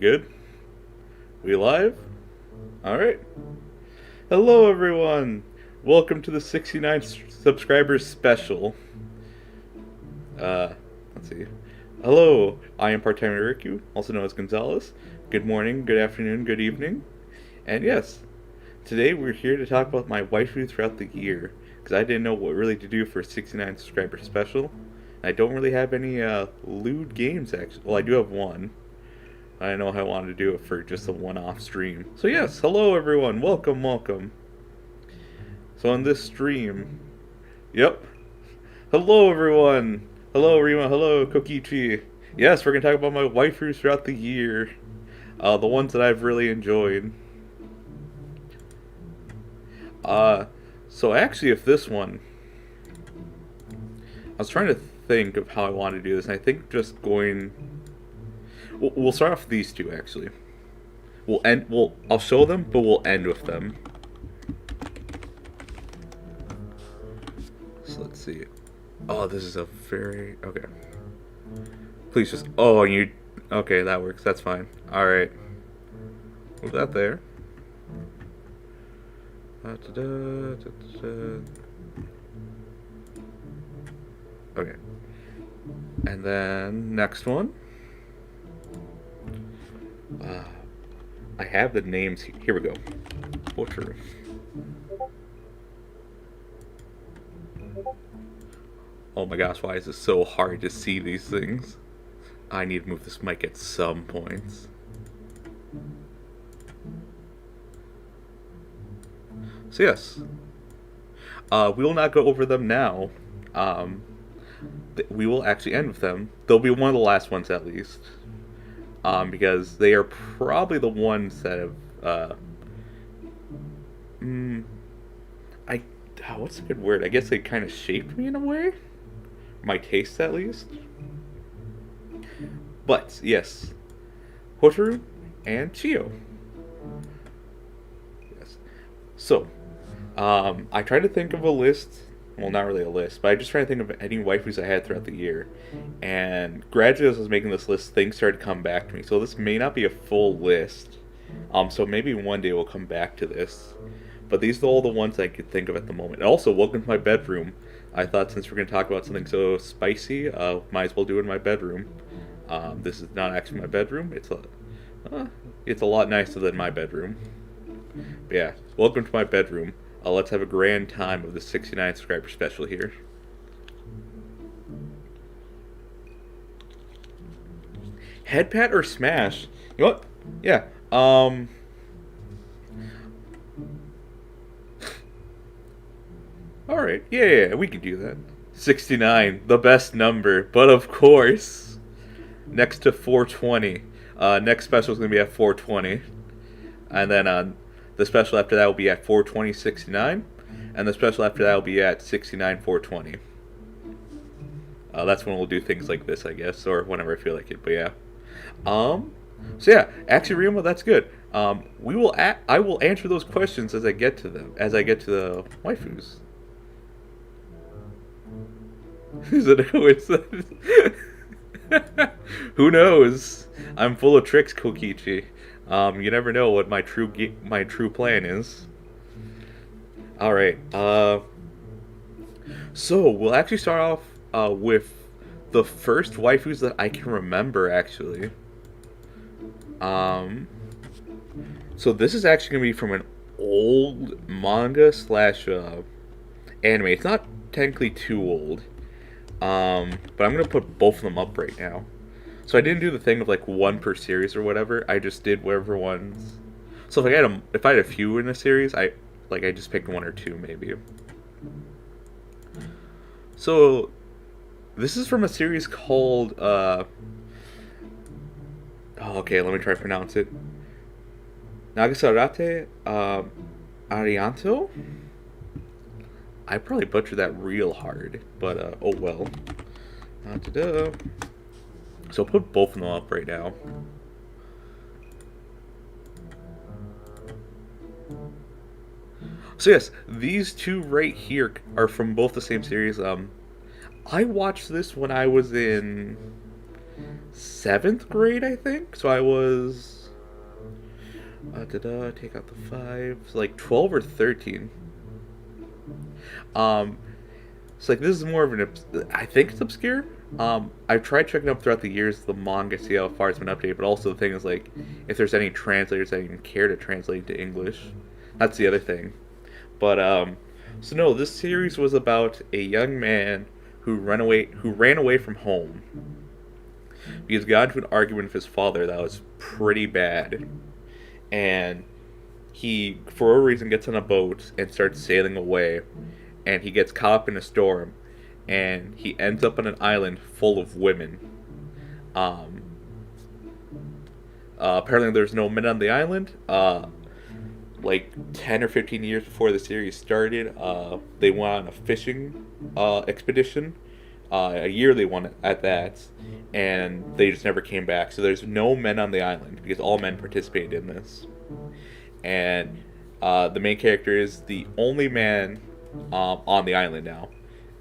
good? We live? Alright. Hello everyone! Welcome to the 69 subscribers special. Let's see. Hello, I am part-time Rikku, also known as Gonzalez. Good morning, good afternoon, good evening. And yes, today we're here to talk about my waifu throughout the year, because I didn't know what really to do for a 69 subscriber special. I don't really have any lewd games, actually. Well, I do have one. I didn't know how I wanted to do it for just a one-off stream. So yes, hello everyone, welcome, welcome. So on this stream, yep. Hello everyone. Hello Rima, hello Kokichi. Yes, we're going to talk about my waifus throughout the year. The ones that I've really enjoyed. So actually if this one, I was trying to think of how I want to do this, and I think just going... We'll start off with these two, actually. I'll show them, but we'll end with them. So let's see. Oh, this is a very... Okay. Please just... Oh, you... Okay, that works. That's fine. Alright. Move that there. Okay. And then, next one. I have the names. Here we go. Butcher. Oh my gosh, why is it so hard to see these things? I need to move this mic at some points. So yes. We will not go over them now. We will actually end with them. They'll be one of the last ones at least. Because they are probably the ones that have, what's a good word? I guess they kind of shaped me in a way? My taste, at least. But, yes. Hotaru and Chio. Yes. So, I tried to think of a list. Well, not really a list, but I just tried to think of any waifus I had throughout the year. And gradually as I was making this list, things started to come back to me. So this may not be a full list. So maybe one day we'll come back to this. But these are all the ones I could think of at the moment. And also, welcome to my bedroom. I thought since we're going to talk about something so spicy, might as well do it in my bedroom. This is not actually my bedroom. It's a lot nicer than my bedroom. But yeah, welcome to my bedroom. Let's have a grand time of the 69 subscriber special here. Headpat or smash? You know what? Yeah. Alright. Yeah, we can do that. 69, the best number. But of course, next to 420. Next special is going to be at 420. And then the special after that will be at 420.69, and the special after that will be at 69.420. That's when we'll do things like this, I guess, or whenever I feel like it. But yeah. So yeah, actually, Rima, that's good. I will answer those questions as I get to them, as I get to the waifus. Is it a coincidence? Who knows? I'm full of tricks, Kokichi. You never know what my true plan is. Alright, so we'll actually start off with the first waifus that I can remember, actually. So this is actually going to be from an old manga slash anime. It's not technically too old, but I'm going to put both of them up right now. So I didn't do the thing of like one per series or whatever. I just did whatever ones. So if I had a few in a series, I just picked one or two maybe. So this is from a series called okay, let me try to pronounce it. Nagasarate Arianto? I probably butchered that real hard, but oh well. So I'll put both of them up right now. So yes, these two right here are from both the same series. I watched this when I was in seventh grade, I think. So I was take out the five, like 12 or 13. Um, so like this is more of an I think it's obscure. I've tried checking up throughout the years the manga, see how far it's been updated, but also the thing is like if there's any translators that even care to translate into English. That's the other thing. But so no, this series was about a young man who ran away from home. Because he got into an argument with his father that was pretty bad, and he, for a reason, gets on a boat and starts sailing away, and he gets caught up in a storm, and he ends up on an island full of women. Um, Apparently, there's no men on the island. Like 10 or 15 years before the series started, they went on a fishing expedition. A year they won at that, and they just never came back. So there's no men on the island because all men participated in this. And the main character is the only man on the island now.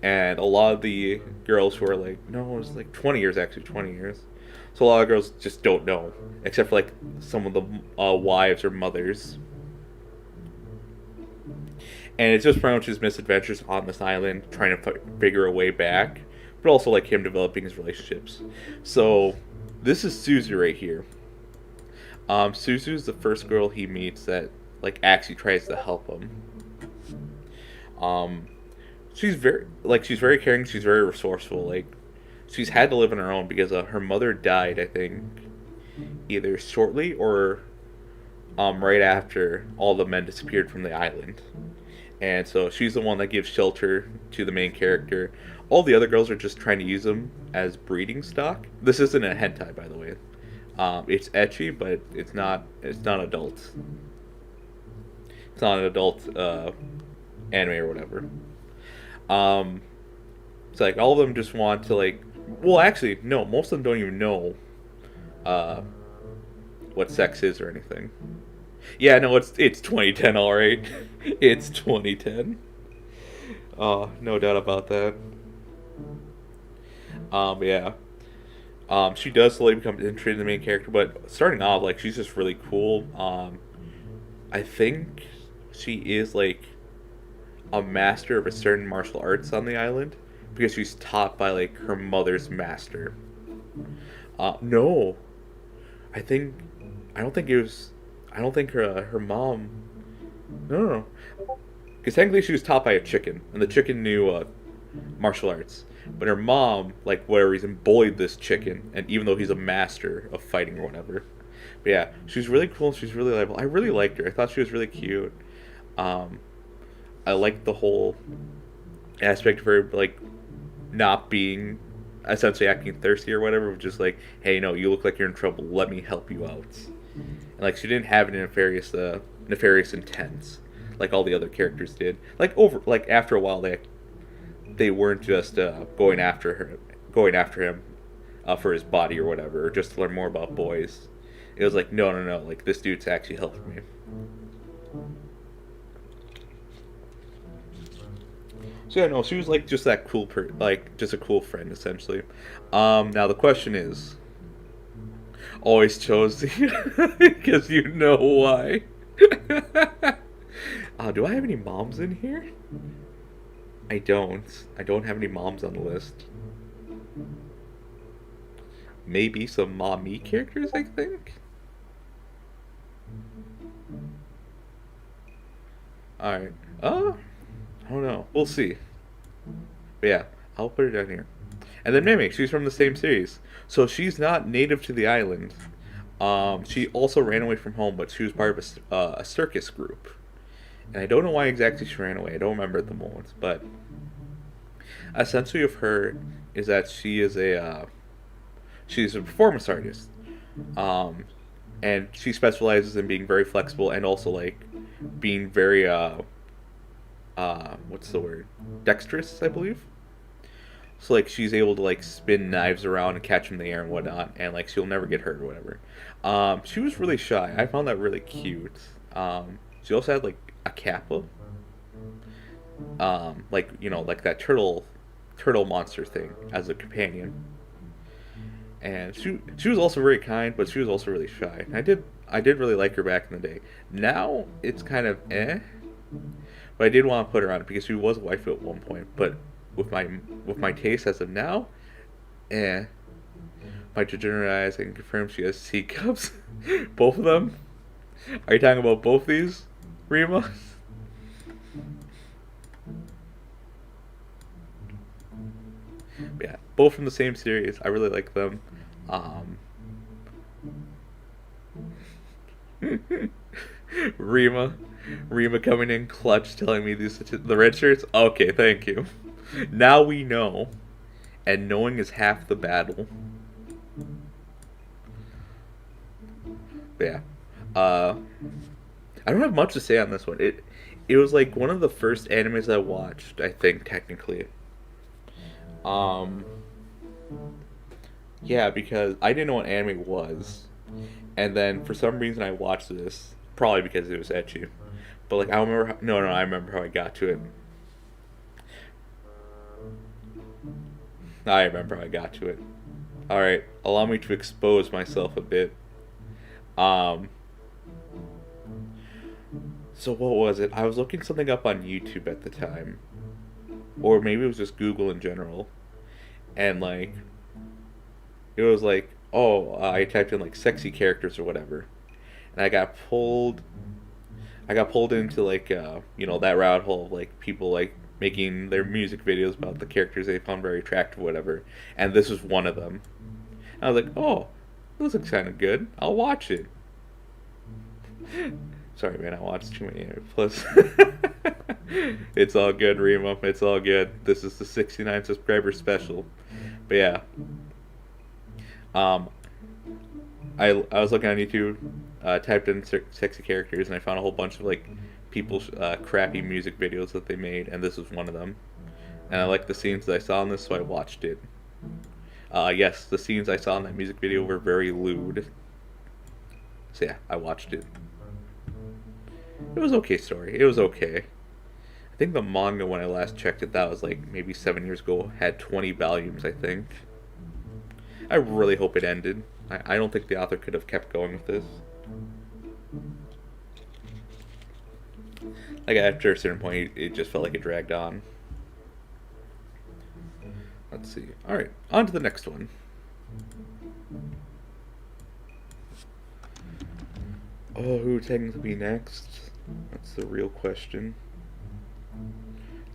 And a lot of the girls who are like, no, it's like 20 years actually, 20 years. So a lot of girls just don't know, except for like some of the wives or mothers. And it's just pretty much his misadventures on this island, trying to figure a way back, but also like him developing his relationships. So this is Suzu right here. Suzu's the first girl he meets that like actually tries to help him. She's very caring. She's very resourceful. Like she's had to live on her own because her mother died, I think, either shortly or right after all the men disappeared from the island. And so she's the one that gives shelter to the main character. All the other girls are just trying to use him as breeding stock. This isn't a hentai, by the way. It's ecchi, but it's not adult. It's not an adult anime or whatever. So like all of them just want to like. Well, actually, no. Most of them don't even know what sex is or anything. Yeah, no, it's 2010, all right. It's 2010. No doubt about that. Yeah. She does slowly become interested in the main character, but starting off, like, she's just really cool. I think she is like a master of a certain martial arts on the island because she's taught by like her mother's master. No, I don't think it was. I don't think her mom. No. Because technically she was taught by a chicken, and the chicken knew martial arts. But her mom, like whatever reason, bullied this chicken, and even though he's a master of fighting or whatever. But yeah, she's really cool and she's really likable. I really liked her. I thought she was really cute. I liked the whole aspect of her, like, not being essentially acting thirsty or whatever, just like, hey, no, you look like you're in trouble. Let me help you out. And like she didn't have any nefarious intents like all the other characters did. Like after a while they weren't just going after him for his body or whatever, or just to learn more about boys. It was like no, like this dude's actually helping me. So yeah, no, she was like just that cool like just a cool friend essentially. Now the question is. Always chose because you know why. Do I have any moms in here? I don't. I don't have any moms on the list. Maybe some mommy characters, I think. Alright. I don't know. We'll see. But yeah, I'll put her down here. And then Mimic, she's from the same series. So she's not native to the island. She also ran away from home, but she was part of a circus group. And I don't know why exactly she ran away. I don't remember at the moment. But essentially of her is that she's a performance artist. And she specializes in being very flexible and also like being very what's the word? Dexterous, I believe. So like she's able to like spin knives around and catch them in the air and whatnot, and like she'll never get hurt or whatever. She was really shy. I found that really cute. She also had like a kappa, like like that turtle monster thing as a companion. and she was also very kind, but she was also really shy. I did really like her back in the day. Now it's kind of but I did want to put her on it because she was a waifu at one point. But with my taste as of now, eh. My degenerate eyes, I can confirm she has C cups. Both of them. Are you talking about both these, Rima? Yeah, both from the same series. I really like them. Um, Rima, Rima coming in clutch, telling me the red shirts. Okay, thank you. Now we know, and knowing is half the battle. But yeah, I don't have much to say on this one. It was like one of the first animes I watched. I think technically. Um, yeah, because I didn't know what anime was, and then for some reason I watched this. Probably because it was ecchi. But like I don't remember. No, I remember how I got to it. I remember how I got to it. All right, allow me to expose myself a bit. Um, so what was it? I was looking something up on YouTube at the time, or maybe it was just Google in general, and like it was like, oh, I typed in like sexy characters or whatever, and I got pulled into like that rabbit hole of like people like making their music videos about the characters they found very attractive, or whatever, and this was one of them. And I was like, oh, this looks kind of good. I'll watch it. Sorry, man, I watched too many anime. Plus, it's all good, Remo. It's all good. This is the 69 subscriber special. But yeah, um, I was looking on YouTube, typed in sexy characters, and I found a whole bunch of like people's crappy music videos that they made, and this was one of them. And I liked the scenes that I saw in this, so I watched it. Yes, the scenes I saw in that music video were very lewd. So yeah, I watched it. It was okay story. It was okay. I think the manga, when I last checked it, that was like maybe 7 years ago, had 20 volumes, I think. I really hope it ended. I don't think the author could have kept going with this. Like after a certain point, it just felt like it dragged on. Let's see. Alright, on to the next one. Oh, who would technically be next? That's the real question.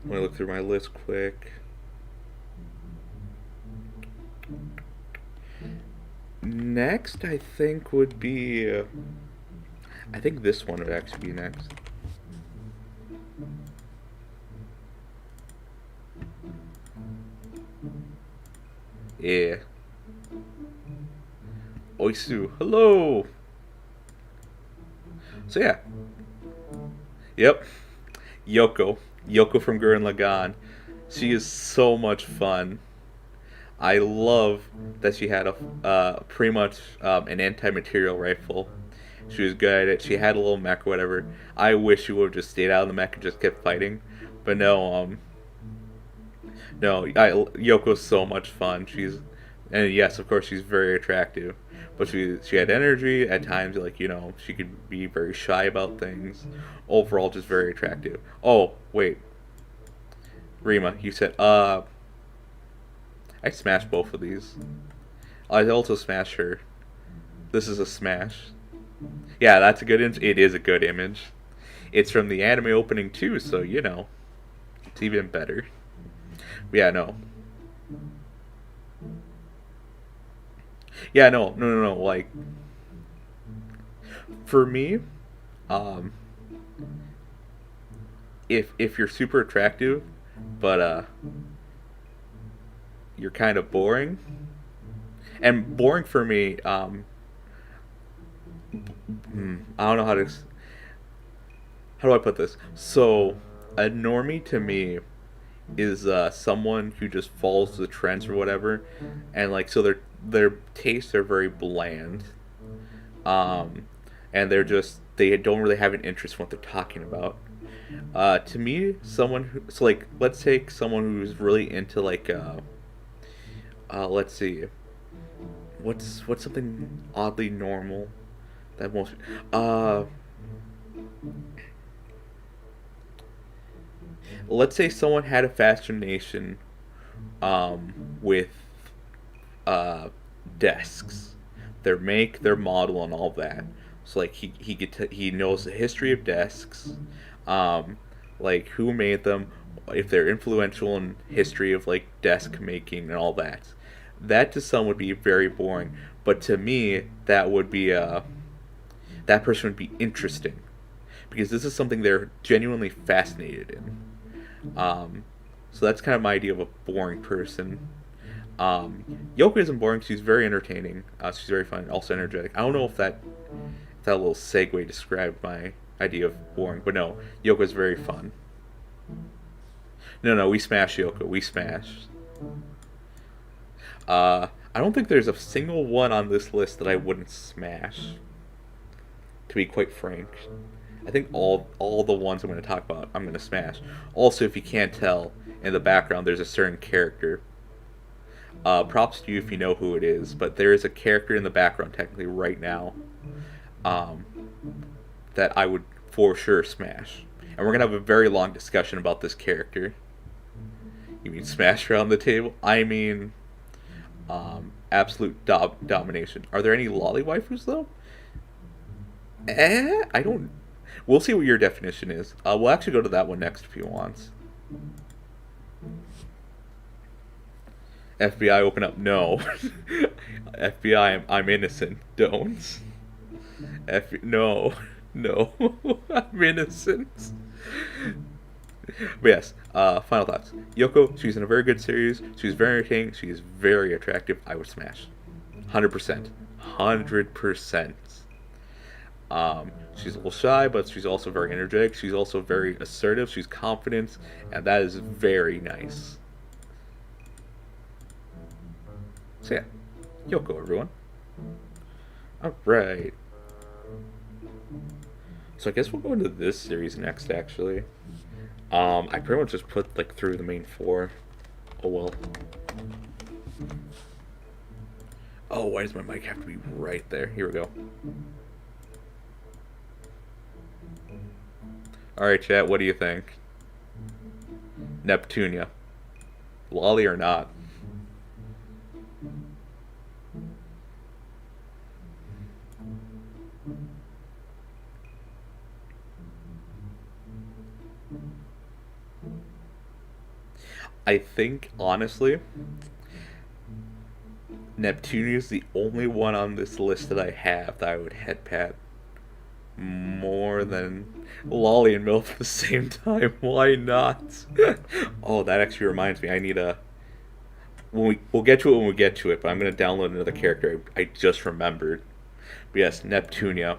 Let me look through my list quick. Next, I think, would be... I think this one would actually be next. Yeah. Oisu, hello! So yeah. Yep. Yoko. Yoko from Gurren Lagann. She is so much fun. I love that she had pretty much an anti-material rifle. She was good at it. She had a little mech or whatever. I wish she would have just stayed out of the mech and just kept fighting. But no, Yoko's so much fun. And yes, of course, she's very attractive. But she had energy at times. Like she could be very shy about things. Overall, just very attractive. Oh wait, Rima, you said I smashed both of these. I also smashed her. This is a smash. Yeah, that's a good image. It is a good image. It's from the anime opening too, so it's even better. But yeah, no. Yeah, no. Like, for me, if you're super attractive, but you're kind of boring, and boring for me, I don't know how do I put this. So, a normie to me is someone who just follows the trends or whatever, and like so their tastes are very bland, and they don't really have an interest in what they're talking about. To me, like let's take someone who's really into like let's see, what's something oddly normal that most uh let's say someone had a fascination with uh desks, their make, their model, and all that. So like he knows the history of desks, um, like who made them, if they're influential in history of like desk making and all that. That to some would be very boring, but to me that would be that person would be interesting because this is something they're genuinely fascinated in. So that's kind of my idea of a boring person. Yoko isn't boring. She's very entertaining. She's very fun, also energetic. I don't know if that little segue described my idea of boring, but no, Yoko is very fun. No, we smash Yoko. We smash. I don't think there's a single one on this list that I wouldn't smash. To be quite frank, I think all the ones I'm going to talk about, I'm going to smash. Also, if you can't tell, in the background there's a certain character. Props to you if you know who it is, but there is a character in the background technically right now um, that I would for sure smash. And we're going to have a very long discussion about this character. You mean smash around the table? I mean absolute domination. Are there any lolly waifus though? I don't. We'll see what your definition is. We'll actually go to that one next if you want. FBI, open up. No. FBI, I'm innocent. Don't. No. No. I'm innocent. But yes, final thoughts. Yoko, she's in a very good series. She's very entertaining. She is very attractive. I would smash. 100%. 100%. She's a little shy, but she's also very energetic. She's also very assertive. She's confident, and that is very nice. So yeah, Yoko, everyone. Alright. So I guess we'll go into this series next, actually. I pretty much just put, like, through the main four. Oh, well. Oh, why does my mic have to be right there? Here we go. Alright, chat, what do you think? Neptunia. Lolly or not? I think, honestly, Neptunia is the only one on this list that I have that I would head pat more than Lolly and MILF at the same time. Why not? Oh, that actually reminds me. I need a. We'll get to it when we get to it, but I'm going to download another character I just remembered. But yes, Neptunia.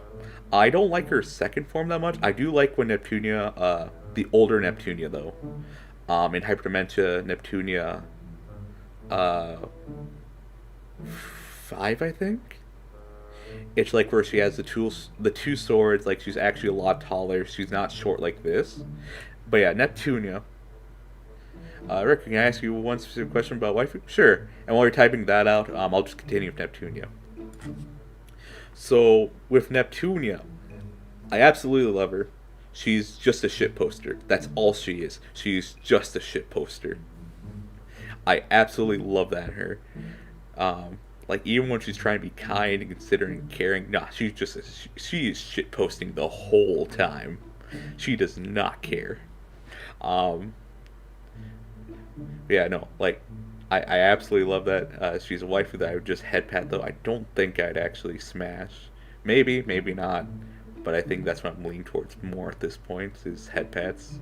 I don't like her second form that much. I do like when Neptunia, the older Neptunia, though. In Hyperdementia, Neptunia 5, I think. It's like where she has the two swords. Like she's actually a lot taller. She's not short like this. But yeah, Neptunia. Rick, can I ask you one specific question about waifu? Sure. And while you're typing that out, I'll just continue with Neptunia. So with Neptunia, I absolutely love her. She's just a shit poster. That's all she is. She's just a shit poster. I absolutely love that in her. Like even when she's trying to be kind and considerate and caring, nah, she is shit posting the whole time. She does not care. Yeah, no, like I absolutely love that. She's a waifu that I would just head pat though. I don't think I'd actually smash. Maybe not. But I think that's what I'm leaning towards more at this point is head pats.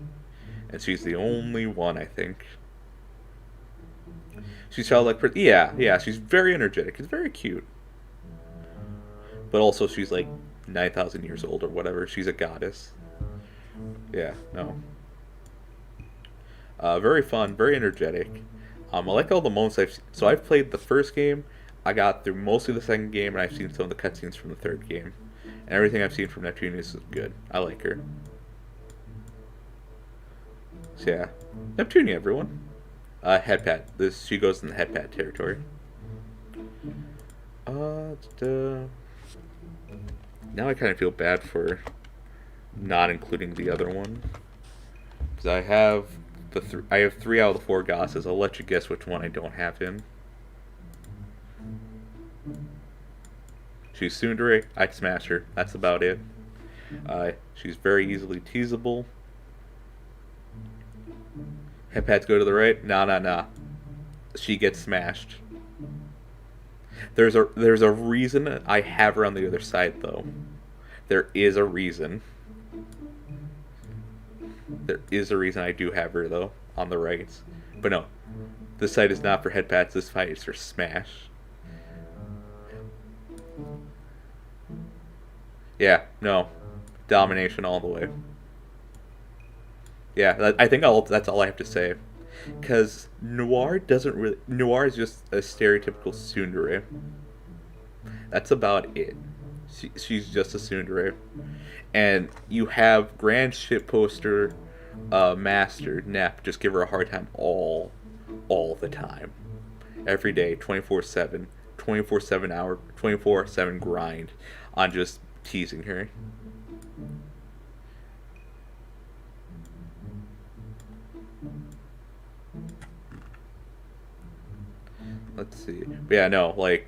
And she's the only one, I think. She's childlike. Yeah, she's very energetic. It's very cute. But also she's like 9,000 years old or whatever. She's a goddess. Yeah, no. Very fun, very energetic. I like all the moments So I've played the first game. I got through mostly the second game, and I've seen some of the cutscenes from the third game. And everything I've seen from Neptunia is good. I like her. So yeah. Neptunia, everyone. Headpat. She goes in the headpat territory. Da. Now I kind of feel bad for not including the other one. Because I have I have 3 out of the 4 Gosses. I'll let you guess which one I don't have in. She's tsundere. I'd smash her. That's about it. She's very easily teasable. Head pats go to the right. Nah. She gets smashed. There's a reason I have her on the other side, though. There is a reason. There is a reason I do have her, though, on the right. But no, this side is not for head pats. This side is for smash. Yeah, no, domination all the way. Yeah, I think that's all I have to say. Because Noir doesn't really... Noir is just a stereotypical tsundere. That's about it. She's just a tsundere. And you have Grand Shitposter Master, Nep, just give her a hard time all the time. Every day, 24/7. 24/7 hour, 24/7 grind on just teasing her. Let's see. But yeah, no, like,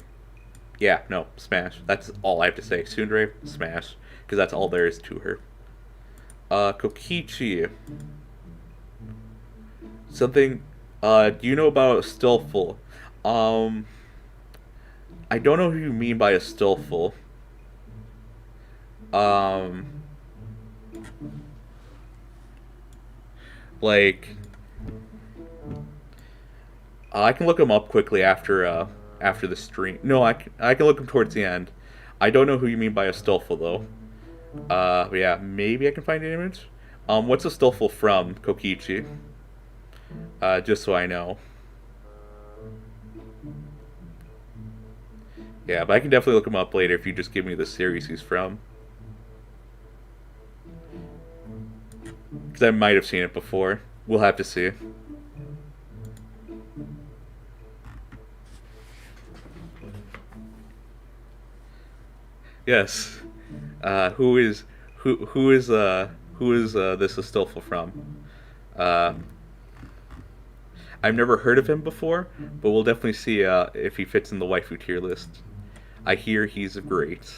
yeah, no, smash. That's all I have to say. Tsundere, smash, because that's all there is to her. Kokichi. Something. Do you know about a stillful? I don't know who you mean by a stillful. Like, I can look him up quickly after the stream. No, I can look him towards the end. I don't know who you mean by a stillful though. But yeah, maybe I can find an image. What's a stillful from Kokichi? Just so I know. Yeah, but I can definitely look him up later if you just give me the series he's from. Because I might have seen it before. We'll have to see. Yes. Who is this a stillful from? I've never heard of him before, but we'll definitely see if he fits in the waifu tier list. I hear he's great.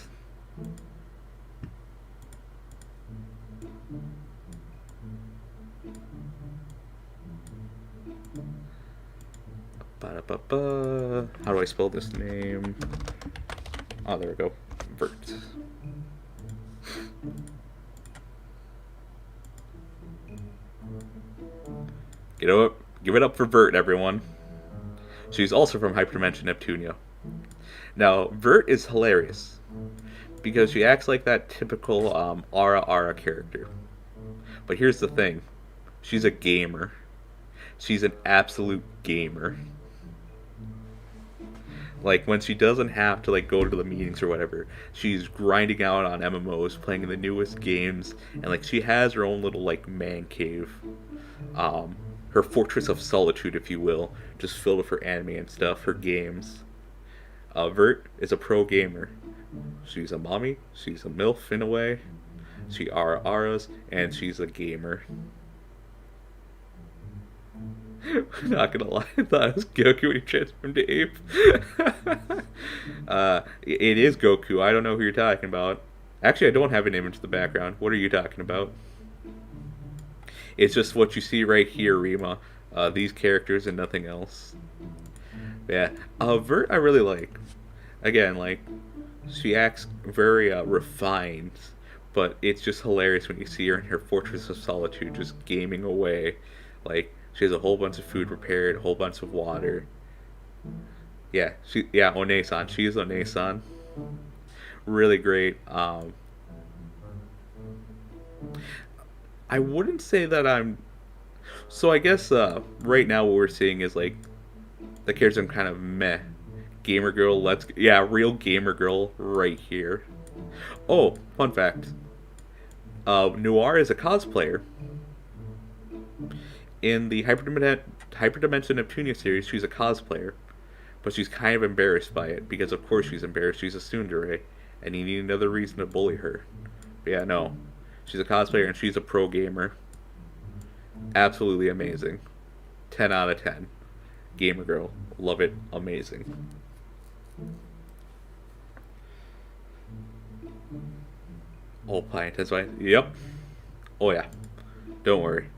Ba-da-ba-ba. How do I spell this name? Oh, there we go. Vert. Give it up for Vert, everyone. She's also from Hyperdimension Neptunia. Now, Vert is hilarious because she acts like that typical Ara character. But here's the thing. She's a gamer. She's an absolute gamer. Like, when she doesn't have to, like, go to the meetings or whatever, she's grinding out on MMOs, playing in the newest games, and, like, she has her own little, like, man cave. Her fortress of solitude, if you will, just filled with her anime and stuff, her games. Vert is a pro gamer. She's a mommy, she's a MILF in a way, she aras, and she's a gamer. Not gonna lie, I thought it was Goku when he transformed to ape. It is Goku. I don't know who you're talking about. Actually, I don't have an image in the background. What are you talking about? It's just what you see right here, Rima. These characters and nothing else. Yeah. Vert I really like. Again, like, she acts very refined, but it's just hilarious when you see her in her Fortress of Solitude just gaming away. Like, she has a whole bunch of food prepared, a whole bunch of water. Yeah, One-san. She is One-san. Really great. I wouldn't say that I'm... So I guess right now what we're seeing is, like, the characters I'm kind of meh. Gamer girl, real gamer girl right here. Oh, fun fact. Noir is a cosplayer. In the Hyperdimension Neptunia series, she's a cosplayer. but she's kind of embarrassed by it because, of course, she's embarrassed. She's a tsundere, and you need another reason to bully her. But yeah, no, she's a cosplayer and she's a pro gamer. Absolutely amazing. 10 out of 10. Gamer girl, love it, amazing. Oh, pie, that's why. Yep. Oh yeah. Don't worry.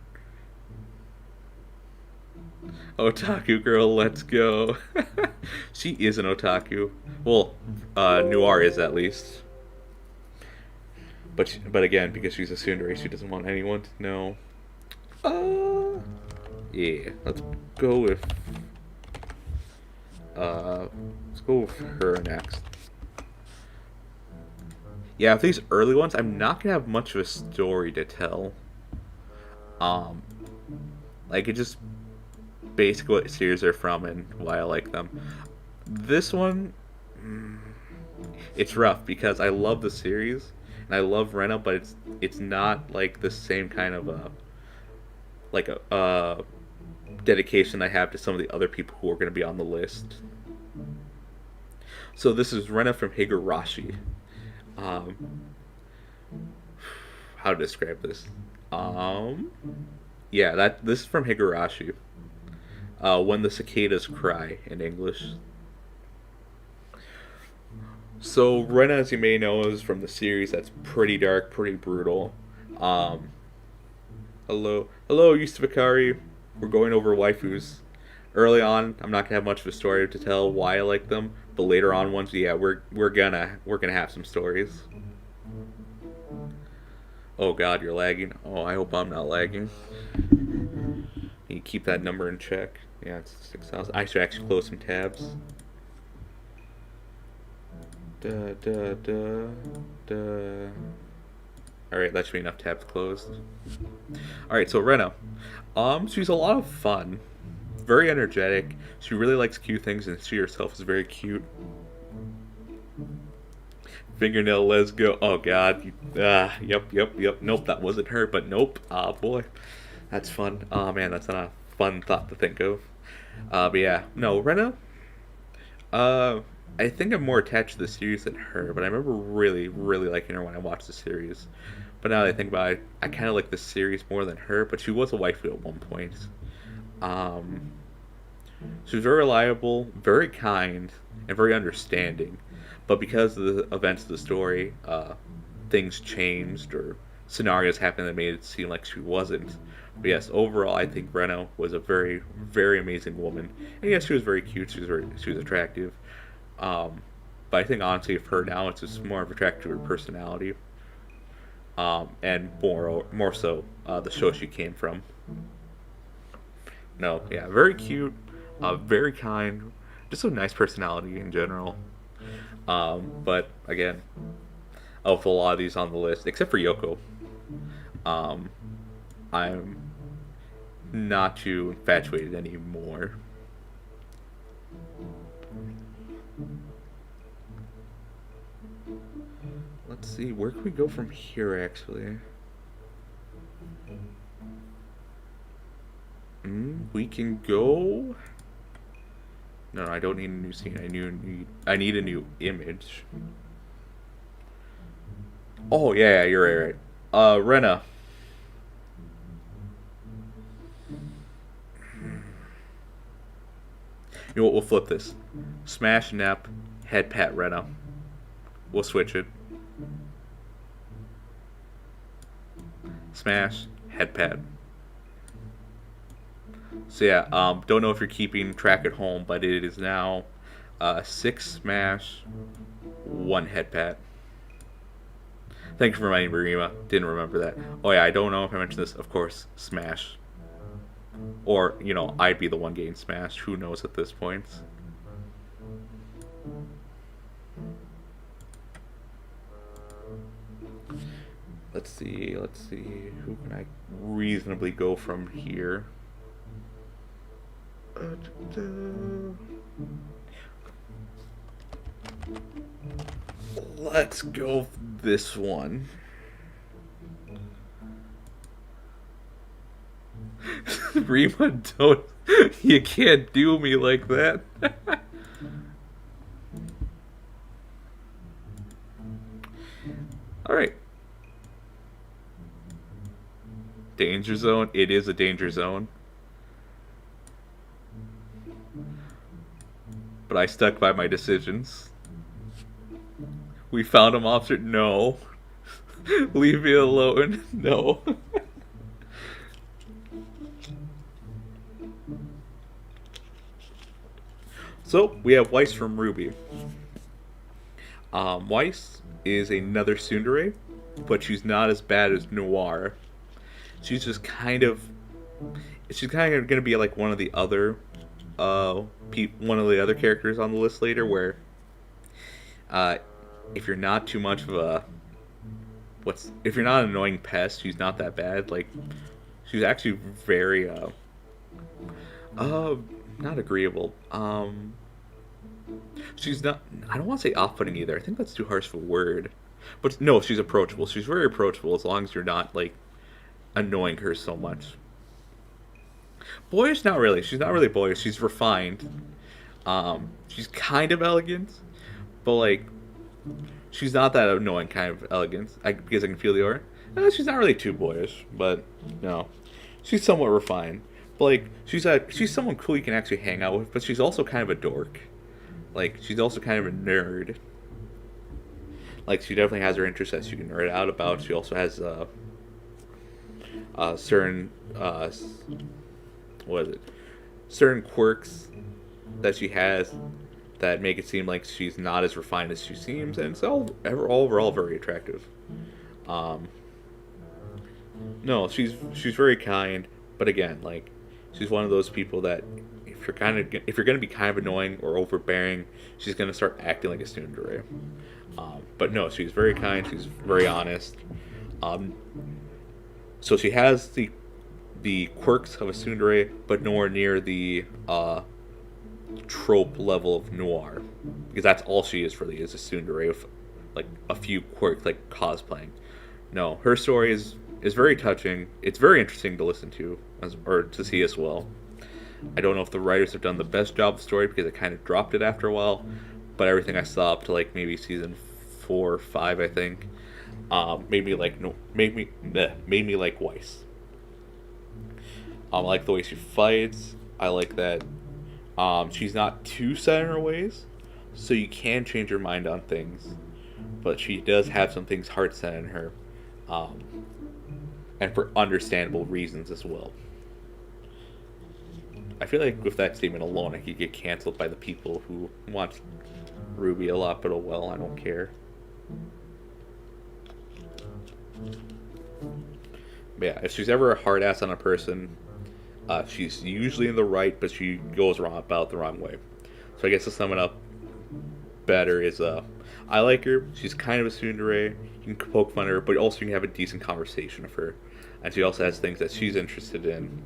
Otaku girl, let's go. She is an otaku. Well, Noir is at least. But again, because she's a tsundere, she doesn't want anyone to know. Yeah. Let's go with. Let's go with her next. Yeah, with these early ones, I'm not gonna have much of a story to tell. Like it just basically what series they're from and why I like them. This one, it's rough because I love the series and I love Rena, but it's not like the same kind of dedication I have to some of the other people who are going to be on the list. So this is Rena from Higurashi. How to describe this? Yeah, this is from Higurashi. When the cicadas cry in English. So Rena, as you may know, is from the series that's pretty dark, pretty brutal. Hello, Yusufakari. We're going over waifus. Early on, I'm not gonna have much of a story to tell why I like them, but later on ones, yeah, we're gonna have some stories. Oh God, you're lagging. Oh, I hope I'm not lagging. You keep that number in check. Yeah, it's 6,000. I should actually close some tabs. Alright, that should be enough tabs closed. Alright, so Rena. She's a lot of fun. Very energetic. She really likes cute things and she herself is very cute. Fingernail, let's go. Oh God. Yep. Nope, that wasn't her, but nope. Ah, boy. That's fun. Oh man, that's not a fun thought to think of. But yeah. No, Rena. I think I'm more attached to the series than her, but I remember really, really liking her when I watched the series. But now that I think about it, I kind of like the series more than her, but she was a waifu at one point. She was very reliable, very kind, and very understanding. But because of the events of the story, things changed or scenarios happened that made it seem like she wasn't. But yes, overall, I think Reno was a very, very amazing woman. And yes, she was very cute. She was attractive. But I think honestly, for her now, it's just more of attracted to her personality, and more so the show she came from. No, yeah, very cute, very kind, just a nice personality in general. But again, of a lot of these on the list, except for Yoko, I'm not too infatuated anymore. Let's see, where can we go from here, actually? We can go... No, I don't need a new scene. I need a new image. Oh, yeah, you're right. Rena. You know what, we'll flip this. Smash, Nep, Head Pat, Rena. We'll switch it. Smash, Head Pat. So yeah, don't know if you're keeping track at home, but it is now 6 smash, 1 head pat. Thanks for reminding me, Rima. Didn't remember that. Oh yeah, I don't know if I mentioned this. Of course, smash. Or, you know, I'd be the one getting smashed. Who knows at this point. Let's see. Who can I reasonably go from here? Let's go this one. Rima, don't. You can't do me like that. Alright. Danger zone. It is a danger zone. But I stuck by my decisions. We found a monster. No. Leave me alone. No. So, we have Weiss from Ruby. Weiss is another tsundere, but she's not as bad as Noir. She's just kind of... She's kind of going to be like one of the other... one of the other characters on the list later, where... if you're not too much of a... If you're not an annoying pest, she's not that bad. Like, she's actually very, not agreeable. She's not... I don't want to say off-putting either. I think that's too harsh of a word. But no, she's approachable. She's very approachable as long as you're not, like, annoying her so much. Boyish, not really. She's not really boyish. She's refined. She's kind of elegant, but, like, she's not that annoying kind of elegance. Because I can feel the aura. She's not really too boyish, but, no. She's somewhat refined. But, like, she's someone cool you can actually hang out with, but she's also kind of a dork. Like, she's also kind of a nerd. Like, she definitely has her interests that she can nerd out about. She also has, certain, certain quirks that she has that make it seem like she's not as refined as she seems, and it's all overall very attractive. No, she's very kind, but again, like, she's one of those people that if you're gonna be kind of annoying or overbearing, she's gonna start acting like a tsundere. But no, she's very kind. She's very honest. So she has the quirks of a tsundere, but nowhere near the trope level of Noir, because that's all she is really, is a tsundere with like a few quirks, like cosplaying. No, her story is very touching. It's very interesting to listen to or to see as well. I don't know if the writers have done the best job of story because it kind of dropped it after a while, but everything I saw up to like maybe season 4 or 5, I think, made me like Weiss. I like the way she fights. I like that she's not too set in her ways, so you can change your mind on things, but she does have some things hard set in her, and for understandable reasons as well. I feel like with that statement alone, I could get canceled by the people who want Ruby a lot, but oh well, I don't care. But yeah, if she's ever a hard ass on a person, she's usually in the right, but she goes about the wrong way. So I guess to sum it up better is, I like her. She's kind of a tsundere. You can poke fun at her, but also you can have a decent conversation with her. And she also has things that she's interested in.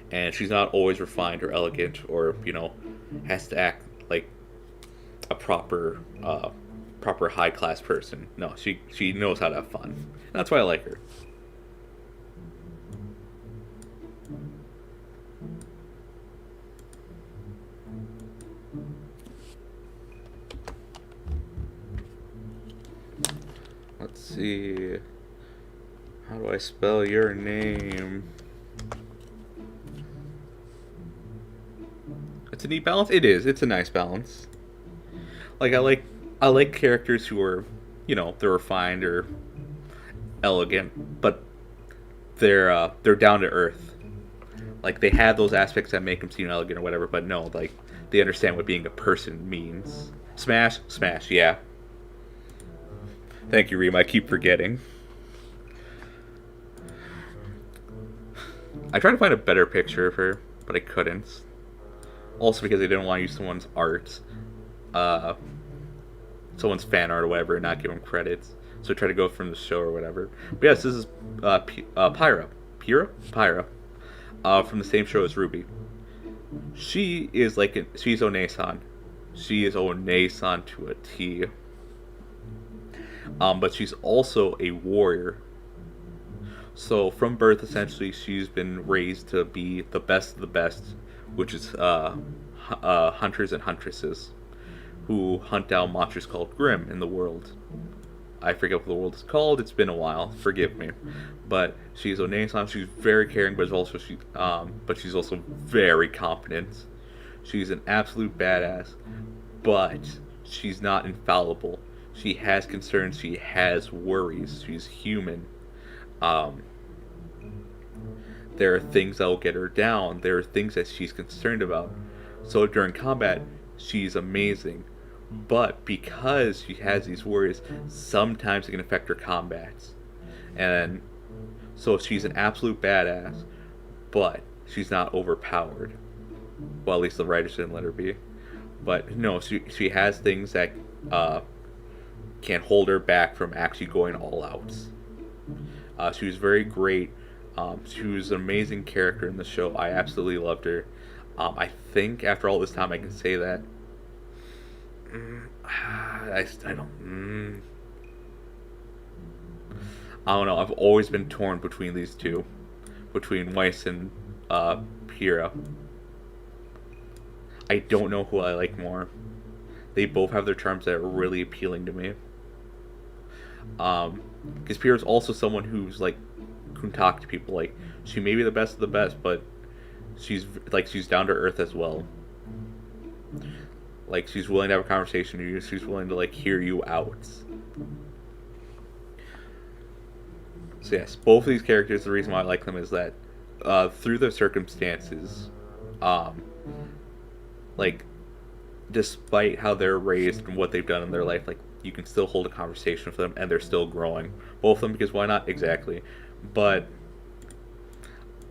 And she's not always refined or elegant, or, you know, has to act like a proper high class person. No, she knows how to have fun. And that's why I like her. Let's see. How do I spell your name? It's a neat balance. It is. It's a nice balance. Like, I like characters who are, you know, they're refined or elegant, but they're down to earth. Like, they have those aspects that make them seem elegant or whatever, but no, like, they understand what being a person means. Smash, yeah. Thank you, Reem. I keep forgetting. I tried to find a better picture of her, but I couldn't. Also because I didn't want to use someone's art, someone's fan art or whatever, and not give them credits. So I tried to go from the show or whatever. But yes, this is Pyra, from the same show as Ruby. She is like she's One-san. She is One-san to a T. But she's also a warrior. So from birth, essentially, she's been raised to be the best of the best, which is hunters and huntresses who hunt down monsters called Grimm in the world. I forget what the world is called. It's been a while. Forgive me, but she's Onesan. She's very caring, but she's also very competent. She's an absolute badass, but she's not infallible. She has concerns. She has worries. She's human. Um, there are things that will get her down. There are things that she's concerned about. So during combat, she's amazing. But because she has these worries, sometimes it can affect her combats. And so she's an absolute badass, but she's not overpowered. Well, at least the writers didn't let her be. But no, she has things that can hold her back from actually going all out. She was very great. She was an amazing character in the show. I absolutely loved her. I think after all this time, I can say that. I don't. I don't know. I've always been torn between these two, between Weiss and Pyrrha. I don't know who I like more. They both have their charms that are really appealing to me. Because Pyrrha's also someone who's like can talk to people. Like she may be the best of the best, but she's down to earth as well. Like she's willing to have a conversation with you. She's willing to like hear you out. So yes, both of these characters. The reason why I like them is that through their circumstances, like despite how they're raised and what they've done in their life, like you can still hold a conversation with them and they're still growing. Both of them, because why not? Exactly. But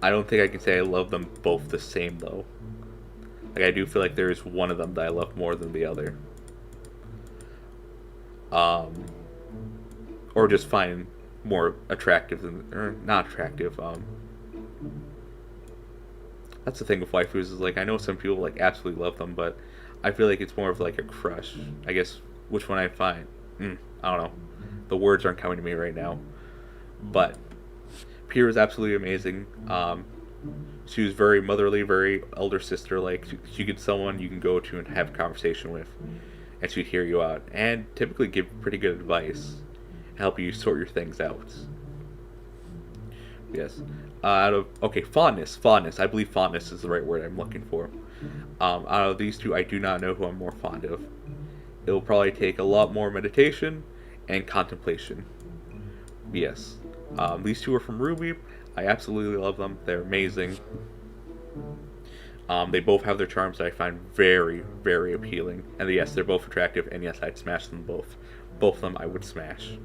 I don't think I can say I love them both the same though. Like I do feel like there is one of them that I love more than the other. Or just find more attractive than, or not attractive. That's the thing with waifus is like I know some people like absolutely love them, but I feel like it's more of like a crush. I guess which one I find. I don't know. The words aren't coming to me right now. But Pyrrha is absolutely amazing. She was very motherly, very elder sister like. She could someone you can go to and have a conversation with, and she'd hear you out and typically give pretty good advice, help you sort your things out. Yes. Fondness. I believe fondness is the right word I'm looking for. Out of these two, I do not know who I'm more fond of. It will probably take a lot more meditation and contemplation. Yes. These two are from Ruby. I absolutely love them. They're amazing. They both have their charms that I find very, very appealing. And yes, they're both attractive, and yes, I'd smash them both. Both of them I would smash.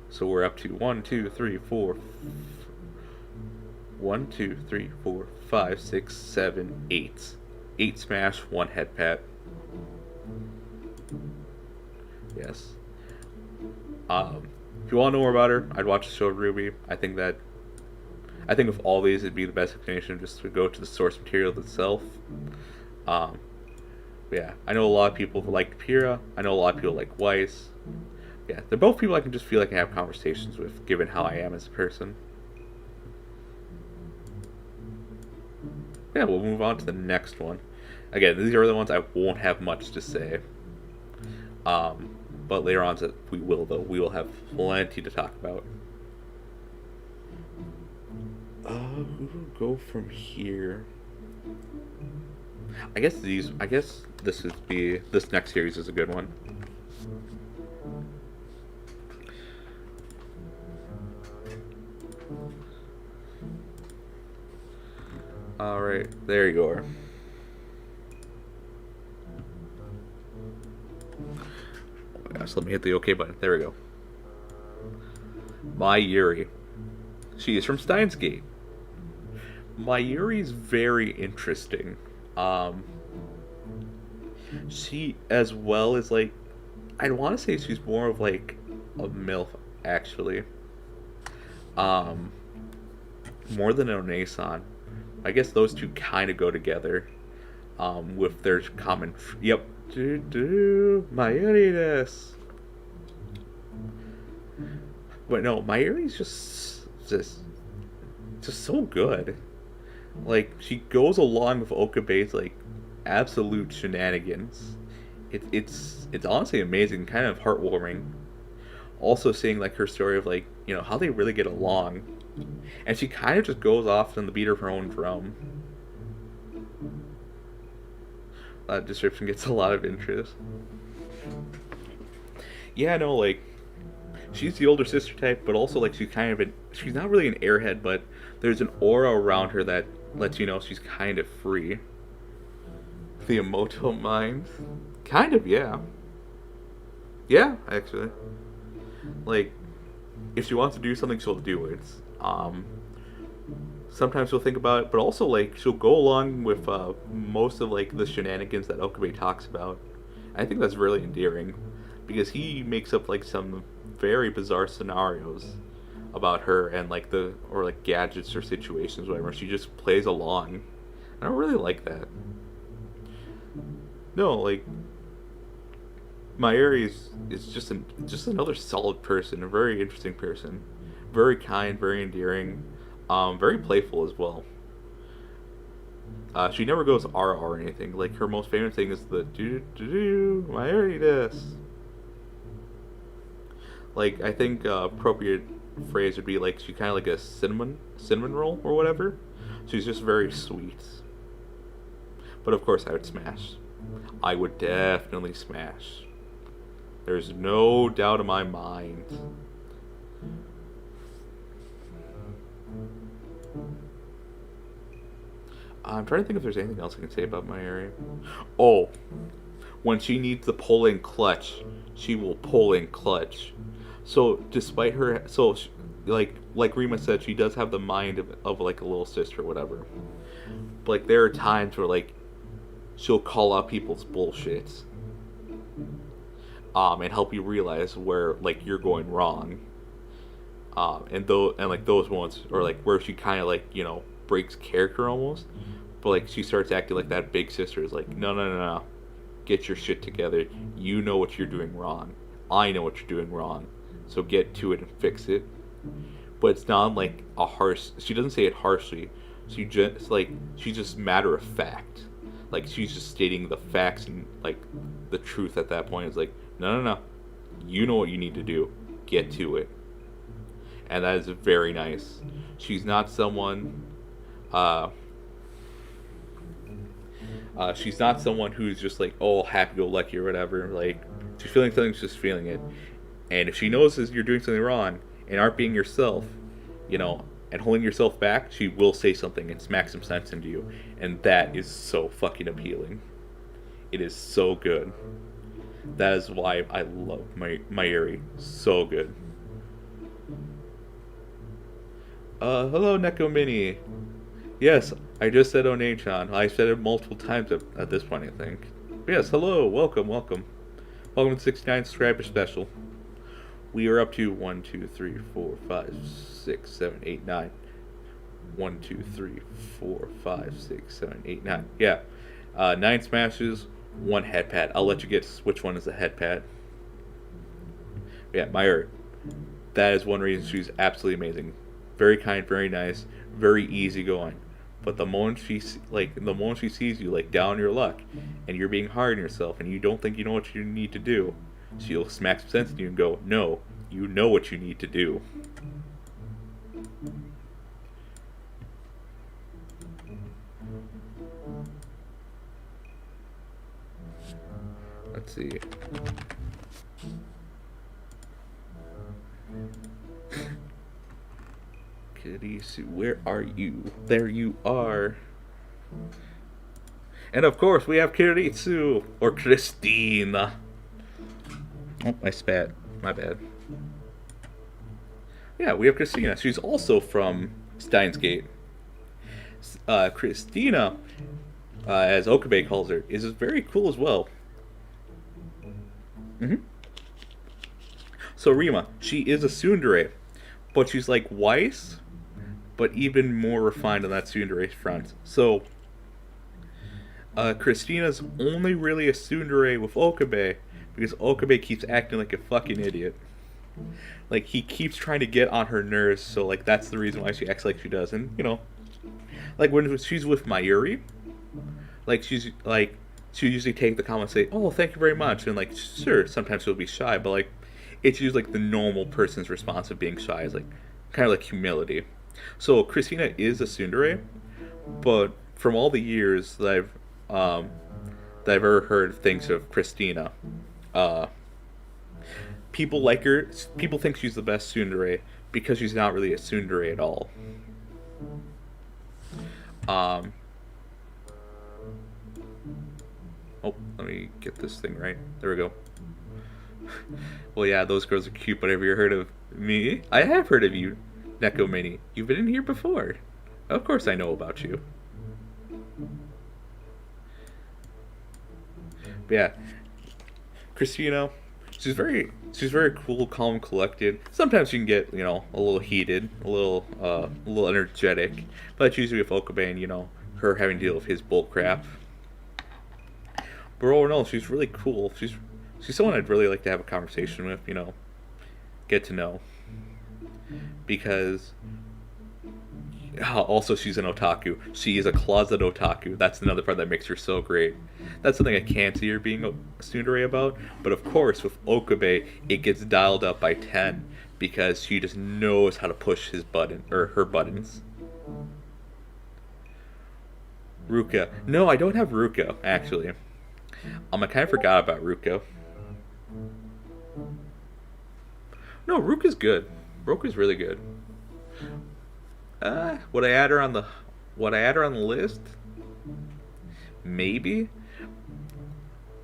So we're up to 1, 2, 3, 4. 1, 2, 3, 4, 5, 6, 7, 8. 8 smash, 1 head pat. Yes. If you want to know more about her, I'd watch the show Ruby. I think of all these, it'd be the best explanation just to go to the source material itself. Yeah, I know a lot of people like Pyrrha. I know a lot of people like Weiss. Yeah, they're both people I can just feel like I have conversations with, given how I am as a person. Yeah, we'll move on to the next one. Again, these are the ones I won't have much to say. But later on, we will, though. We will have plenty to talk about. Who will go from here? I guess this next series is a good one. Alright, there you go. Oh my gosh, let me hit the OK button. There we go. Mayuri. She is from Steins Gate. Mayuri's very interesting. She, as well as like, I'd want to say she's more of like a MILF, actually. More than an Onesan. I guess those two kind of go together, with their common. Yep. Mayuri des. But no, Mayuri's just so good. Like she goes along with Okabe's like absolute shenanigans, it's honestly amazing, kind of heartwarming. Also seeing like her story of like how they really get along, and she kind of just goes off on the beat of her own drum. That description gets a lot of interest. Yeah, no, like she's the older sister type, but also like she's not really an airhead, but there's an aura around her that lets you know she's kind of free. The Emoto mind, kind of, yeah, yeah, actually. Like, if she wants to do something, she'll do it. Um, Sometimes she'll think about it, but also like she'll go along with most of like the shenanigans that Okabe talks about. I think that's really endearing because he makes up like some very bizarre scenarios about her and like or like gadgets or situations, whatever. She just plays along. I don't really like that. No, like Mayuri is just another solid person, a very interesting person, very kind, very endearing, very playful as well. She never goes RR or anything. Like her most famous thing is the do do do Mayuri this. Like I think appropriate phrase would be like she kind of like a cinnamon roll or whatever. She's just very sweet. But of course I would smash. I would definitely smash. There's no doubt in my mind. I'm trying to think if there's anything else I can say about my area. Oh, when she needs the pull in clutch, she will pull in clutch. So despite her, like Rima said, she does have the mind of like a little sister or whatever. But like there are times where like she'll call out people's bullshit. And help you realize where like you're going wrong. And like those moments, or like where she kind of like breaks character almost, but like she starts acting like that big sister is like no, get your shit together. You know what you're doing wrong. I know what you're doing wrong. So get to it and fix it. But it's not like a harsh. She doesn't say it harshly. She's just matter of fact. Like she's just stating the facts and like the truth at that point. It's like no. You know what you need to do. Get to it. And that is very nice. She's not someone. She's not someone who's just like happy-go-lucky or whatever. Like she's feeling something, she's just feeling it. And if she notices you're doing something wrong and aren't being yourself, and holding yourself back, she will say something and smack some sense into you. And that is so fucking appealing. It is so good. That is why I love Mayuri. So good. Hello, Neko Mini. Yes, I just said One-chan. I said it multiple times at this point, I think. But yes, hello, welcome. Welcome to 69 subscriber special. We are up to 1, 2, 3, 4, 5, 6, 7, 8, 9. 1, 2, 3, 4, 5, 6, 7, 8, 9. Yeah. 9 smashes, 1 head pat. I'll let you guess which one is the head pat. Yeah, Mayuri. That is one reason she's absolutely amazing. Very kind, very nice, very easygoing. But the moment she sees you like down your luck, and you're being hard on yourself, and you don't think you know what you need to do, she'll smack some sense into you and go, "No, you know what you need to do." Let's see. Kirisu, where are you? There you are. And of course, we have Kiritsu, or Christina. Oh, I spat. My bad. Yeah, we have Christina. She's also from Steins Gate. Christina, as Okabe calls her, is very cool as well. So Rima, she is a tsundere, but she's like Weiss, but even more refined on that tsundere front. So Christina's only really a tsundere with Okabe because Okabe keeps acting like a fucking idiot. Like he keeps trying to get on her nerves, so like that's the reason why she acts like she does. And like when she's with Mayuri, like she's like she'll usually take the comment and say, "Oh, thank you very much," and like, sure, sometimes she'll be shy, but like, it's usually like the normal person's response of being shy is like, kind of like humility. So Christina is a tsundere, but from all the years that I've ever heard things of Christina, uh, people like her. People think she's the best tsundere because she's not really a tsundere at all. Um, oh, let me get this thing right. There we go. Well, yeah, those girls are cute, but have you heard of me? I have heard of you, Neko Mini. You've been in here before. Of course I know about you. But yeah, Christina, she's very cool, calm, collected. Sometimes she can get a little heated, a little energetic, but that's usually with Okabe and her having to deal with his bull crap. But overall, no, she's really cool. She's someone I'd really like to have a conversation with. Get to know because also she's an otaku. She is a closet otaku. That's another part that makes her so great. That's something I can't see her being a tsundere about. But of course, with Okabe, it gets dialed up by 10 because she just knows how to push his button or her buttons. Ruka. No, I don't have Ruka actually. I kind of forgot about Ruka. No, Ruka's good. Ruka's really good. Would I add her on the list? Maybe.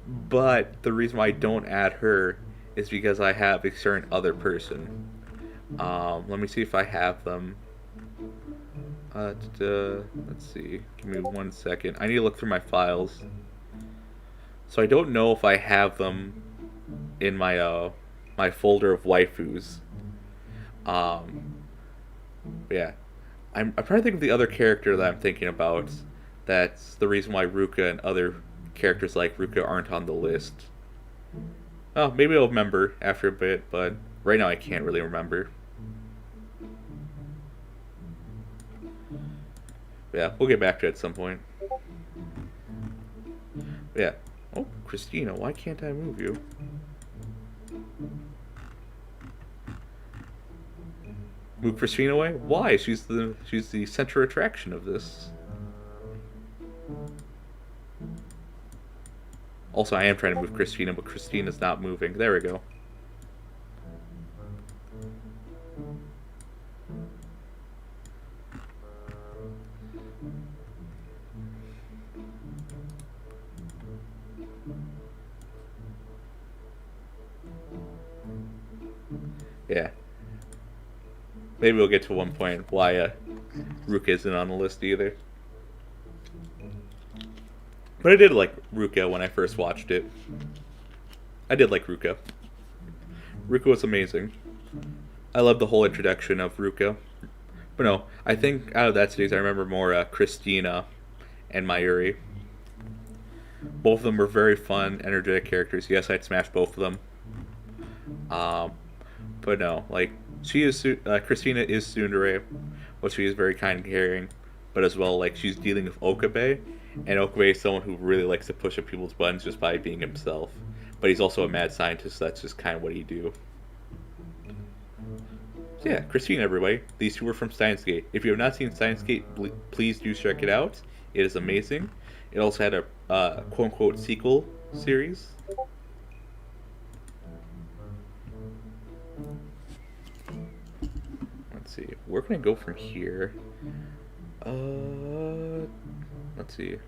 But the reason why I don't add her is because I have a certain other person. Let me see if I have them. Let's see. Give me 1 second. I need to look through my files. So I don't know if I have them in my my folder of waifus. Yeah. I'm trying to think of the other character that I'm thinking about. That's the reason why Ruka and other characters like Ruka aren't on the list. Oh, maybe I'll remember after a bit, but right now I can't really remember. Yeah, we'll get back to it at some point. Yeah. Oh, Christina, why can't I move you? Move Christina away? Why? She's the center attraction of this. Also, I am trying to move Christina, but Christina's not moving. There we go. Yeah. Maybe we'll get to one point why Ruka isn't on the list either. But I did like Ruka when I first watched it. I did like Ruka. Ruka was amazing. I love the whole introduction of Ruka. But no, I think out of that series I remember more Christina and Mayuri. Both of them were very fun, energetic characters. Yes, I'd smash both of them. But no, like Christina is tsundere, but she is very kind and caring. But as well, like she's dealing with Okabe, and Okabe is someone who really likes to push up people's buttons just by being himself. But he's also a mad scientist, so that's just kind of what he do. So yeah, Christina, everybody. These two were from Steins Gate. If you have not seen Steins Gate, please do check it out. It is amazing. It also had a quote-unquote sequel series. Let's see. Where can I go from here? Let's see.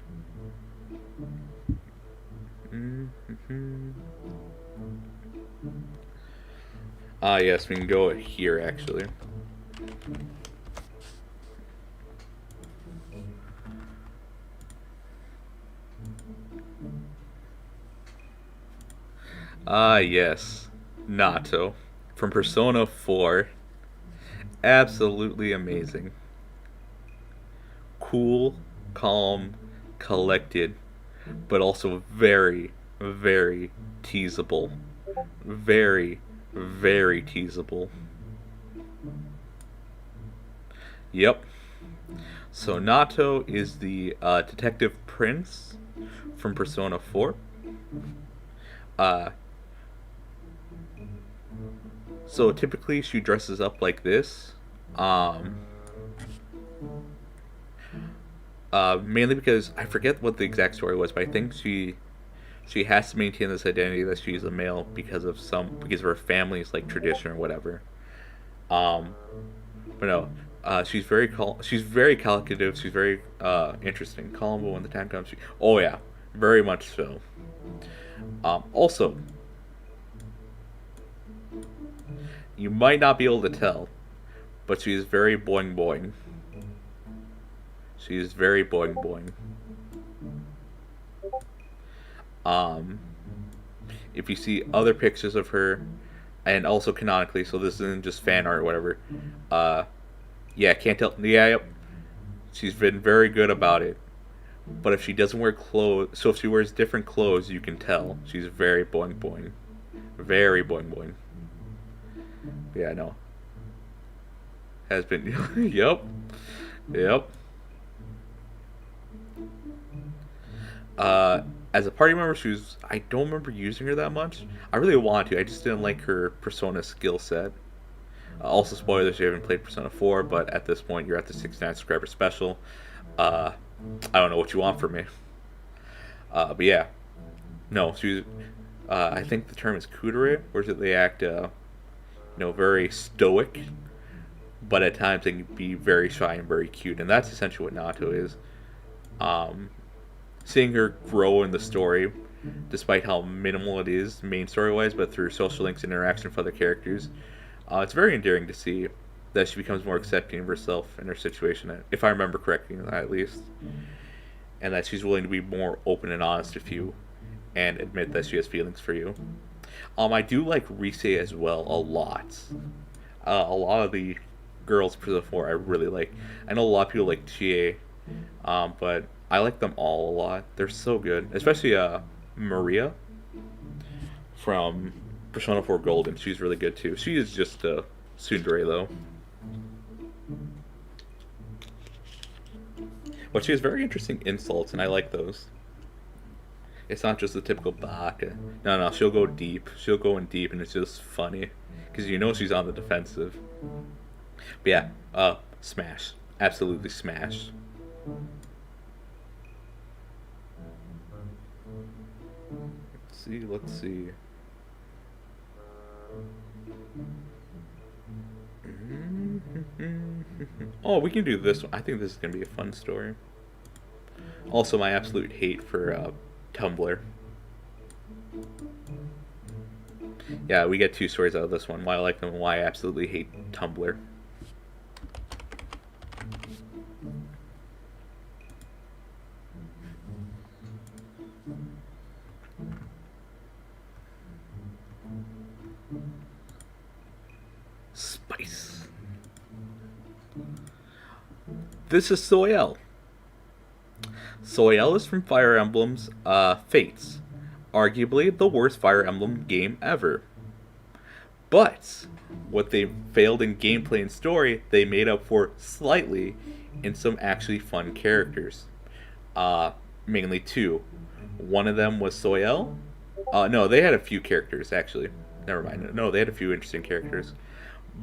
Yes, we can go here, actually. Yes. Nato. From Persona 4. Absolutely amazing. Cool, calm, collected, but also very, very teasable. Very, very teasable. Yep. So Nato is the detective prince from Persona 4. Uh, so typically she dresses up like this. Mainly because I forget what the exact story was, but I think she has to maintain this identity that she's a male because of her family's like tradition or whatever. Um, but no, she's very calculative. She's very interesting. Calm, but when the time comes, oh yeah, very much so. Also, you might not be able to tell, but she's very boing boing. She's very boing boing. Um, if you see other pictures of her, and also canonically, so this isn't just fan art or whatever. Yeah, can't tell. Yeah, yep. She's been very good about it. But if she doesn't wear clothes, so if she wears different clothes, you can tell she's very boing boing, very boing boing. Yeah, no. Has been. Yep. Yep. As a party member, I don't remember using her that much. I really wanted to. I just didn't like her Persona skill set. Also, spoilers, you haven't played Persona 4, but at this point, you're at the 69 subscriber special. I don't know what you want from me. But yeah. No, she's. I think the term is kudere, where they act, very stoic, but at times they can be very shy and very cute, and that's essentially what Nato is. Seeing her grow in the story, despite how minimal it is, main story-wise, but through social links and interaction with other characters, it's very endearing to see that she becomes more accepting of herself and her situation, if I remember correctly, at least, and that she's willing to be more open and honest with you, and admit that she has feelings for you. I do like Rise as well a lot. A lot of the girls in Persona 4 I really like. I know a lot of people like Chie, but I like them all a lot. They're so good. Especially Maria from Persona 4 Golden. She's really good too. She is just a tsundere though. But she has very interesting insults, and I like those. It's not just the typical baka. No, she'll go deep. She'll go in deep, and it's just funny. Because you know she's on the defensive. But yeah, smash. Absolutely smash. Let's see. Oh, we can do this one. I think this is going to be a fun story. Also, my absolute hate for Tumblr. Yeah, we get two stories out of this one. Why I like them and why I absolutely hate Tumblr. Spice. This is Soyel. Soyel is from Fire Emblem's Fates. Arguably the worst Fire Emblem game ever. But what they failed in gameplay and story, they made up for slightly in some actually fun characters. Mainly two. One of them was Soyel. No, they had a few characters, actually. Never mind. No, they had a few interesting characters.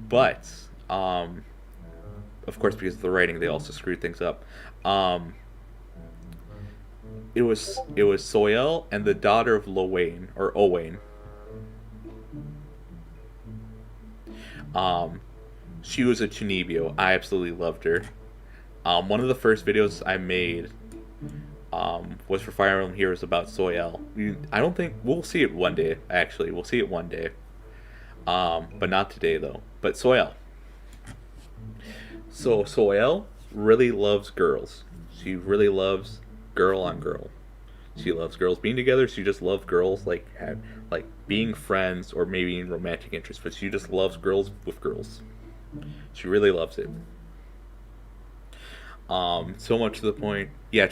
But, of course, because of the writing, they also screwed things up. It was Soyel and the daughter of Lowain, or Owain. She was a Chunibyo. I absolutely loved her. One of the first videos I made was for Fire Emblem Heroes about Soyel. I don't think we'll see it one day. Actually, we'll see it one day. But not today though. But Soyel. So Soyel really loves girls. She really loves girl on girl. She loves girls being together. She just loves girls like being friends or maybe in romantic interest. But she just loves girls with girls. She really loves it. So much to the point. Yeah,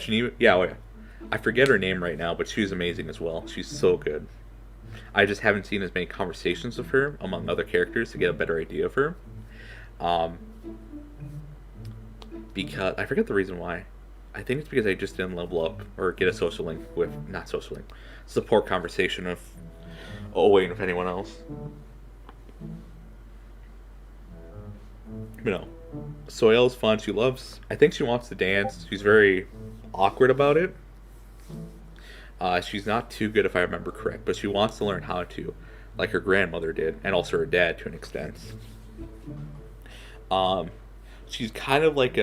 I forget her name right now, but she's amazing as well. She's so good. I just haven't seen as many conversations with her among other characters to get a better idea of her. Because I forget the reason why. I think it's because I just didn't level up or get a social link with, not social link, support conversation with Owen with anyone else. You know, Soyel's fun. She loves. I think she wants to dance. She's very awkward about it. She's not too good if I remember correct, but she wants to learn how to, like her grandmother did, and also her dad to an extent. Um, she's kind of like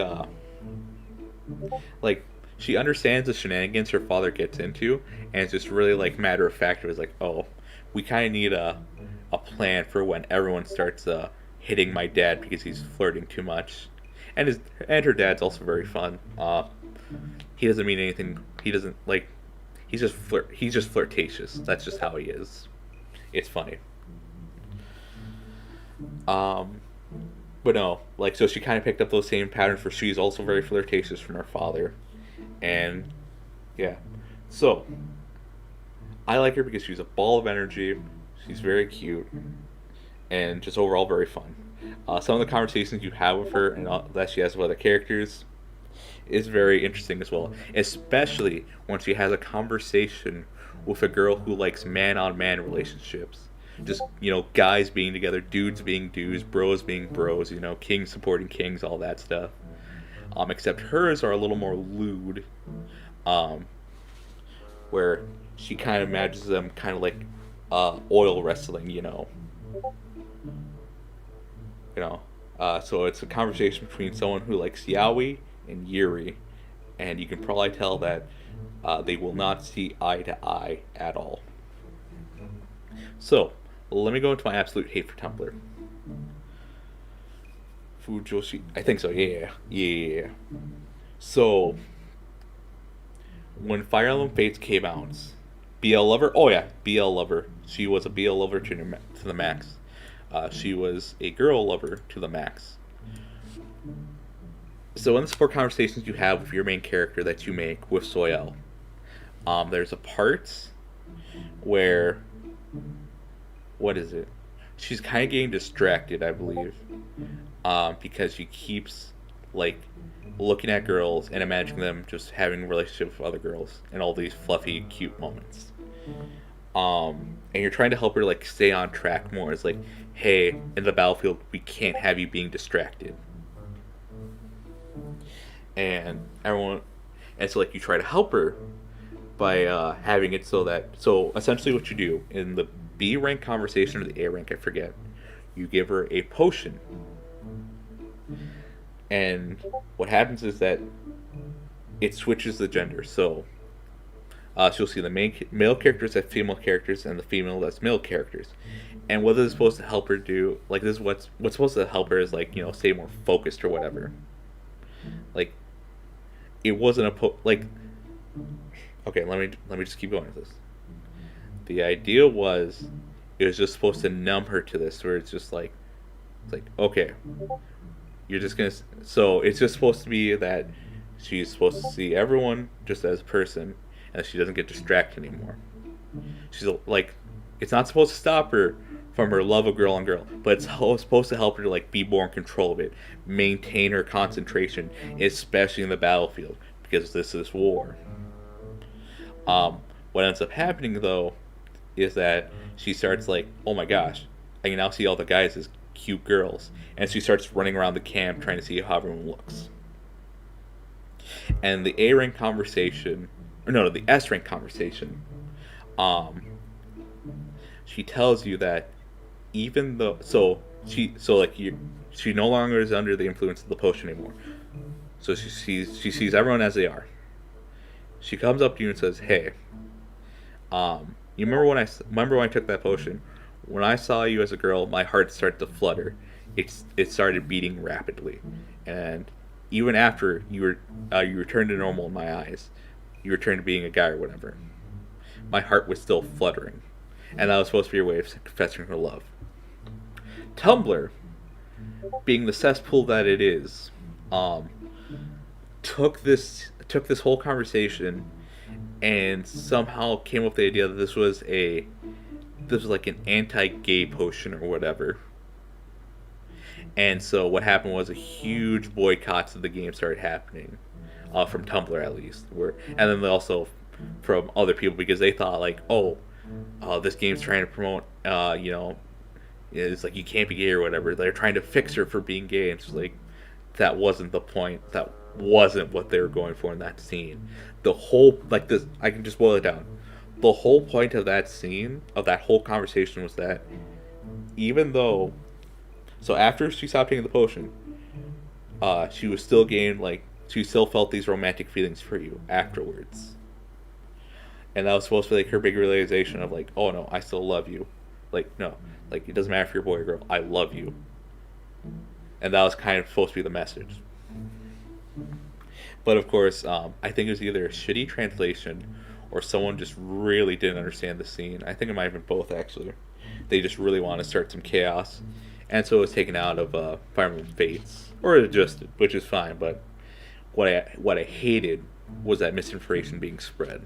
she understands the shenanigans her father gets into, and it's just really like matter of fact. It was like, oh, we kind of need a plan for when everyone starts hitting my dad because he's flirting too much, and her dad's also very fun. He doesn't mean anything. He doesn't like. He's just flirtatious. That's just how he is. It's funny. Um, but no, like so she kind of picked up those same patterns for she's also very flirtatious from her father, and yeah, so I like her because she's a ball of energy. She's very cute and just overall very fun. Some of the conversations you have with her and that she has with other characters is very interesting as well, especially when she has a conversation with a girl who likes man on man relationships. Just, guys being together, dudes being dudes, bros being bros, kings supporting kings, all that stuff. Except hers are a little more lewd, um, where she kind of imagines them kind of like oil wrestling, so it's a conversation between someone who likes yaoi and yuri, and you can probably tell that they will not see eye to eye at all. So, let me go into my absolute hate for Tumblr. Fujoshi, I think so. Yeah. So, when Fire Emblem Fates came out, BL Lover. Oh yeah, BL Lover. She was a BL lover to the max. She was a girl lover to the max. So in the support conversations you have with your main character that you make with Soyel, there's a part where, what is it? She's kind of getting distracted, I believe, because she keeps like looking at girls and imagining them just having relationships with other girls and all these fluffy, cute moments. And you're trying to help her like stay on track more. It's like, hey, in the battlefield, we can't have you being distracted. And so like you try to help her by having it so essentially what you do in the B rank conversation or the A rank, I forget, you give her a potion, and what happens is that it switches the gender. So she'll see the male characters as female characters and the female as male characters. And what this is supposed to help her do, like this is what's supposed to help her is like stay more focused or whatever. Like it wasn't like okay, let me just keep going with this. The idea was it was just supposed to numb her to this, where it's like okay, you're just gonna. So it's just supposed to be that she's supposed to see everyone just as a person, and she doesn't get distracted anymore. She's like, it's not supposed to stop her from her love of girl on girl, but it's supposed to help her to like be more in control of it, maintain her concentration, especially in the battlefield, because this is war. What ends up happening though is that she starts like, oh my gosh, I can now see all the guys as cute girls, and she starts running around the camp trying to see how everyone looks. And the A rank conversation, or no, the S rank conversation, she tells you that even though she no longer is under the influence of the potion anymore. So she sees everyone as they are. She comes up to you and says, "Hey, you remember when I took that potion? When I saw you as a girl, my heart started to flutter. It started beating rapidly, and even after you returned to normal in my eyes, you returned to being a guy or whatever. My heart was still fluttering, and that was supposed to be your way of confessing her love." Tumblr, being the cesspool that it is, took this whole conversation and somehow came up with the idea that this was like an anti-gay potion or whatever. And so what happened was a huge boycotts of the game started happening. from Tumblr at least. And then also from other people because they thought like, oh, this game's trying to promote, it's like you can't be gay or whatever. They're trying to fix her for being gay, and it's like that wasn't the point. That wasn't what they were going for in that scene. The whole like this, I can just boil it down. The whole point of that scene, of that whole conversation, was that even though, so after she stopped taking the potion, she was still she still felt these romantic feelings for you afterwards. And that was supposed to be like her big realization of like, oh no, I still love you. Like, no, like it doesn't matter if you're a boy or girl, I love you. And that was kind of supposed to be the message. But of course, I think it was either a shitty translation or someone just really didn't understand the scene. I think it might have been both actually. They just really wanted to start some chaos. And so it was taken out of Fire Emblem Fates. Or adjusted, which is fine, but what I hated was that misinformation being spread.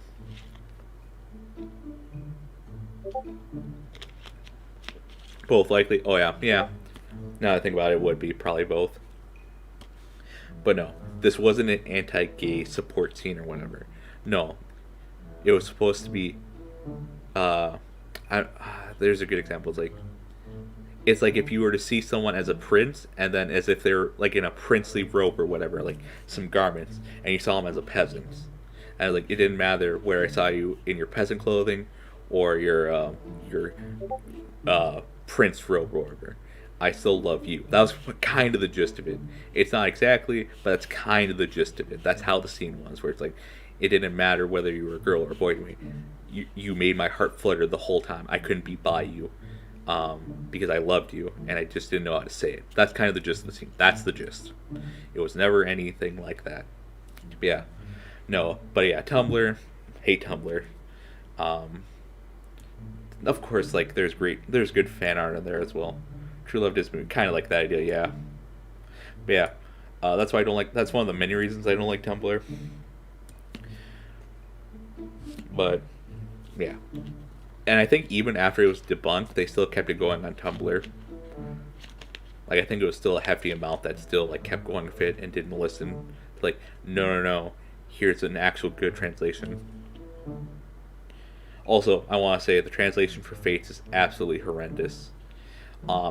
Both likely. Oh yeah. Now that I think about it, it would be probably both. But no, this wasn't an anti-gay support scene or whatever. No, it was supposed to be. There's a good example. It's like if you were to see someone as a prince, and then as if they're like in a princely robe or whatever, like some garments, and you saw them as a peasant, and like it didn't matter where I saw you in your peasant clothing or your prince robe or whatever. I still love you. That was kind of the gist of it. It's not exactly, but that's kind of the gist of it. That's how the scene was, where it's like, it didn't matter whether you were a girl or a boy to me. You made my heart flutter the whole time. I couldn't be by you because I loved you, and I just didn't know how to say it. That's kind of the gist of the scene. That's the gist. It was never anything like that. But yeah. No, but yeah, Tumblr. Hate Tumblr. Of course, like, there's good fan art in there as well. True Love Disney, kind of like that idea, yeah. But yeah, that's why I don't like. That's one of the many reasons I don't like Tumblr. But yeah, and I think even after it was debunked, they still kept it going on Tumblr. Like, I think it was still a hefty amount that still like kept going with it and didn't listen. Like, no, here's an actual good translation. Also, I want to say the translation for Fates is absolutely horrendous.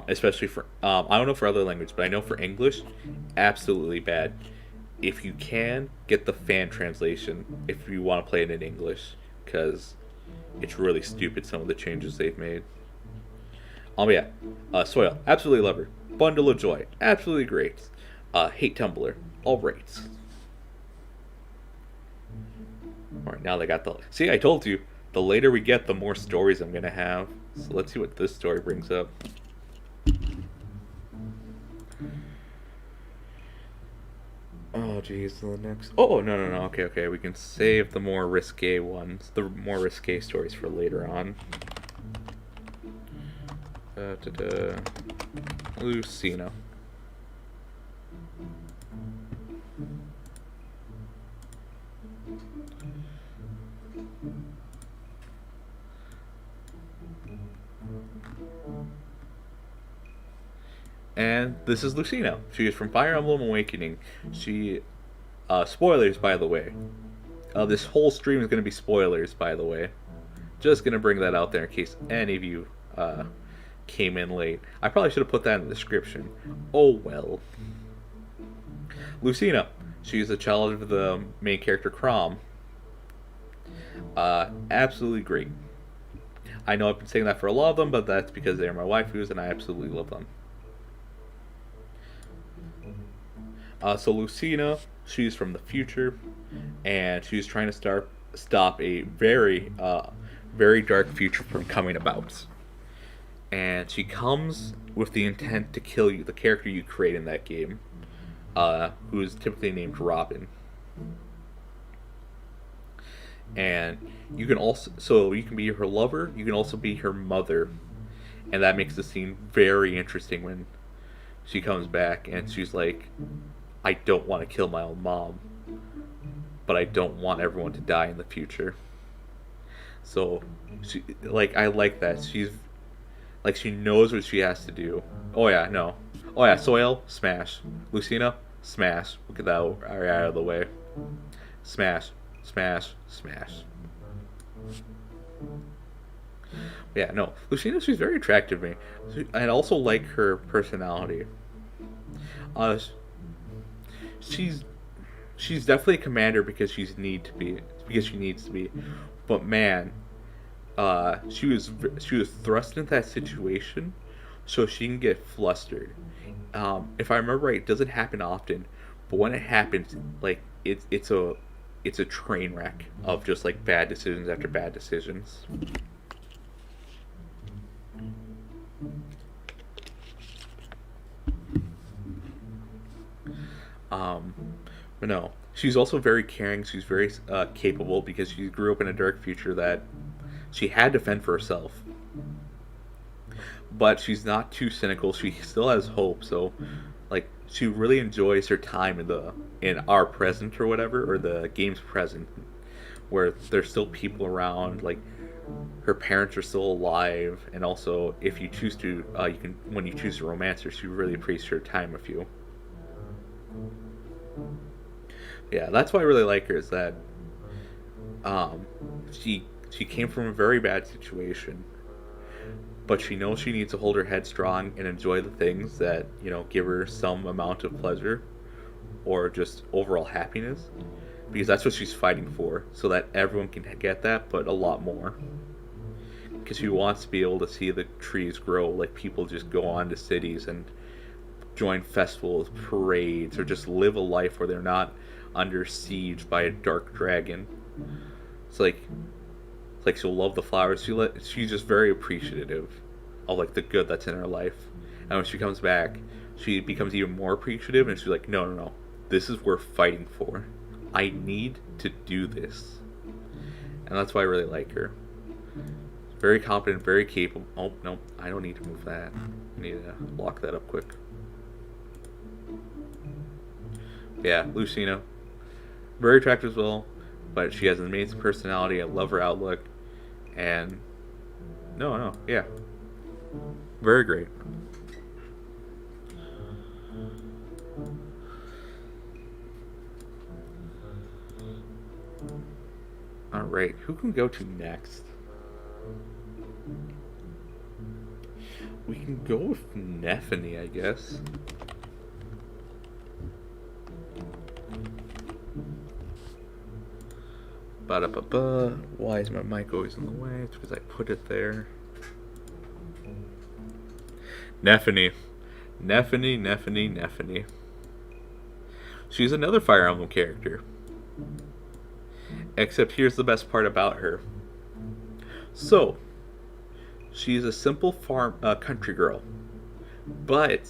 Especially for, I don't know for other languages, but I know for English, absolutely bad. If you can, get the fan translation if you want to play it in English, because it's really stupid, some of the changes they've made. Yeah, Soil, absolutely love her. Bundle of Joy, absolutely great. Hate Tumblr, alright. Alright, now they got the... See, I told you, the later we get, the more stories I'm going to have. So let's see what this story brings up. Oh, geez, the next... Oh, no, okay, we can save the more risque ones, the more risque stories for later on. Lucina. And this is Lucina. She is from Fire Emblem Awakening. She, spoilers, by the way. This whole stream is going to be spoilers, by the way. Just going to bring that out there in case any of you, came in late. I probably should have put that in the description. Oh well. Lucina. She's a child of the main character, Chrom. Absolutely great. I know I've been saying that for a lot of them, but that's because they're my waifus and I absolutely love them. So Lucina, she's from the future, and she's trying to stop a very dark future from coming about. And she comes with the intent to kill you, the character you create in that game, who is typically named Robin. And you can also, so you can be her lover, you can also be her mother, and that makes the scene very interesting when she comes back and she's like, I don't want to kill my own mom, but I don't want everyone to die in the future. So, she, like, I like that. She's, like, she knows what she has to do. Oh yeah, no. Oh yeah, Soil, smash. Lucina, smash. We'll get that out of the way. Smash, smash, smash. Yeah, no, Lucina, she's very attractive to me. I also like her personality. Uh, she's she's definitely a commander because she needs to be. But man, she was thrust into that situation, so she can get flustered. If I remember right, it doesn't happen often, but when it happens, like it's a train wreck of just like bad decisions after bad decisions. Um, but no, she's also very caring. She's very capable because she grew up in a dark future that she had to fend for herself. But she's not too cynical. She still has hope. So, like, she really enjoys her time in our present or whatever, or the game's present, where there's still people around. Like, her parents are still alive, and also if you choose to, you can when you choose to romance her, she really appreciates her time with you. Yeah, that's why I really like her. Is that um, she came from a very bad situation, but she knows she needs to hold her head strong and enjoy the things that give her some amount of pleasure or just overall happiness, because that's what she's fighting for, so that everyone can get that, but a lot more. Because she wants to be able to see the trees grow, like people just go on to cities and join festivals, parades, or just live a life where they're not under siege by a dark dragon. It's like she'll love the flowers. She's just very appreciative of like the good that's in her life. And when she comes back, she becomes even more appreciative, and she's like, no, no, no, this is worth fighting for. I need to do this, and that's why I really like her. Very competent, very capable. Oh no, I don't need to move that. I need to lock that up quick. Yeah, Lucina, very attractive as well, but she has an amazing personality. I love her outlook, and no, no, yeah, very great. All right, who can we go to next? We can go with Neffany, I guess. Ba-da-ba-ba. Why is my mic always in the way? It's because I put it there. Neffany. Neffany, Neffany, Neffany. She's another Fire Emblem character. Except here's the best part about her. So, she's a simple farm country girl, but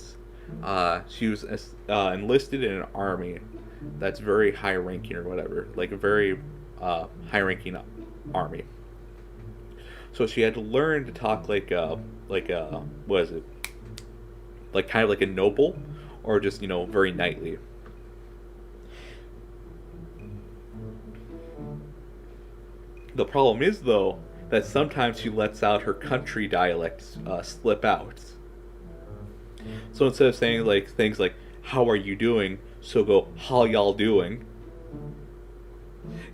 she was enlisted in an army that's very high ranking or whatever, like a very high ranking army. So she had to learn to talk like what is it? Like kind of like a noble, or just very knightly. The problem is though that sometimes she lets out her country dialect slip out. So instead of saying like things like "How are you doing?" she'll go "How y'all doing?"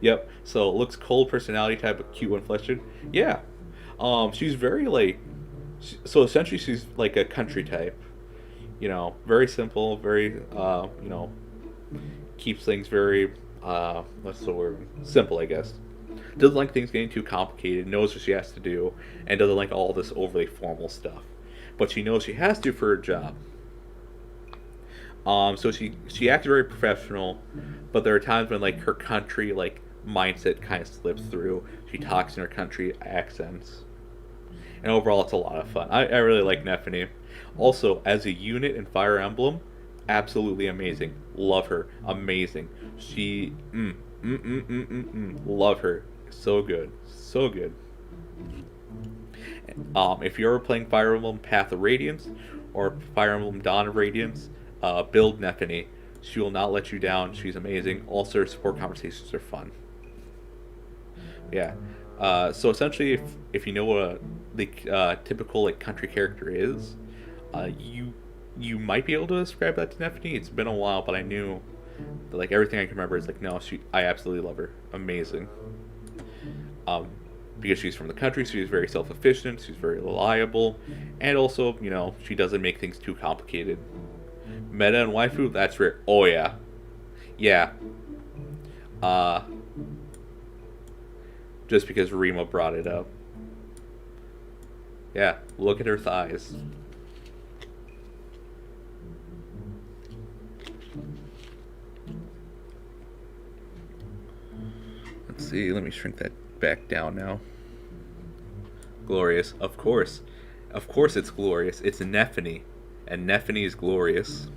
Yep. So looks cold, personality type, but cute when flustered. Yeah. She's very so essentially she's like a country type. Very simple, very keeps things very what's the word? Simple, I guess. Doesn't like things getting too complicated, knows what she has to do, and doesn't like all this overly formal stuff. But she knows she has to for her job. So she acts very professional, but there are times when like her country mindset kind of slips through. She talks in her country accents, and overall it's a lot of fun. I really like Neffany. Also, as a unit in Fire Emblem, absolutely amazing. Love her, amazing. She love her, so good, so good. If you're ever playing Fire Emblem Path of Radiance or Fire Emblem Dawn of Radiance, build Neffany. She will not let you down. She's amazing. Also, her support conversations are fun. Yeah. So essentially, if you know what the typical country character is, you might be able to describe that to Neffany. It's been a while, but I knew But, like, everything I can remember is like, no, I absolutely love her. Amazing. Um, because she's from the country, she's very self-efficient, she's very reliable, and also, she doesn't make things too complicated. Meta and waifu, that's rare. Oh yeah. Yeah. Just because Rima brought it up. Yeah, look at her thighs. Let's see, let me shrink that back down now. Glorious, of course. Of course it's glorious. It's Nephany. And Nephany is glorious.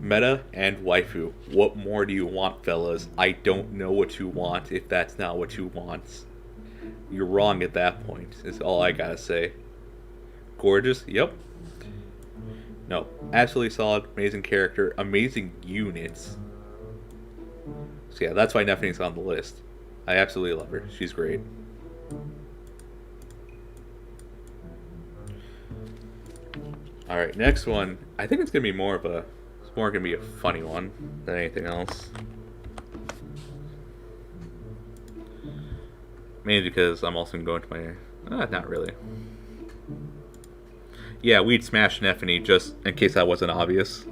Meta and waifu. What more do you want, fellas? I don't know what you want if that's not what you want. You're wrong at that point, is all I gotta say. Gorgeous? Yep. No. Absolutely solid. Amazing character. Amazing units. So yeah, that's why Nephany's on the list. I absolutely love her. She's great. Alright, next one. I think it's gonna be more gonna be a funny one than anything else. Mainly because I'm also going to my not really. Yeah, we'd smash Nephany just in case that wasn't obvious.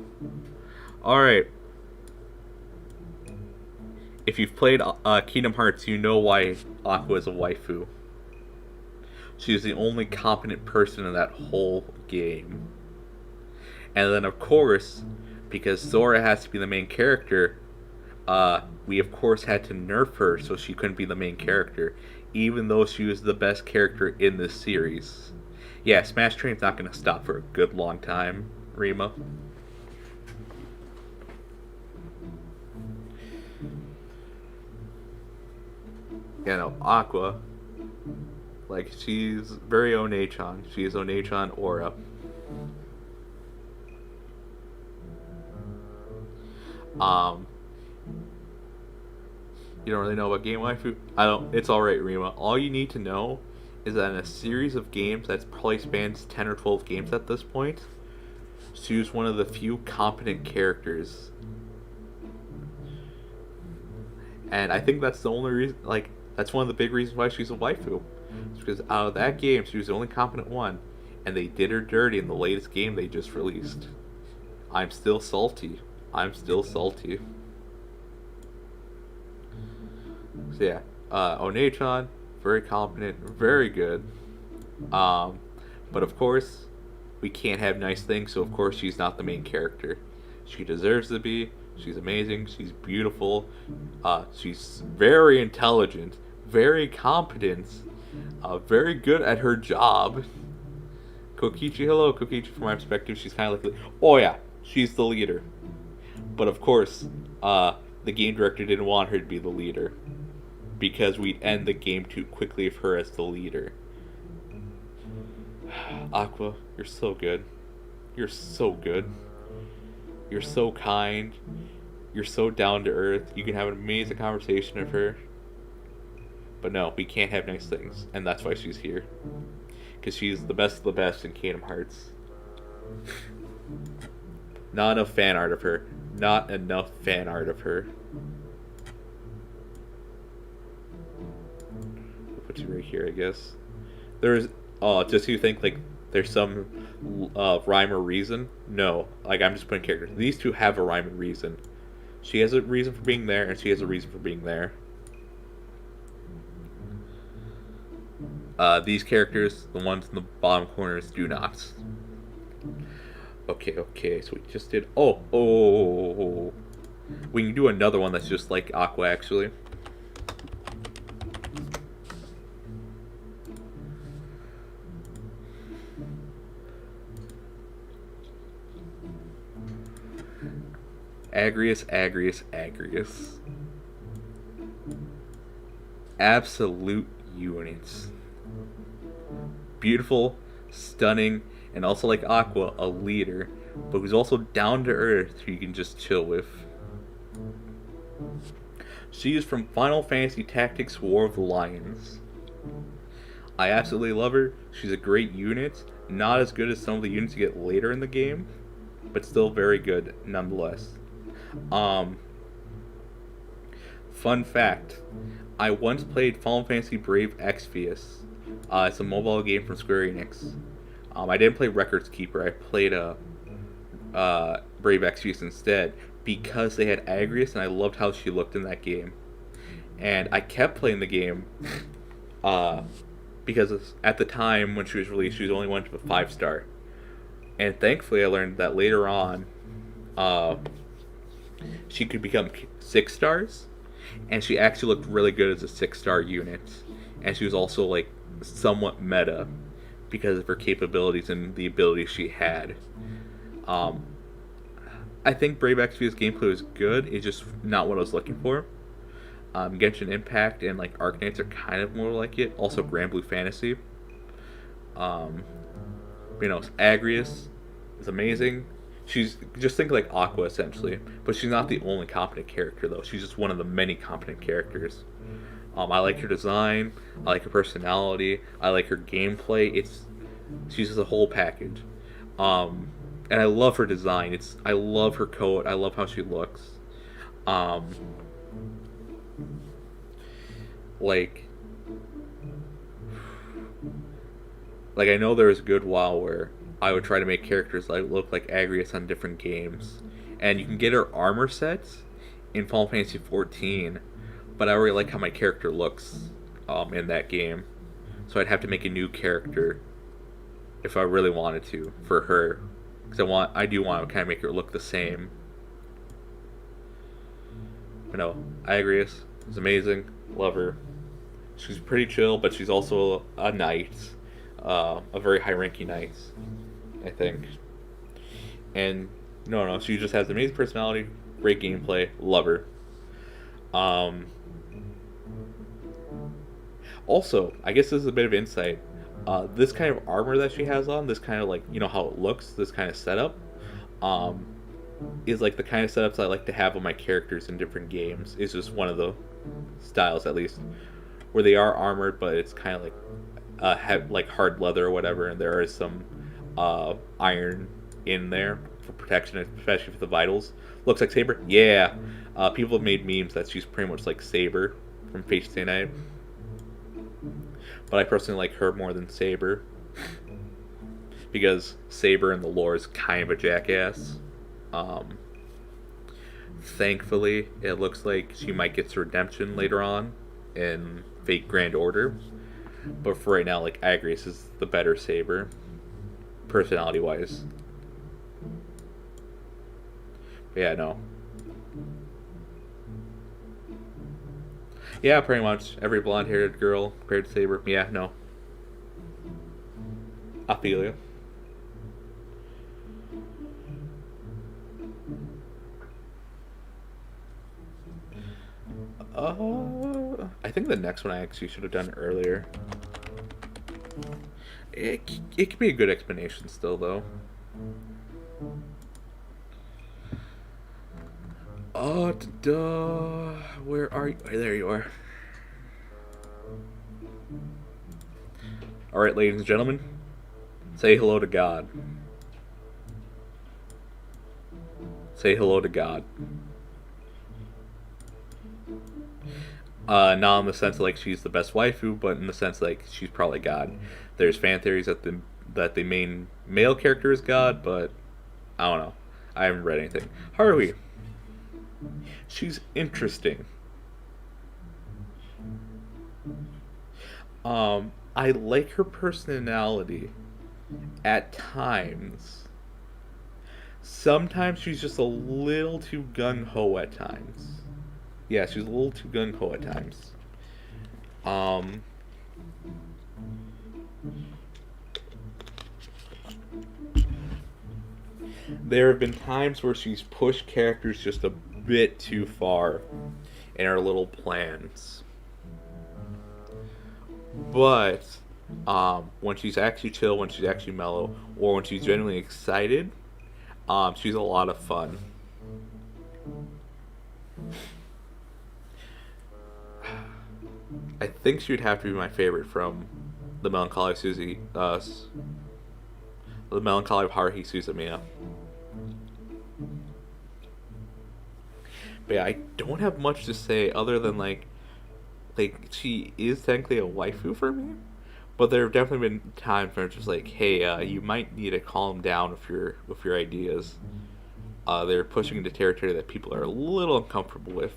Alright. If you've played Kingdom Hearts, you know why Aqua is a waifu. She's the only competent person in that whole game. And then, of course, because Sora has to be the main character, we of course had to nerf her so she couldn't be the main character, even though she was the best character in this series. Yeah, Smash Train's not going to stop for a good long time, Rima. Yeah, no, Aqua, like, she's very One-chan. She is One-chan aura. You don't really know about game waifu? I don't. It's alright, Rima. All you need to know is that in a series of games that probably spans 10 or 12 games at this point, she was one of the few competent characters. And I think that's the only reason, like, that's one of the big reasons why she's a waifu. It's because out of that game, she was the only competent one, and they did her dirty in the latest game they just released. I'm still salty. I'm still salty. So yeah, One-chan, very competent, very good. But of course, we can't have nice things, so of course she's not the main character. She deserves to be. She's amazing. She's beautiful. She's very intelligent, very competent, very good at her job. Kokichi, hello, Kokichi. From my perspective, she's kind of like, oh yeah, she's the leader. But of course, the game director didn't want her to be the leader, because we'd end the game too quickly of her as the leader. Aqua, you're so good. You're so good. You're so kind. You're so down to earth. You can have an amazing conversation with her. But no, we can't have nice things. And that's why she's here. Because she's the best of the best in Kingdom Hearts. Not enough fan art of her. Not enough fan art of her. I'll put you right here, I guess. There's, just so you think, like, there's some rhyme or reason. No, like, I'm just putting characters. These two have a rhyme and reason. She has a reason for being there, and she has a reason for being there. These characters, the ones in the bottom corners, do not. Okay, so we just did... Oh. We can do another one that's just like Aqua, actually. Agrius. Absolute units. Beautiful, stunning, and also like Aqua, a leader, but who's also down to earth, who you can just chill with. She is from Final Fantasy Tactics War of the Lions. I absolutely love her. She's a great unit, not as good as some of the units you get later in the game, but still very good nonetheless. Um, Fun fact: I once played Final Fantasy Brave Exvius. It's a mobile game from Square Enix. I didn't play Records Keeper. I played Brave Exvius instead because they had Agrias, and I loved how she looked in that game. And I kept playing the game uh, because at the time when she was released, she was only went to a 5-star. And thankfully, I learned that later on, uh, she could become 6 stars, and she actually looked really good as a 6-star unit. And she was also like somewhat meta because of her capabilities and the abilities she had. Um, I think Brave Exvius gameplay was good. It's just not what I was looking for. Genshin Impact and like Arknights are kind of more like it. Also, Grand Blue Fantasy. Agrias is amazing. She's just think like Aqua essentially, but she's not the only competent character though. She's just one of the many competent characters. I like her design. I like her personality. I like her gameplay. She's just a whole package. And I love her design. I love her coat. I love how she looks. Like I know there was a good while where I would try to make characters like look like Agrias on different games, and you can get her armor sets in Final Fantasy 14, but I already like how my character looks in that game, so I'd have to make a new character if I really wanted to for her, because I do want to kind of make her look the same. Agrias is amazing, love her. She's pretty chill, but she's also a knight, a very high-ranking knight, I think. And no, she just has amazing personality, great gameplay, love her. Also, I guess this is a bit of insight. This kind of armor that she has on, this kind of like, how it looks, this kind of setup, is like the kind of setups I like to have on my characters in different games. It's just one of the styles, at least, where they are armored, but it's kind of like like hard leather or whatever, and there is some iron in there for protection, especially for the vitals. Looks like Saber? Yeah. People have made memes that she's pretty much like Saber from Fate Stay Night. But I personally like her more than Saber, because Saber in the lore is kind of a jackass. Thankfully, it looks like she might get to redemption later on in Fate Grand Order. But for right now, like, Agrias is the better Saber, personality-wise. But yeah, no. Yeah, pretty much. Every blonde-haired girl compared to Saber. Yeah, no. I feel you. I think the next one I actually should have done earlier. It could be a good explanation still, though. Where are you? There you are. Alright, ladies and gentlemen. Say hello to God. Say hello to God. Not in the sense like she's the best waifu, but in the sense like she's probably God. There's fan theories that the main male character is God, but I don't know. I haven't read anything. Haruhi. She's interesting. I like her personality at times. Sometimes she's just a little too gung-ho at times. Yeah, she's a little too gung-ho at times. There have been times where she's pushed characters just a bit too far in her little plans. But when she's actually chill, when she's actually mellow, or when she's genuinely excited, she's a lot of fun. I think she would have to be my favorite from the Melancholy of Haruhi Suzumiya. But yeah, I don't have much to say other than like she is technically a waifu for me. But there have definitely been times where it's just like, hey, you might need to calm down with your ideas. They're pushing into territory that people are a little uncomfortable with.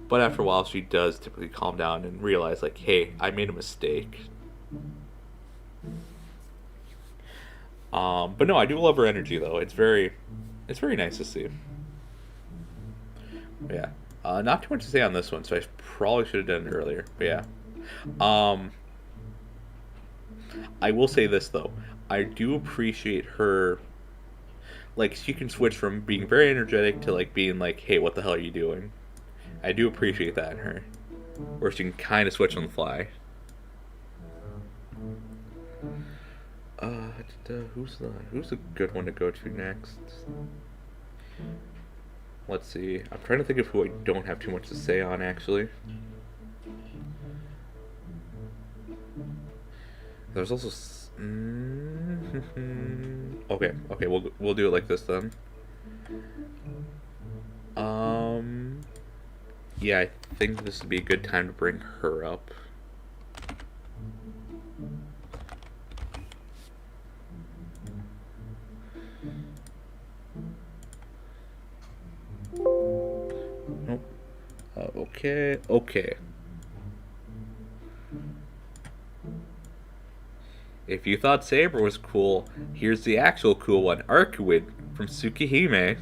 But after a while, she does typically calm down and realize, like, hey, I made a mistake. But no, I do love her energy though. It's very nice to see. But yeah, not too much to say on this one, so I probably should have done it earlier. But yeah, um, I will say this though, I do appreciate her. Like she can switch from being very energetic to like being like, hey, what the hell are you doing? I do appreciate that in her, where she can kind of switch on the fly. Uh, who's a good one to go to next? Let's see. I'm trying to think of who I don't have too much to say on actually. There's also. Okay. We'll do it like this then. Yeah, I think this would be a good time to bring her up. Nope. Okay. If you thought Saber was cool, here's the actual cool one. Arcuid from Tsukihime.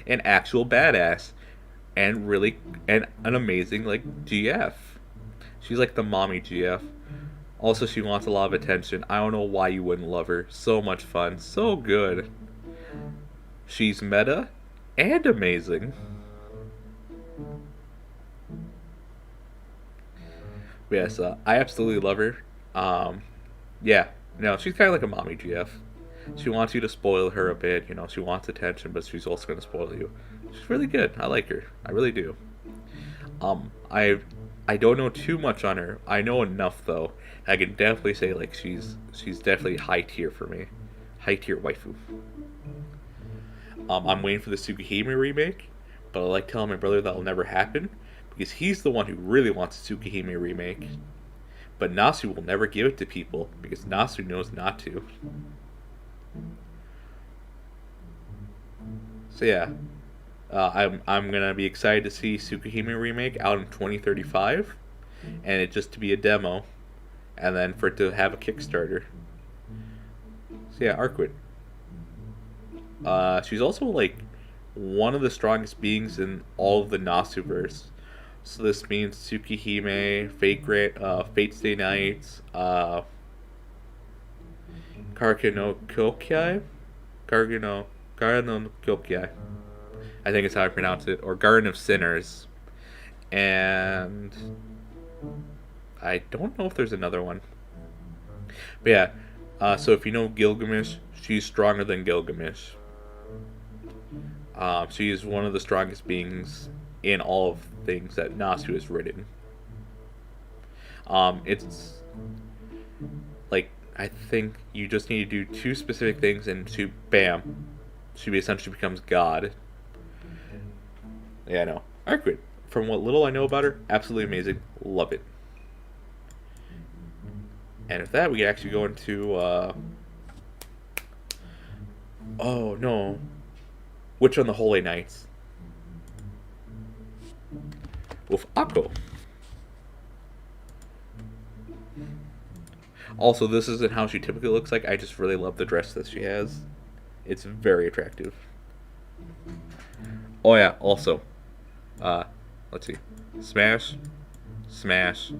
An actual badass. And an amazing, like, GF. She's like the mommy GF. Also, she wants a lot of attention. I don't know why you wouldn't love her. So much fun. So good. She's meta and amazing. Yes, I absolutely love her. Yeah, no, she's kind of like a mommy GF. She wants you to spoil her a bit, you know, she wants attention, but she's also going to spoil you. She's really good. I like her. I really do. Um, I I don't know too much on her. I know enough though. I can definitely say like she's definitely high tier for me. High tier waifu. I'm waiting for the Tsukihime remake, but I like telling my brother that'll never happen because he's the one who really wants a Tsukihime remake. But Nasu will never give it to people because Nasu knows not to. So yeah, I'm gonna be excited to see Tsukihime remake out in 2035, and it just to be a demo, and then for it to have a Kickstarter. So yeah, Arquid. She's also like one of the strongest beings in all of the Nasuverse. So this means Tsukihime, Fate Stay Nights, Karuka no Kyokai? Karuka no Kyokai. I think is how I pronounce it. Or Garden of Sinners. And I don't know if there's another one. But yeah, so if you know Gilgamesh, she's stronger than Gilgamesh. She's one of the strongest beings in all of things that Nasu has written. It's like I think you just need to do two specific things, and bam, she essentially becomes God. Yeah, I know. Arquid. From what little I know about her, absolutely amazing. Love it. And with that, we can actually go into. Oh no, Witch on the Holy Nights with Akko. Also, this isn't how she typically looks like. I just really love the dress that she has. It's very attractive. Oh yeah, also, let's see, smash, smash,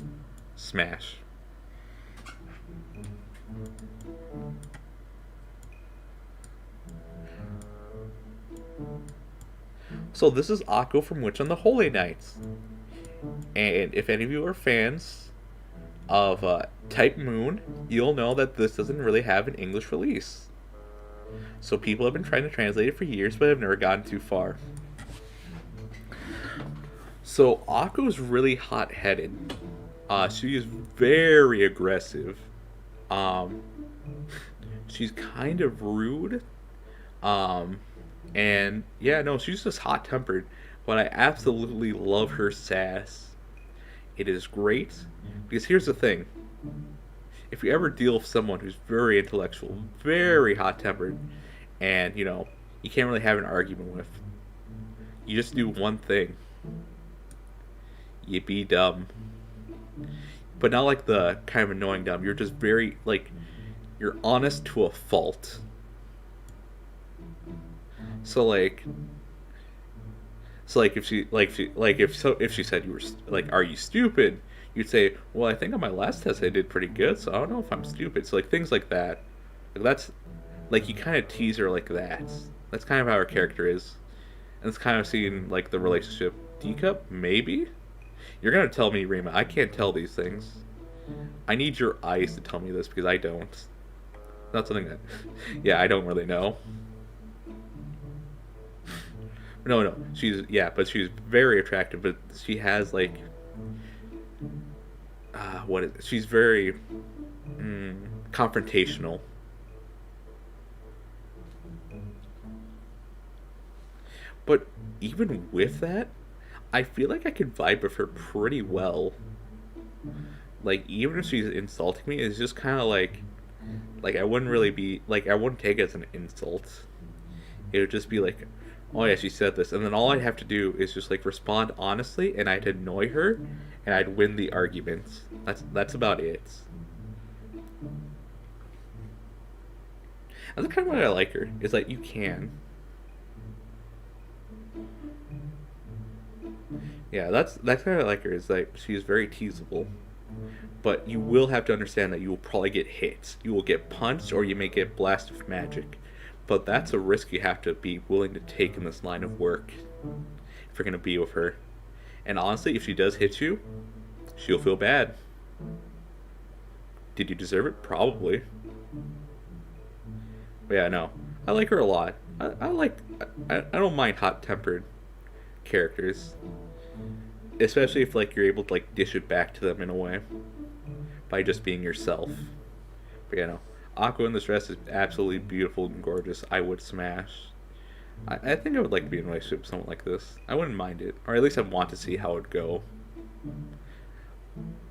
smash. So this is Akko from Witch on the Holy Nights. And if any of you are fans of Type Moon, you'll know that this doesn't really have an English release. So people have been trying to translate it for years, but have never gotten too far. So Akko's really hot-headed. She is very aggressive. She's kind of rude. And yeah, no, she's just hot tempered, but I absolutely love her sass. It is great because here's the thing: if you ever deal with someone who's very intellectual, very hot tempered, and you can't really have an argument with, you just do one thing: you be dumb. But not like the kind of annoying dumb. You're just very you're honest to a fault. So if she said you were are you stupid? You'd say, well, I think on my last test I did pretty good, so I don't know if I'm stupid. So things like that. That's you kind of tease her like that. That's kind of how her character is, and it's kind of seeing the relationship. D-cup, maybe. You're gonna tell me, Rima. I can't tell these things. I need your eyes to tell me this because I don't. Not something that. Yeah, I don't really know. No. But she's very attractive. But she has what is it? She's very confrontational. But even with that, I feel like I could vibe with her pretty well. Even if she's insulting me, it's just kind of I wouldn't really be I wouldn't take it as an insult. It would just be oh yeah, she said this, and then all I'd have to do is just respond honestly, and I'd annoy her, and I'd win the argument. That's about it. That's kind of what I like her. Is you can. Yeah, that's kind of like her. Is she's very teasable, but you will have to understand that you will probably get hit. You will get punched, or you may get blasted with magic. But that's a risk you have to be willing to take in this line of work if you're gonna be with her. And honestly, if she does hit you, she'll feel bad. Did you deserve it? Probably. But yeah, no, I like her a lot. I don't mind hot-tempered characters, especially if you're able to dish it back to them in a way by just being yourself. But yeah, no, Aqua in this dress is absolutely beautiful and gorgeous. I would smash. I think I would like to be in a relationship with someone like this. I wouldn't mind it, or at least I'd want to see how it'd go.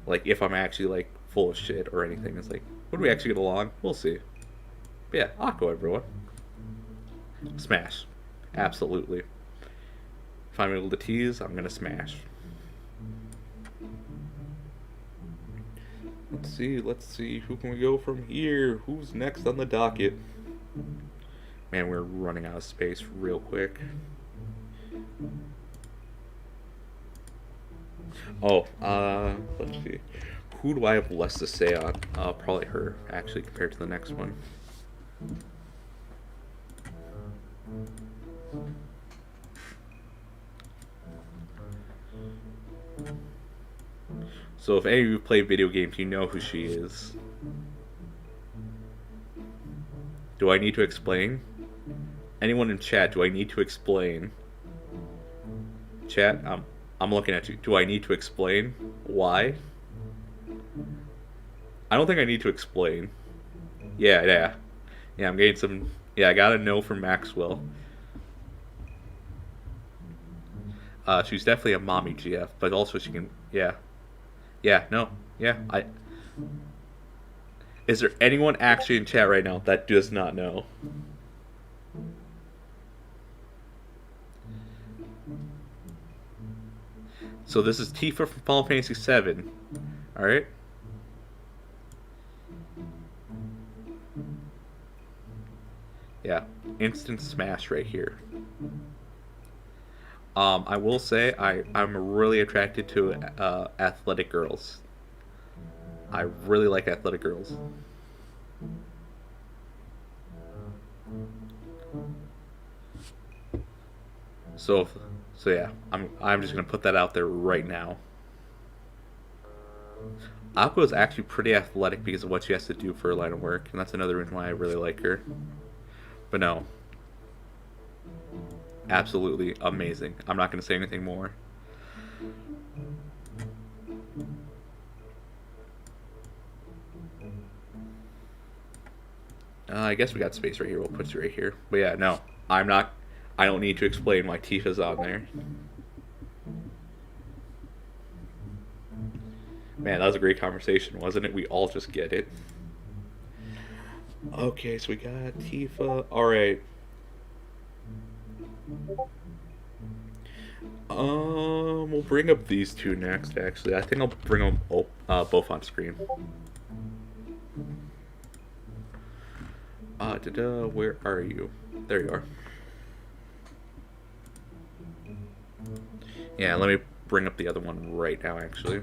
If I'm actually full of shit or anything, it's would we actually get along? We'll see. But yeah, Aqua, everyone. Smash. Absolutely. If I'm able to tease, I'm gonna smash. Let's see. Who can we go from here? Who's next on the docket? Man, we're running out of space real quick. Oh, let's see. Who do I have less to say on? Probably her, actually, compared to the next one. So if any of you play video games, you know who she is. Do I need to explain? Anyone in chat, do I need to explain? Chat, I'm looking at you. Do I need to explain why? I don't think I need to explain. Yeah, I'm getting some... Yeah, I got a no from Maxwell. She's definitely a mommy GF, but also she can... Yeah, no. Yeah, Is there anyone actually in chat right now that does not know? So this is Tifa from Final Fantasy VII. Alright? Yeah, instant smash right here. I will say I'm really attracted to athletic girls. I really like athletic girls. So yeah, I'm just gonna put that out there right now. Aqua is actually pretty athletic because of what she has to do for her line of work, and that's another reason why I really like her. But no, absolutely amazing. I'm not gonna say anything more. I guess we got space right here. We'll put you right here. But yeah, no, I'm not I don't need to explain why Tifa's on there. Man, that was a great conversation, wasn't it? We all just get it. Okay, so we got Tifa. Alright. We'll bring up these two next, actually. I think I'll bring them both on screen. Where are you? There you are. Yeah, let me bring up the other one right now, actually.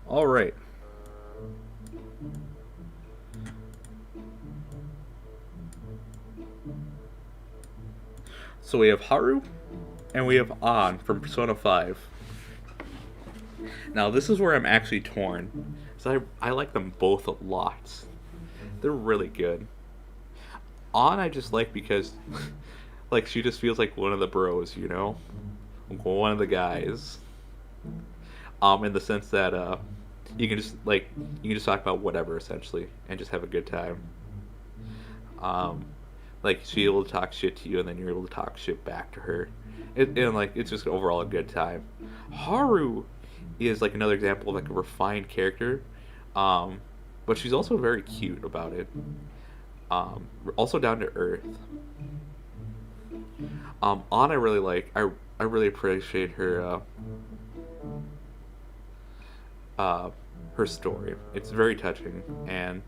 All right. So we have Haru and we have An from Persona 5. Now this is where I'm actually torn. So I like them both a lot. They're really good. An I just like because like she just feels like one of the bros, you know? One of the guys. In the sense that you can just talk about whatever essentially and just have a good time. Like she's able to talk shit to you and then you're able to talk shit back to her. And like it's just overall a good time. Haru is like another example of like a refined character. But she's also very cute about it. Also down to earth. An I really like. I really appreciate her her story. It's very touching, and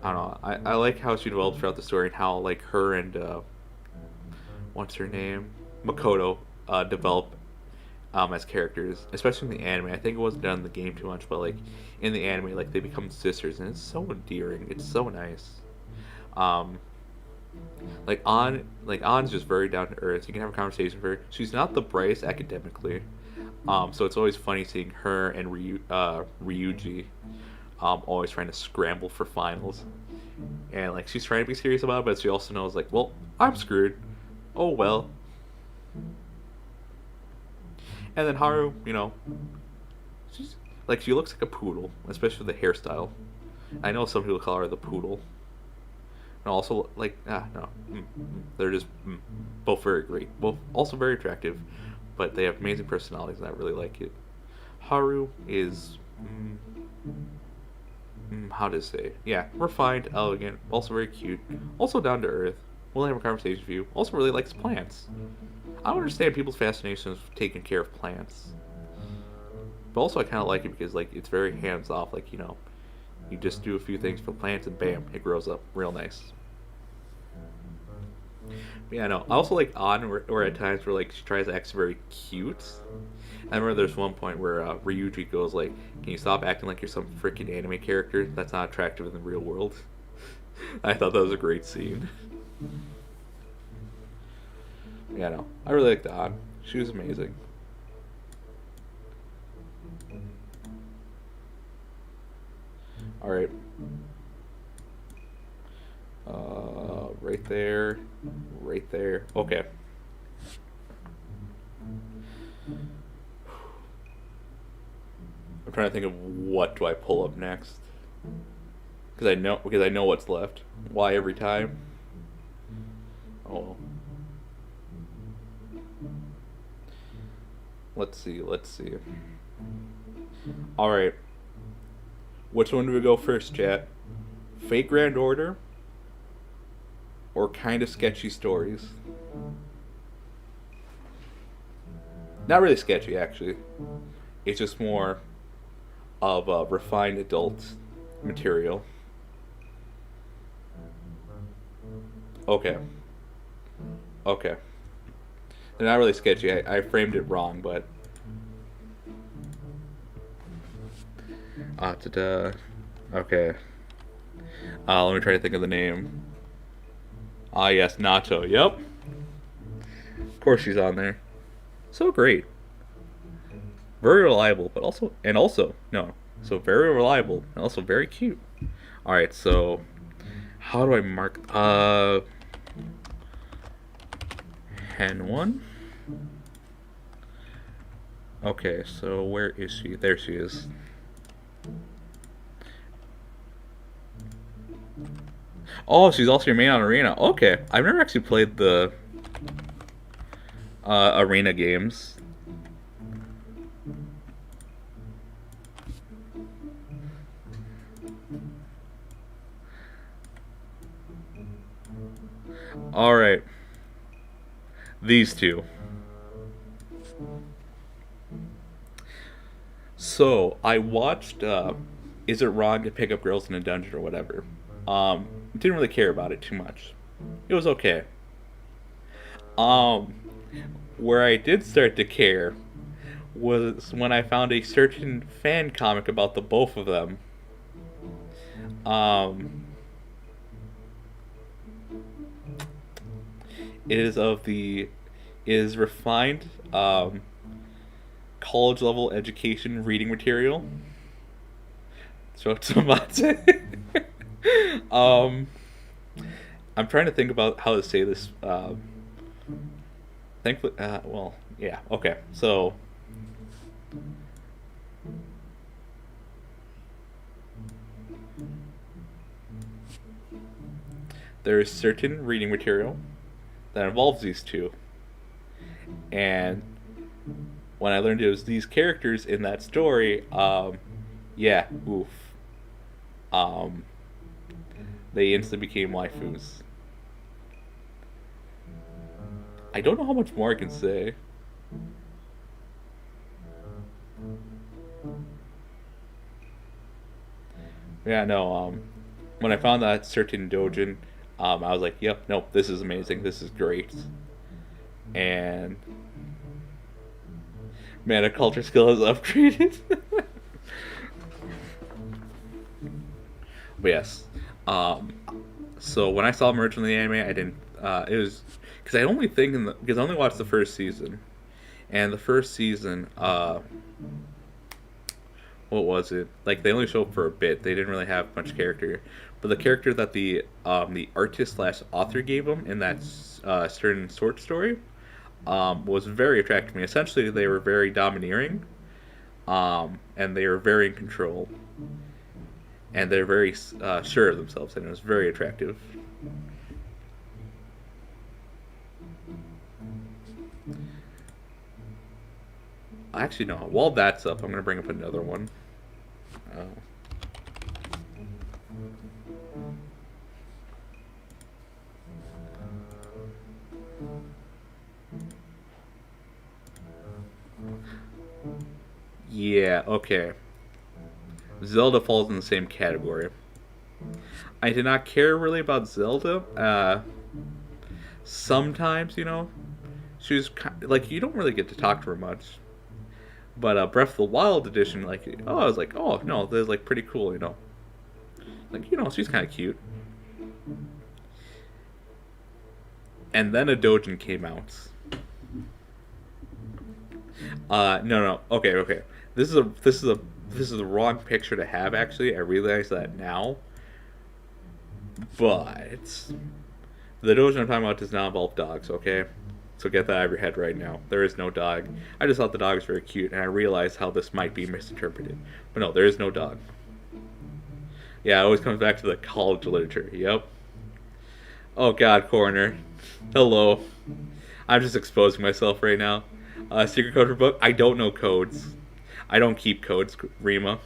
I don't know. I like how she developed throughout the story and how like her and what's her name, Makoto, develop as characters, especially in the anime. I think it wasn't done in the game too much, but like in the anime, like they become sisters, and it's so endearing. It's so nice. An's just very down to earth. You can have a conversation with her. She's not the brightest academically, so it's always funny seeing her and Ryuji, always trying to scramble for finals, and like she's trying to be serious about it, but she also knows like, well, I'm screwed. Oh well. And then Haru, you know, she's like she looks like a poodle, especially with the hairstyle. I know some people call her the poodle. And also, like, they're just both very great. Both also very attractive, but they have amazing personalities, and I really like it. Haru is, how to say? Yeah, refined, elegant, also very cute, also down to earth, willing to have a conversation with you, also really likes plants. I don't understand people's fascination with taking care of plants. But also I kind of like it because, like, it's very hands-off, like, you know, you just do a few things for plants and bam, it grows up real nice. But yeah, no. I also like An where at times where like she tries to act very cute. I remember there's one point where Ryuji goes like, "Can you stop acting like you're some freaking anime character that's not attractive in the real world?" I thought that was a great scene. Yeah, no. I really liked An. She was amazing. Alright. Right there. Right there. Okay. I'm trying to think of what do I pull up next. Because I know what's left. Why every time? Oh. Let's see. Alright. Which one do we go first, chat? Fake Grand Order? Or kind of sketchy stories? Not really sketchy, actually. It's just more of refined adult material. Okay. They're not really sketchy. I framed it wrong, but... Okay. Let me try to think of the name. Yes, Nacho. Yep. Of course she's on there. So great. Very reliable, but also so very reliable and also very cute. All right, so how do I mark hen one? Okay, so where is she? There she is. Oh, she's also your main on Arena. Okay, I've never actually played the Arena games. Alright. These two. So, I watched, Is It Wrong to Pick Up Girls in a Dungeon or whatever. Didn't really care about it too much. It was okay. Um, where I did start to care was when I found a certain fan comic about the both of them. Um, it is of the is refined college level education reading material. So it's um, I'm trying to think about how to say this. Thankfully, well, yeah, okay. So there is certain reading material that involves these two, and when I learned it was these characters in that story, yeah, oof, um, they instantly became waifus. I don't know how much more I can say. Yeah, no, when I found that certain dojin, I was like, yep, nope, this is amazing, this is great. And man, a culture skill is upgraded. But yes, um, so when I saw merch in the anime, I didn't. It was because I only think because I only watched the first season, and the first season, what was it? Like they only showed up for a bit. They didn't really have much character, but the character that the artist slash author gave them in that certain short story, was very attractive to me. Essentially, they were very domineering, and they were very in control, and they're very sure of themselves, and it was very attractive. Actually, no. While that's up, I'm gonna bring up another one. Oh. Yeah. Okay. Zelda falls in the same category. I did not care really about Zelda. Sometimes, she was like you don't really get to talk to her much. But Breath of the Wild edition, like, oh, I was like, oh no, this is like pretty cool. Like she's kind of cute. And then a Dojin came out. No, okay. This is the wrong picture to have. Actually, I realize that now. But the Dojin I'm talking about does not involve dogs. Okay, so get that out of your head right now. There is no dog. I just thought the dog was very cute, and I realized how this might be misinterpreted. But no, there is no dog. Yeah, it always comes back to the college literature. Yep. Oh God, Corner. Hello. I'm just exposing myself right now. Secret code for book? I don't know codes. I don't keep codes, Rima.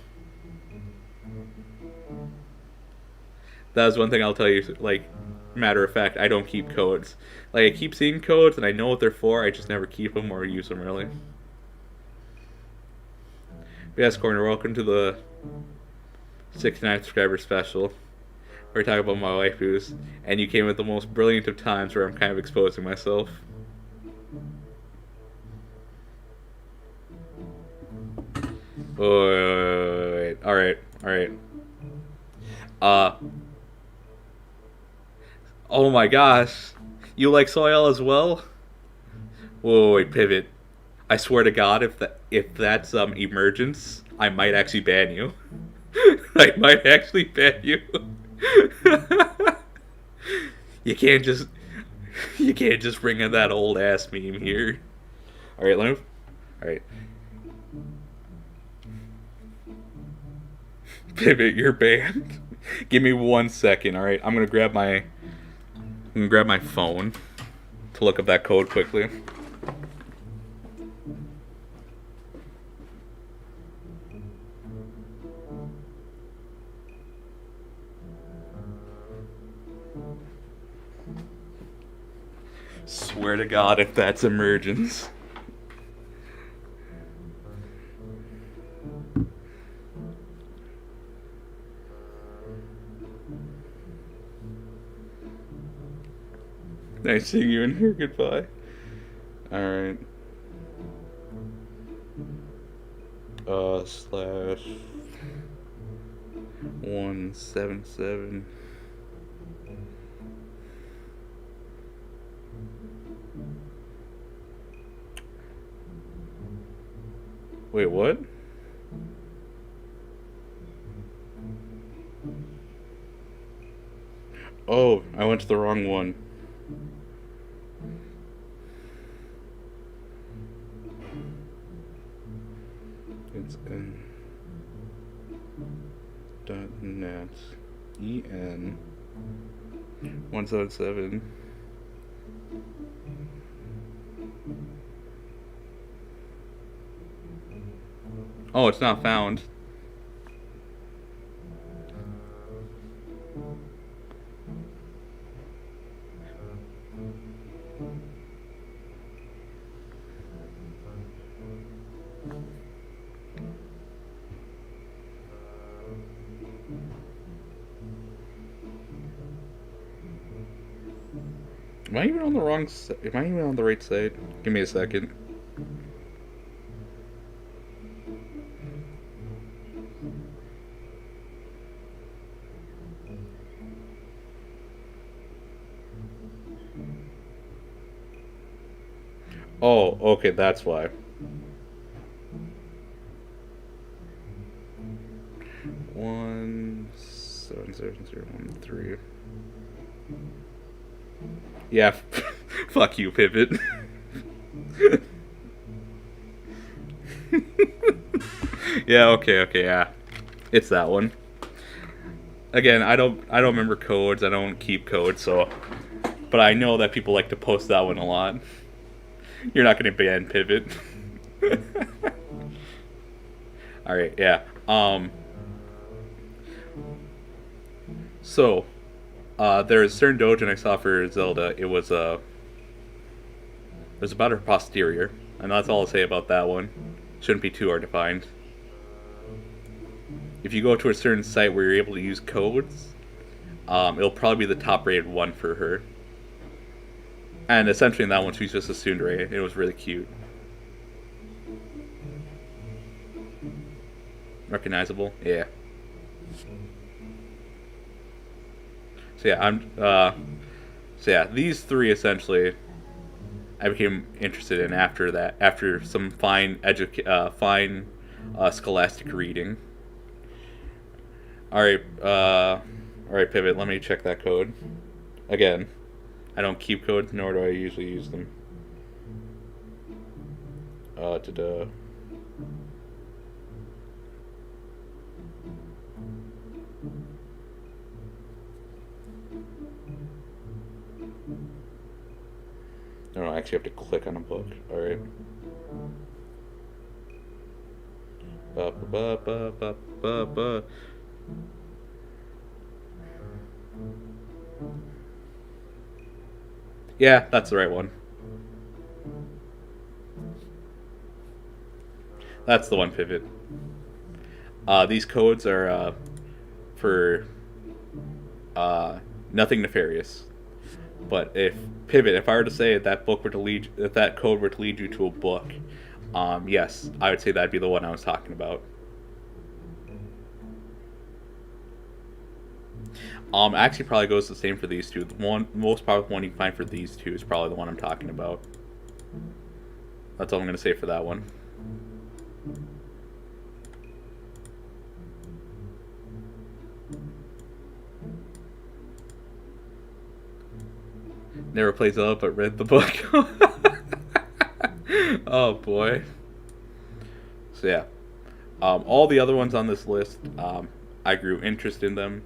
That is one thing I'll tell you, like, matter of fact, I don't keep codes. Like, I keep seeing codes and I know what they're for, I just never keep them or use them, really. Yes, Corner, welcome to the 69 subscriber special. We're talking about my waifus, and you came at the most brilliant of times where I'm kind of exposing myself. Wait. Alright. Oh my gosh. You like Soil as well? Wait, pivot. I swear to God, if that's Emergence, I might actually ban you. I might actually ban you. You can't just bring in that old ass meme here. Alright, Pivot, you're banned. Give me 1 second, alright? I'm gonna grab my phone to look up that code quickly. Swear to God if that's emergence. Nice seeing you in here. Goodbye. Alright. Slash 177. Wait, what? Oh, I went to the wrong one. It's .net EN 177. Oh, it's not found. Am I even on the wrong side? Am I even on the right side? Give me a second. Oh, okay, that's why. One 77013. Yeah, fuck you, Pivot. Yeah, okay, yeah. It's that one. Again, I don't remember codes, I don't keep codes, so but I know that people like to post that one a lot. You're not gonna ban Pivot. Alright, yeah. So there's a certain doujin I saw for Zelda. It was about her posterior, and that's all I'll say about that one. Shouldn't be too hard to find. If you go to a certain site where you're able to use codes, it'll probably be the top rated one for her. And essentially in that one she's just a tsundere. It was really cute. Recognizable? Yeah. So yeah, these three essentially I became interested in after that, after some fine scholastic reading. Alright, Pivot, let me check that code. Again, I don't keep codes, nor do I usually use them. No, I actually have to click on a book. Alright. Yeah, that's the right one. That's the one, Pivot. These codes are for nothing nefarious. But if I were to say if that code were to lead you to a book, yes, I would say that'd be the one I was talking about. Actually, probably goes the same for these two. The most popular one you can find for these two is probably the one I'm talking about. That's all I'm gonna say for that one. Never played Zelda, but read the book. Oh boy. So yeah, all the other ones on this list, I grew interest in them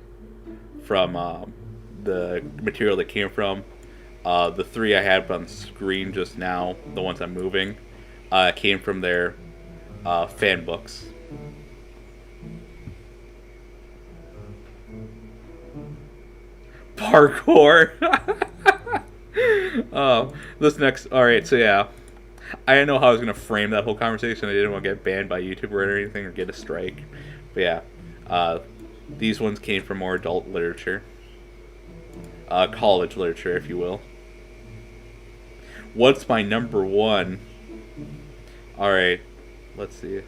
from the material that came from. The three I had on screen just now, the ones I'm moving, came from their fan books. Parkour. This next. All right, so yeah, I didn't know how I was gonna frame that whole conversation. I didn't want to get banned by YouTuber or anything or get a strike. But yeah, these ones came from more adult literature, college literature, if you will. What's my number one? All right, let's see.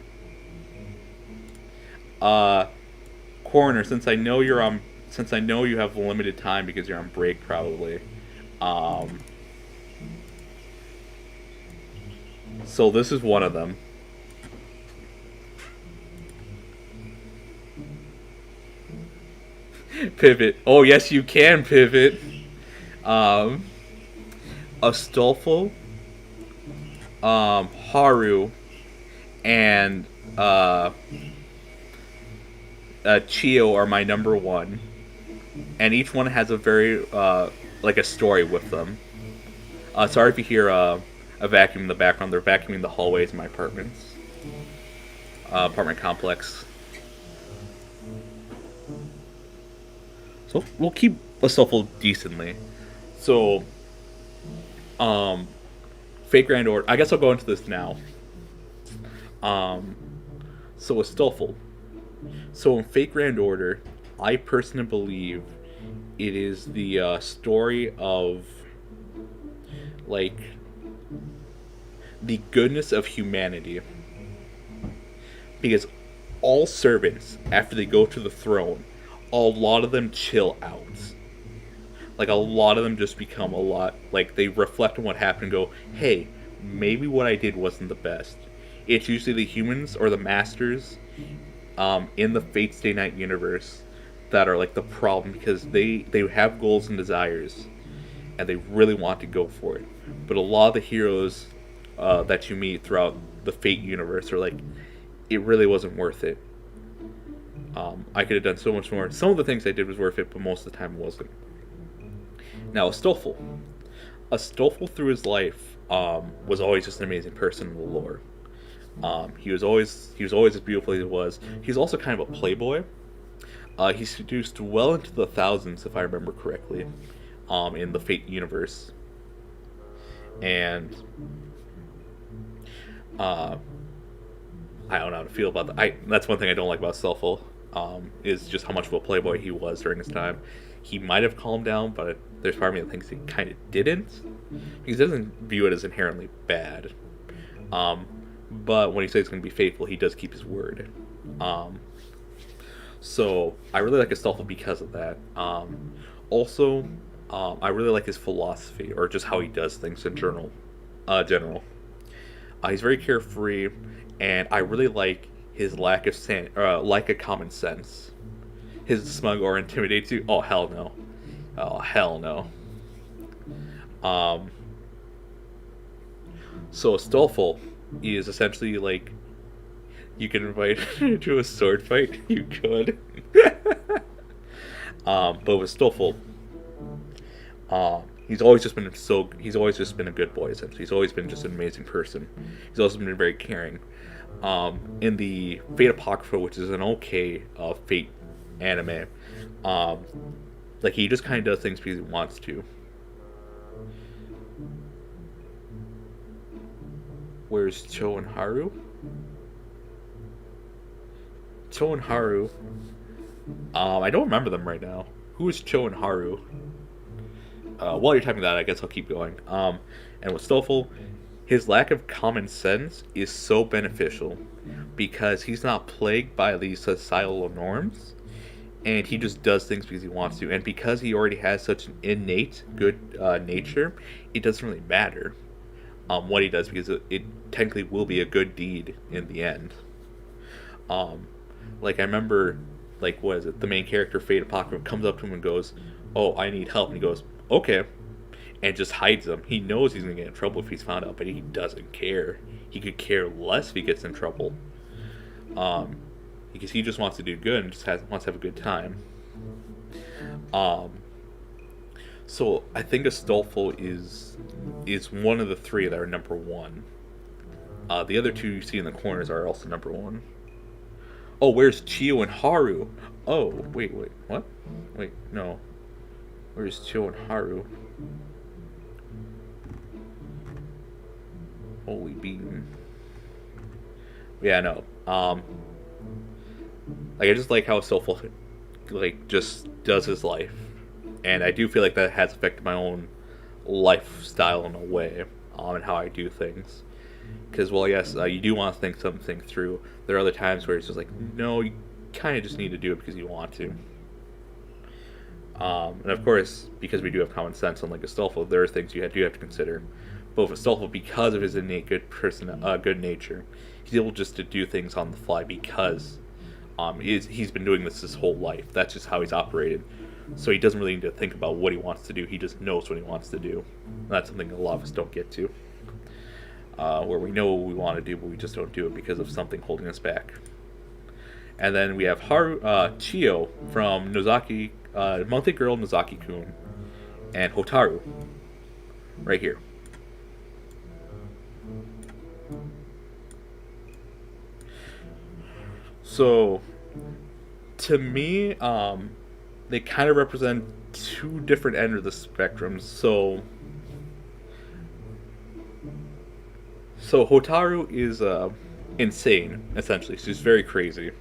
Coroner, since I know you're on, since I know you have limited time because you're on break probably. So this is one of them. Pivot. Oh yes, you can pivot. Astolfo, Haru, and Chio are my number one, and each one has a very like a story with them. Sorry if you hear a vacuum in the background. They're vacuuming the hallways in my apartments, apartment complex. So we'll keep Astolfo decently. So, Fate Grand Order. I guess I'll go into this now. So Astolfo. So in Fate Grand Order, I personally believe it is the story of like the goodness of humanity, because all servants, after they go to the throne, a lot of them chill out. Like a lot of them just become a lot like they reflect on what happened and go, hey, maybe what I did wasn't the best. It's usually the humans or the masters in the Fate Stay Night universe that are like the problem, because they have goals and desires and they really want to go for it. But a lot of the heroes that you meet throughout the Fate universe are like, it really wasn't worth it. I could have done so much more. Some of the things I did was worth it, but most of the time it wasn't. Now, Astolfo through his life was always just an amazing person in the lore. He was always as beautiful as he was. He's also kind of a playboy. He seduced well into the thousands, if I remember correctly, in the Fate universe. And I don't know how to feel about that. That's one thing I don't like about Astolfo, is just how much of a playboy he was during his time. He might have calmed down, but there's part of me that thinks he kind of didn't, because he doesn't view it as inherently bad. But when he says he's going to be faithful, he does keep his word. So I really like Astolfo because of that. Also, I really like his philosophy, or just how he does things in general. He's very carefree, and I really like his lack of common sense. His smug or intimidates you? Oh hell no! Oh hell no! So Astolfo is essentially like, you can invite to a sword fight. You could, but with Astolfo, he's always just been a good boy. Essentially, he's always been just an amazing person. He's also been very caring. In the Fate Apocrypha, which is an okay Fate anime, like he just kind of does things because he wants to. Where's Cho and Haru? Cho and Haru. I don't remember them right now. Who is Cho and Haru? While you're typing that, I guess I'll keep going. And with Stoffel, his lack of common sense is so beneficial because he's not plagued by these societal norms, and he just does things because he wants to. And because he already has such an innate good nature, it doesn't really matter what he does, because it technically will be a good deed in the end. Like I remember, like what is it? The main character, Fate Apocrypha, comes up to him and goes, "Oh, I need help," and he goes, "Okay," and just hides him. He knows he's gonna get in trouble if he's found out, but he doesn't care. He could care less if he gets in trouble. because he just wants to do good and wants to have a good time. Um, so I think Astolfo is one of the three that are number one. The other two you see in the corners are also number one. Oh, where's Chio and Haru? Oh, wait, what? Wait, no. Where's Chio and Haru? Holy bean. Yeah, no. Like, I just like how Astolfo, like, just does his life. And I do feel like that has affected my own lifestyle in a way, and how I do things. Because, well, yes, you do want to think something through. There are other times where it's just like, no, you kind of just need to do it because you want to. And of course, because we do have common sense, unlike Astolfo, there are things you do have to consider. But with Astolfo, because of his innate good nature, he's able just to do things on the fly because he's been doing this his whole life. That's just how he's operated. So he doesn't really need to think about what he wants to do. He just knows what he wants to do. And that's something a lot of us don't get to. Where we know what we want to do, but we just don't do it because of something holding us back. And then we have Chio from Nozaki, Monthly Girl Nozaki-kun, and Hotaru, right here. So, to me, they kind of represent two different ends of the spectrum. So Hotaru is insane, essentially. She's very crazy.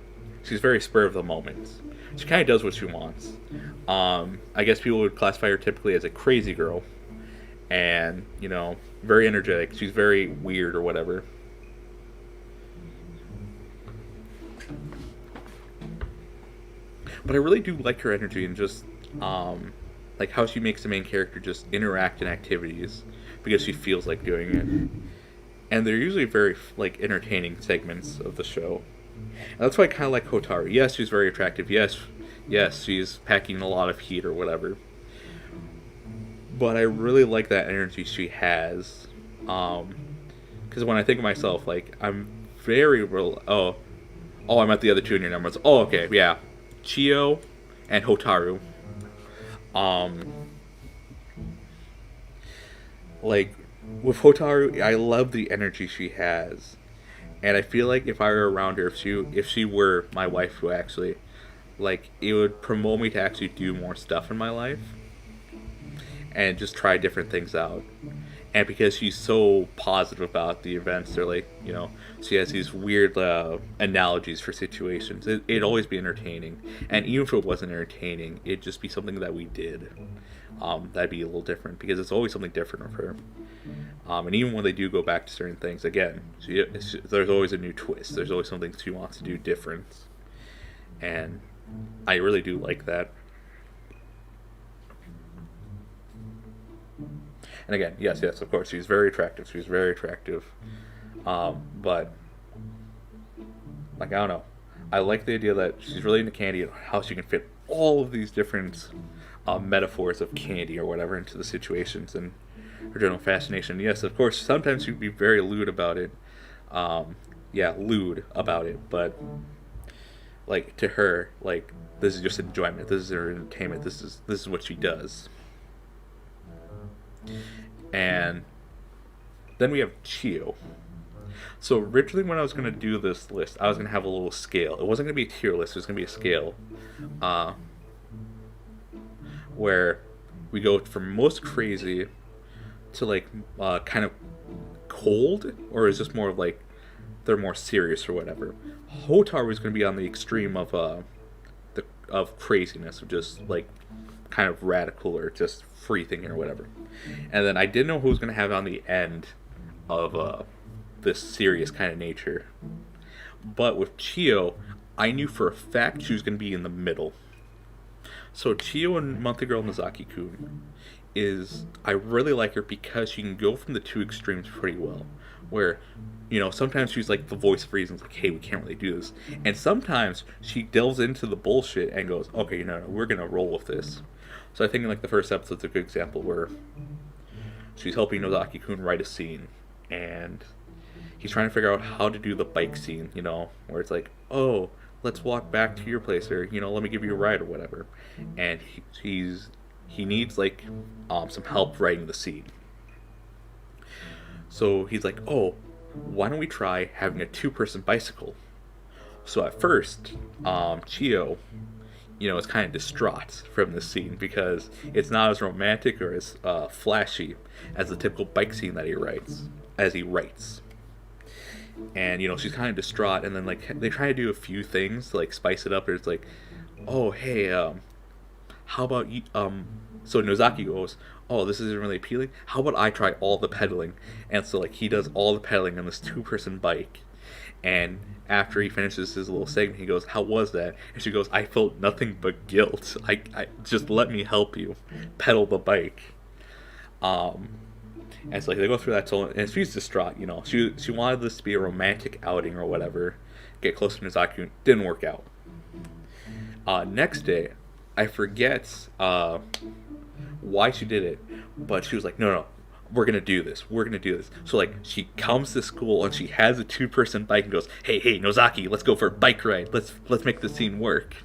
She's very spur of the moment. She kind of does what she wants. I guess people would classify her typically as a crazy girl. And, very energetic. She's very weird or whatever. But I really do like her energy and just, like how she makes the main character just interact in activities because she feels like doing it. And they're usually very, like, entertaining segments of the show. And that's why I kind of like Hotaru. Yes, she's very attractive. Yes, she's packing a lot of heat or whatever. But I really like that energy she has. Because when I think of myself, like, I'm very... Oh, I'm at the other two in your numbers. Oh, okay, yeah. Chio and Hotaru. Like, with Hotaru, I love the energy she has. And I feel like if I were around her, if she were my wife, who actually, like, it would promote me to actually do more stuff in my life. And just try different things out. And because she's so positive about the events, they're like, she has these weird analogies for situations. It'd always be entertaining. And even if it wasn't entertaining, it'd just be something that we did. That'd be a little different, because it's always something different of her. And even when they do go back to certain things, again, there's always a new twist. There's always something she wants to do different. And I really do like that. And again, yes, of course, she's very attractive. But, like, I don't know. I like the idea that she's really into candy and how she can fit all of these different metaphors of candy or whatever into the situations and her general fascination. Yes, of course, sometimes she'd be very lewd about it. Lewd about it. But, like, to her, like, this is just enjoyment. This is her entertainment. This is what she does. And then we have Chio. So originally when I was going to do this list, I was going to have a little scale. It wasn't going to be a tier list. It was going to be a scale where we go from most crazy to, like, kind of cold, or is this more of, like, they're more serious or whatever. Hotaru is going to be on the extreme of of craziness, of just, like, kind of radical or just free thinking or whatever. And then I didn't know who was going to have on the end of this serious kind of nature. But with Chio, I knew for a fact she was going to be in the middle. So Chio and Monthly Girl Nozaki-kun I really like her because she can go from the two extremes pretty well. Where, sometimes she's like the voice of reason, like, hey, we can't really do this. And sometimes she delves into the bullshit and goes, okay, no, we're going to roll with this. So I think, like, the first episode's a good example where she's helping Nozaki-kun write a scene, and he's trying to figure out how to do the bike scene, where it's like, oh, let's walk back to your place, or let me give you a ride or whatever. And he needs like some help writing the scene. So he's like, oh, why don't we try having a two-person bicycle? So at first, Chio, is kind of distraught from this scene because it's not as romantic or as flashy as the typical bike scene that he writes. And she's kind of distraught, and then like they try to do a few things to like spice it up. It's like, oh hey, how about you? So Nozaki goes, oh, this isn't really appealing. How about I try all the pedaling? And so like he does all the pedaling on this two-person bike, and after he finishes his little segment, he goes, how was that? And she goes, I felt nothing but guilt. I just let me help you pedal the bike. And it's like they go through that toll, and she's distraught. She wanted this to be a romantic outing or whatever, get close to Nozaki. Didn't work out. Next day, I forget why she did it, but she was like, no, we're gonna do this. So like she comes to school and she has a two-person bike and goes, hey Nozaki, let's go for a bike ride. Let's make this scene work.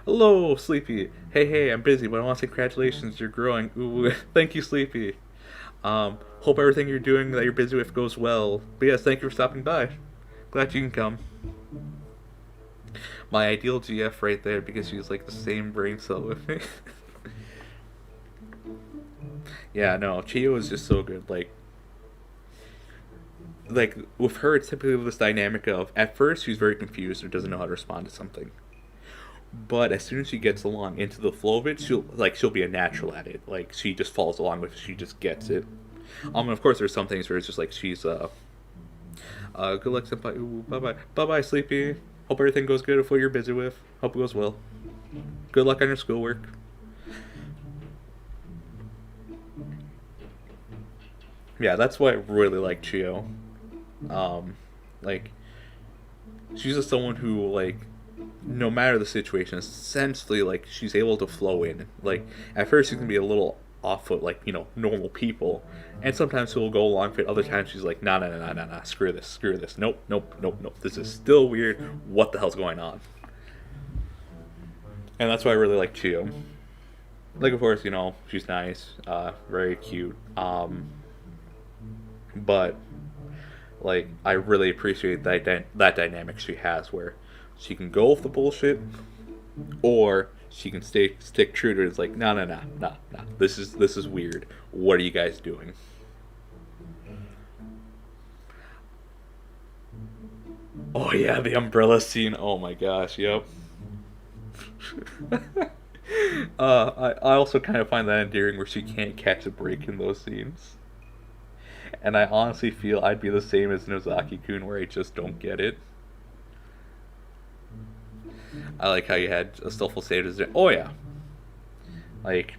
Hello, Sleepy. Hey, I'm busy, but I want to say congratulations. You're growing. Ooh, thank you, Sleepy. Hope everything you're doing that you're busy with goes well. But yes, thank you for stopping by. Glad you can come. My ideal GF right there, because she's like the same brain cell with me. Yeah, no, Chio is just so good. Like with her, it's typically this dynamic of at first she's very confused or doesn't know how to respond to something. But as soon as she gets along into the flow of it, she'll be a natural at it. Like she just follows along with it, she just gets it. And of course there's some things where it's just like she's good luck, senpai. Ooh, bye, Sleepy. Hope everything goes good with what you're busy with. Hope it goes well. Good luck on your schoolwork. Yeah, that's why I really like Chio. Like she's just someone who like, no matter the situation, essentially like she's able to flow in. Like at first she can be a little off foot, like normal people, and sometimes she'll go along with it. Other times she's like, nah, screw this, nope, this is still weird. What the hell's going on? And that's why I really like Chio. Like of course she's nice, very cute, but like I really appreciate that dynamic she has where she can go with the bullshit, or she can stick true to it. It's like, nah. This is weird. What are you guys doing? Oh yeah, the umbrella scene. Oh my gosh, yep. I also kind of find that endearing where she can't catch a break in those scenes. And I honestly feel I'd be the same as Nozaki-kun, where I just don't get it. I like how you had a Stoffel status there. Oh yeah. Like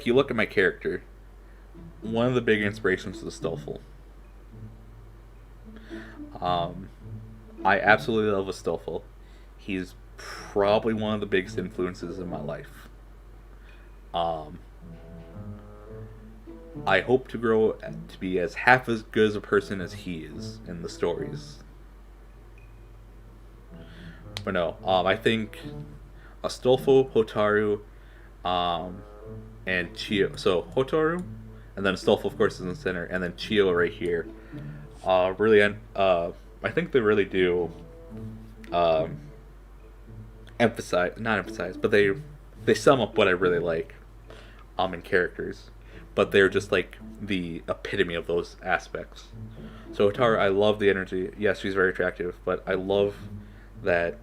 you look at my character, one of the big inspirations is Stoffel. I absolutely love Stoffel. He's probably one of the biggest influences in my life. I hope to grow to be as half as good as a person as he is in the stories. But no, I think Astolfo, Hotaru, and Chio. So Hotaru, and then Astolfo, of course, is in the center, and then Chio right here. Really, I think they really do not emphasize, but they sum up what I really like in characters. But they're just like the epitome of those aspects. So Hotaru, I love the energy. Yes, she's very attractive, but I love that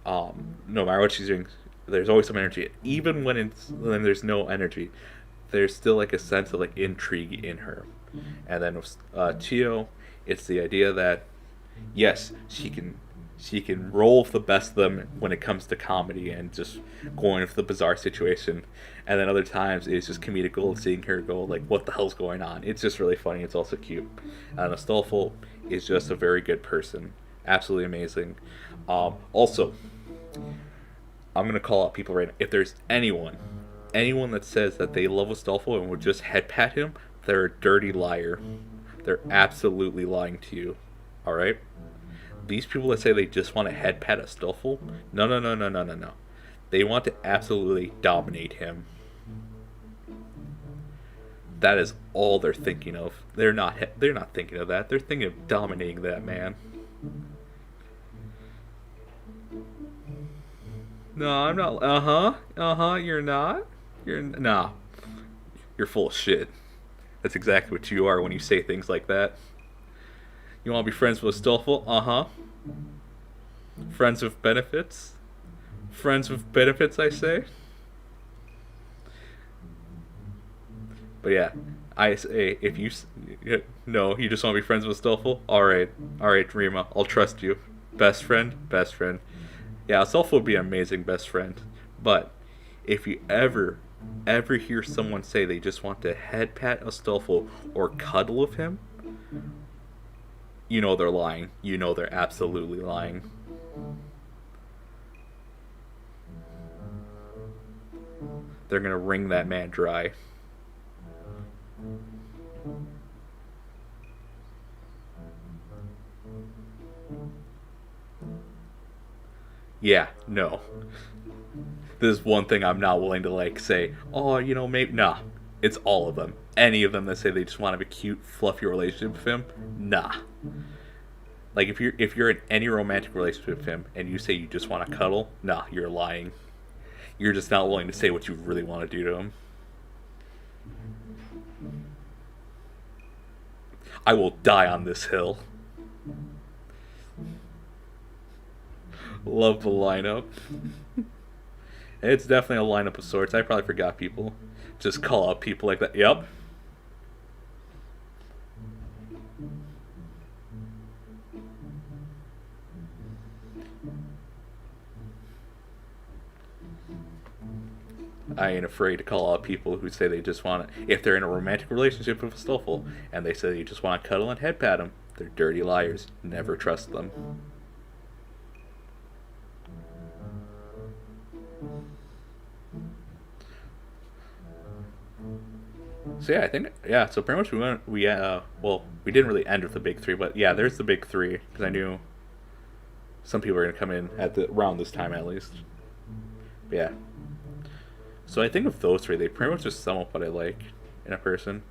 no matter what she's doing, there's always some energy. Even when there's no energy, there's still like a sense of like intrigue in her. And then with Chio, it's the idea that yes, she can roll with the best of them when it comes to comedy and just going with the bizarre situation. And then other times it's just comedic gold seeing her go like, what the hell's going on? It's just really funny. It's also cute. And Astolfo is just a very good person. Absolutely amazing. Also, I'm going to call out people right now. If there's anyone that says that they love Astolfo and would just head pat him, they're a dirty liar. they're absolutely lying to you. Alright? These people that say they just want to head pat a Stoffel, no, no, no, no, no, no, no. They want to absolutely dominate him. That is all they're thinking of. They're not thinking of that. They're thinking of dominating that man. No, I'm not. You're not. Nah. You're full of shit. That's exactly what you are when you say things like that. You want to be friends with Stoffel? Friends with benefits? Friends with benefits, I say. But yeah, I say if you no, you just want to be friends with Stoffel. All right, Rima, I'll trust you. Best friend. Yeah, Stoffel would be an amazing best friend. But if you ever hear someone say they just want to head pat a Stoffel or cuddle with him, you know they're lying. You know they're absolutely lying. They're gonna wring that man dry. Yeah, no. This is one thing I'm not willing to say, oh, maybe. Nah. It's all of them. Any of them that say they just want to have a cute, fluffy relationship with him, nah. Like if you're in any romantic relationship with him and you say you just want to cuddle, nah, you're lying. You're just not willing to say what you really want to do to him. I will die on this hill. Love the lineup. It's definitely a lineup of sorts. I probably forgot people. Just call out people like that. Yep. I ain't afraid to call out people who say they just want to. If they're in a romantic relationship with a Stoffel and they say they just want to cuddle and head pat them, they're dirty liars. Never trust them. So yeah, I think so pretty much we didn't really end with the big three, but yeah, there's the big three because I knew some people were gonna come in at around this time at least. But yeah. So I think of those three, they pretty much just sum up what I like in a person.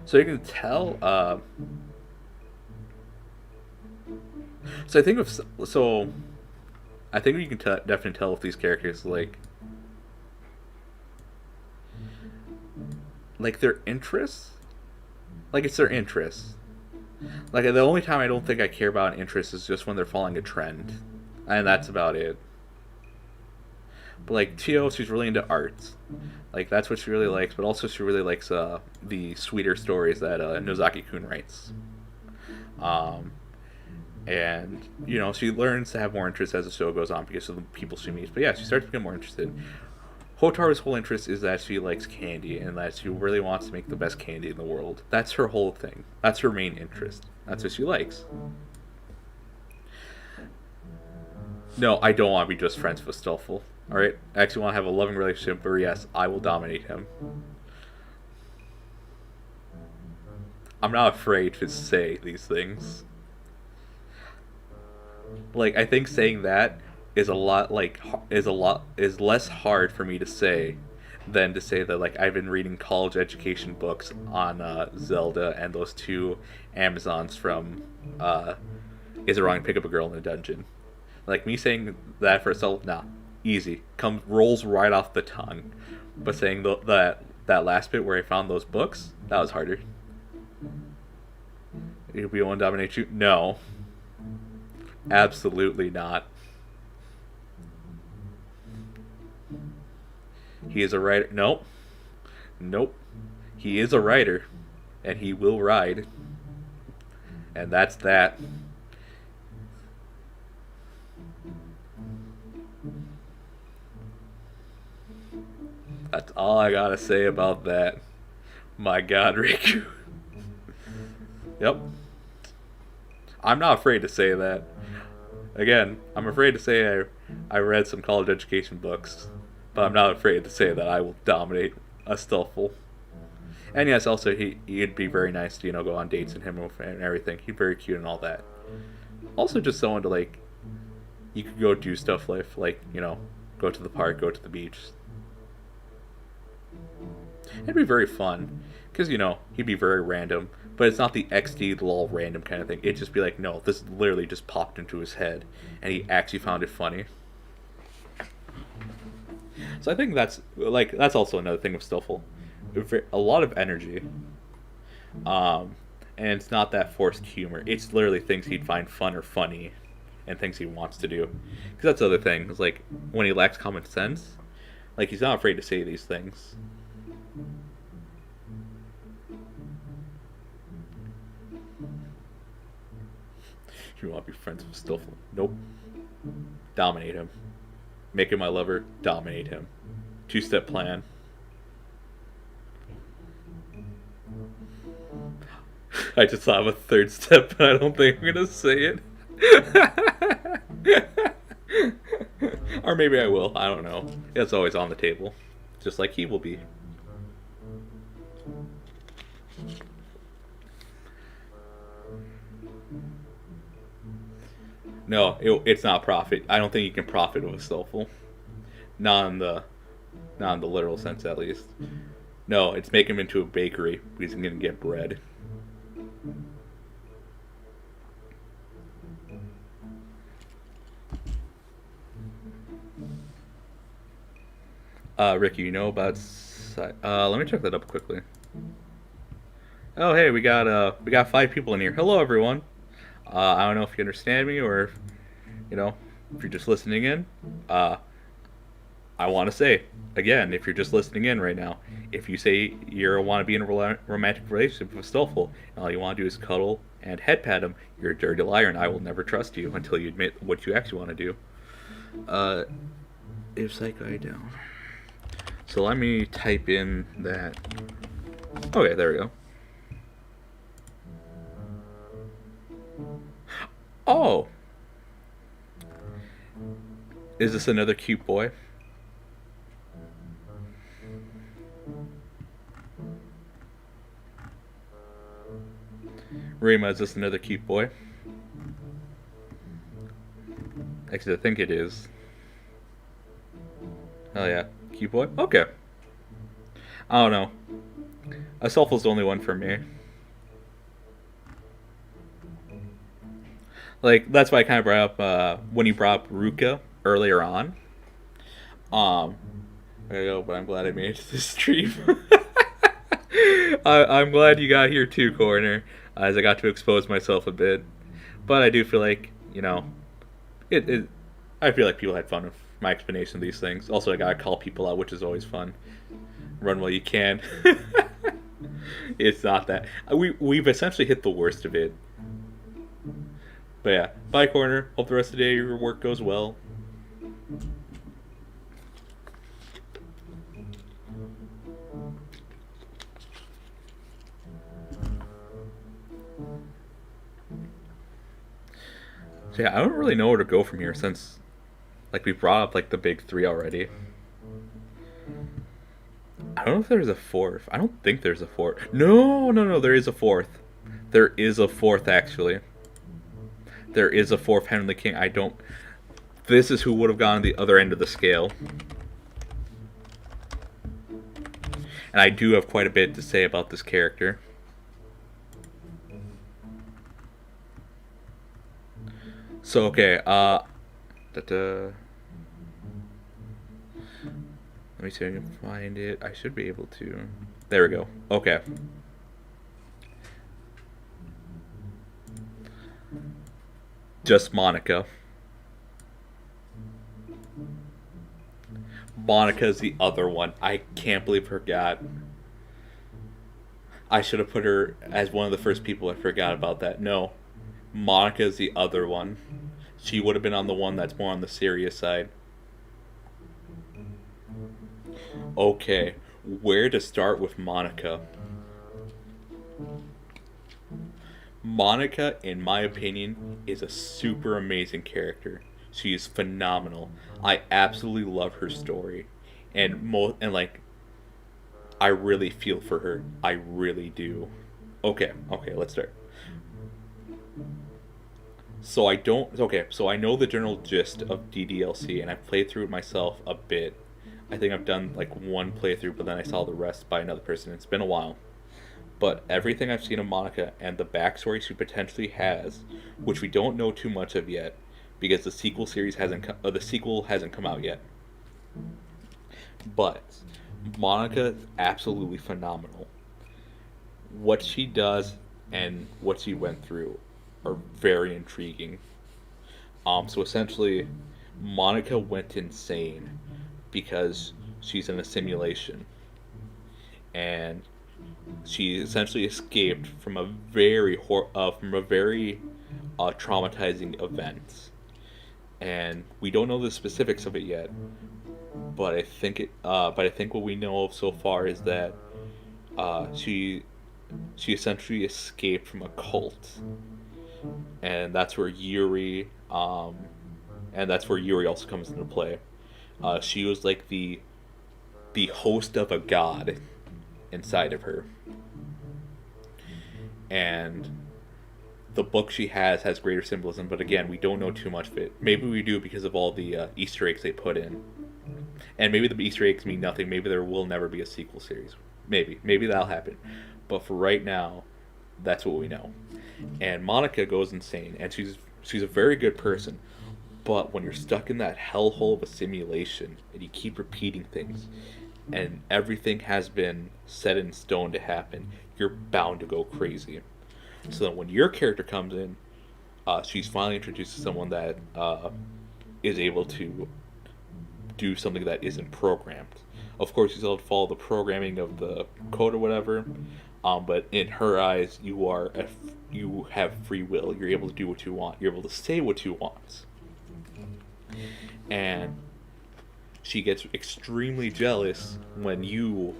So you can tell. So I think you can definitely tell if these characters like their interests. Like it's their interests. Like the only time I don't think I care about an interest is just when they're following a trend, and that's about it. But like Tio, she's really into arts. Like that's what she really likes. But also she really likes the sweeter stories that Nozaki-kun writes. And she learns to have more interest as the show goes on because of the people she meets. But yeah, she starts to get more interested. Hotaru's whole interest is that she likes candy and that she really wants to make the best candy in the world. That's her whole thing. That's her main interest. That's what she likes. No, I don't want to be just friends with Stoffel. Alright? I actually want to have a loving relationship, but yes, I will dominate him. I'm not afraid to say these things. Like, I think saying that is less hard for me to say than to say that like I've been reading college education books on Zelda and those two Amazons from Is It Wrong to Pick Up a Girl in a Dungeon. Like me saying that for itself, nah, easy, rolls right off the tongue. But saying that last bit where I found those books, that was harder. We want to dominate you? No. Absolutely not. He is a writer. Nope. He is a writer, and he will ride. And that's that. That's all I gotta say about that. My God, Rikku. Yep. I'm not afraid to say that. Again, I'm afraid to say I read some college education books, but I'm not afraid to say that I will dominate a Stoffel. And yes, also he'd be very nice to go on dates and him and everything. He's very cute and all that. Also, just someone to like you could go do stuff with, like go to the park, go to the beach. It'd be very fun because he'd be very random, but it's not the XD lol random kind of thing. It'd just be like, no, this literally just popped into his head, and he actually found it funny. So I think that's also another thing with Stoffel. A lot of energy, and it's not that forced humor. It's literally things he'd find fun or funny, and things he wants to do. Because that's the other thing. It's like when he lacks common sense, like he's not afraid to say these things. You want to be friends with Stoffel? Nope. Dominate him. Make him my lover. Dominate him. 2-step plan. I just thought of a 3rd step, but I don't think I'm gonna say it. Or maybe I will. I don't know. It's always on the table, just like he will be. No, it's not profit. I don't think you can profit with Stoffel. Not in the literal sense, at least. No, it's make him into a bakery because he's gonna get bread. Ricky, you know about? Let me check that up quickly. Oh, hey, we got 5 people in here. Hello, everyone. I don't know if you understand me or if you're just listening in. I want to say again, if you're just listening in right now, if you say you want to be in a romantic relationship with Stoffel and all you want to do is cuddle and head pat him, you're a dirty liar, and I will never trust you until you admit what you actually want to do. If Psycho down. So let me type in that. Okay, there we go. Oh! Is this another cute boy? Rima, is this another cute boy? Actually, I think it is. Oh yeah, cute boy? Okay. I don't know. Asulful's the only one for me. Like, that's why I kind of brought up, when you brought up Ruka earlier on. I know, but I'm glad I made it to this stream. I'm glad you got here too, Corner, as I got to expose myself a bit. But I do feel like, I feel like people had fun with my explanation of these things. Also, I gotta call people out, which is always fun. Run while you can. It's not that. We've essentially hit the worst of it. But yeah, bye, Corner. Hope the rest of the day your work goes well. So yeah, I don't really know where to go from here since, like, we brought up, like, the big 3 already. I don't know if there's a 4th. I don't think there's a 4th. No, there is a 4th. There is a 4th, actually. There is a 4th Henry the King. This is who would have gone on the other end of the scale. And I do have quite a bit to say about this character. So, okay, let me see if I can find it. I should be able to. There we go. Okay. Just Monica. Monica's the other one. I can't believe I forgot. I should have put her as one of the first people I forgot about that. No. Monica's the other one. She would have been on the one that's more on the serious side. Okay, where to start with Monica? Monica, in my opinion, is a super amazing character. She is phenomenal. I absolutely love her story, and I really feel for her. I really do. Okay, let's start. So I don't. Okay, so I know the general gist of DDLC, and I've played through it myself a bit. I think I've done like one playthrough, but then I saw the rest by another person. It's been a while. But everything I've seen of Monica and the backstory she potentially has, which we don't know too much of yet, because the sequel hasn't come out yet. But Monica is absolutely phenomenal. What she does and what she went through are very intriguing. So essentially, Monica went insane because she's in a simulation, and she essentially escaped from a very traumatizing event, and we don't know the specifics of it yet. But I think what we know of so far is that she essentially escaped from a cult, and that's where Yuri also comes into play. She was like the host of a god inside of her, and the book she has greater symbolism. But again, we don't know too much of it. Maybe we do because of all the Easter eggs they put in, and maybe the Easter eggs mean nothing. Maybe there will never be a sequel series. Maybe that'll happen. But for right now, that's what we know. And Monica goes insane, and she's a very good person. But when you're stuck in that hellhole of a simulation and you keep repeating things, and everything has been set in stone to happen, you're bound to go crazy. So then when your character comes in, she's finally introduced to someone that is able to do something that isn't programmed. Of course, you still have to follow the programming of the code or whatever, but in her eyes, you have free will. You're able to do what you want. You're able to say what you want. And she gets extremely jealous when you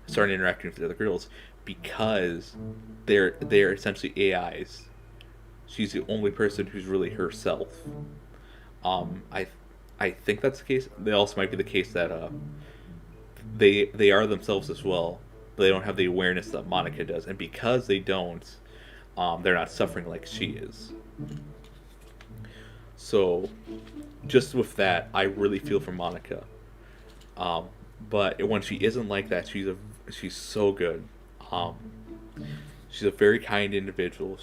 start interacting with the other girls, because they're essentially AIs. She's the only person who's really herself. I think that's the case. They also might be the case that they are themselves as well, but they don't have the awareness that Monica does, and because they don't, they're not suffering like she is. So, just with that, I really feel for Monica. But when she isn't like that, she's so good. She's a very kind individual.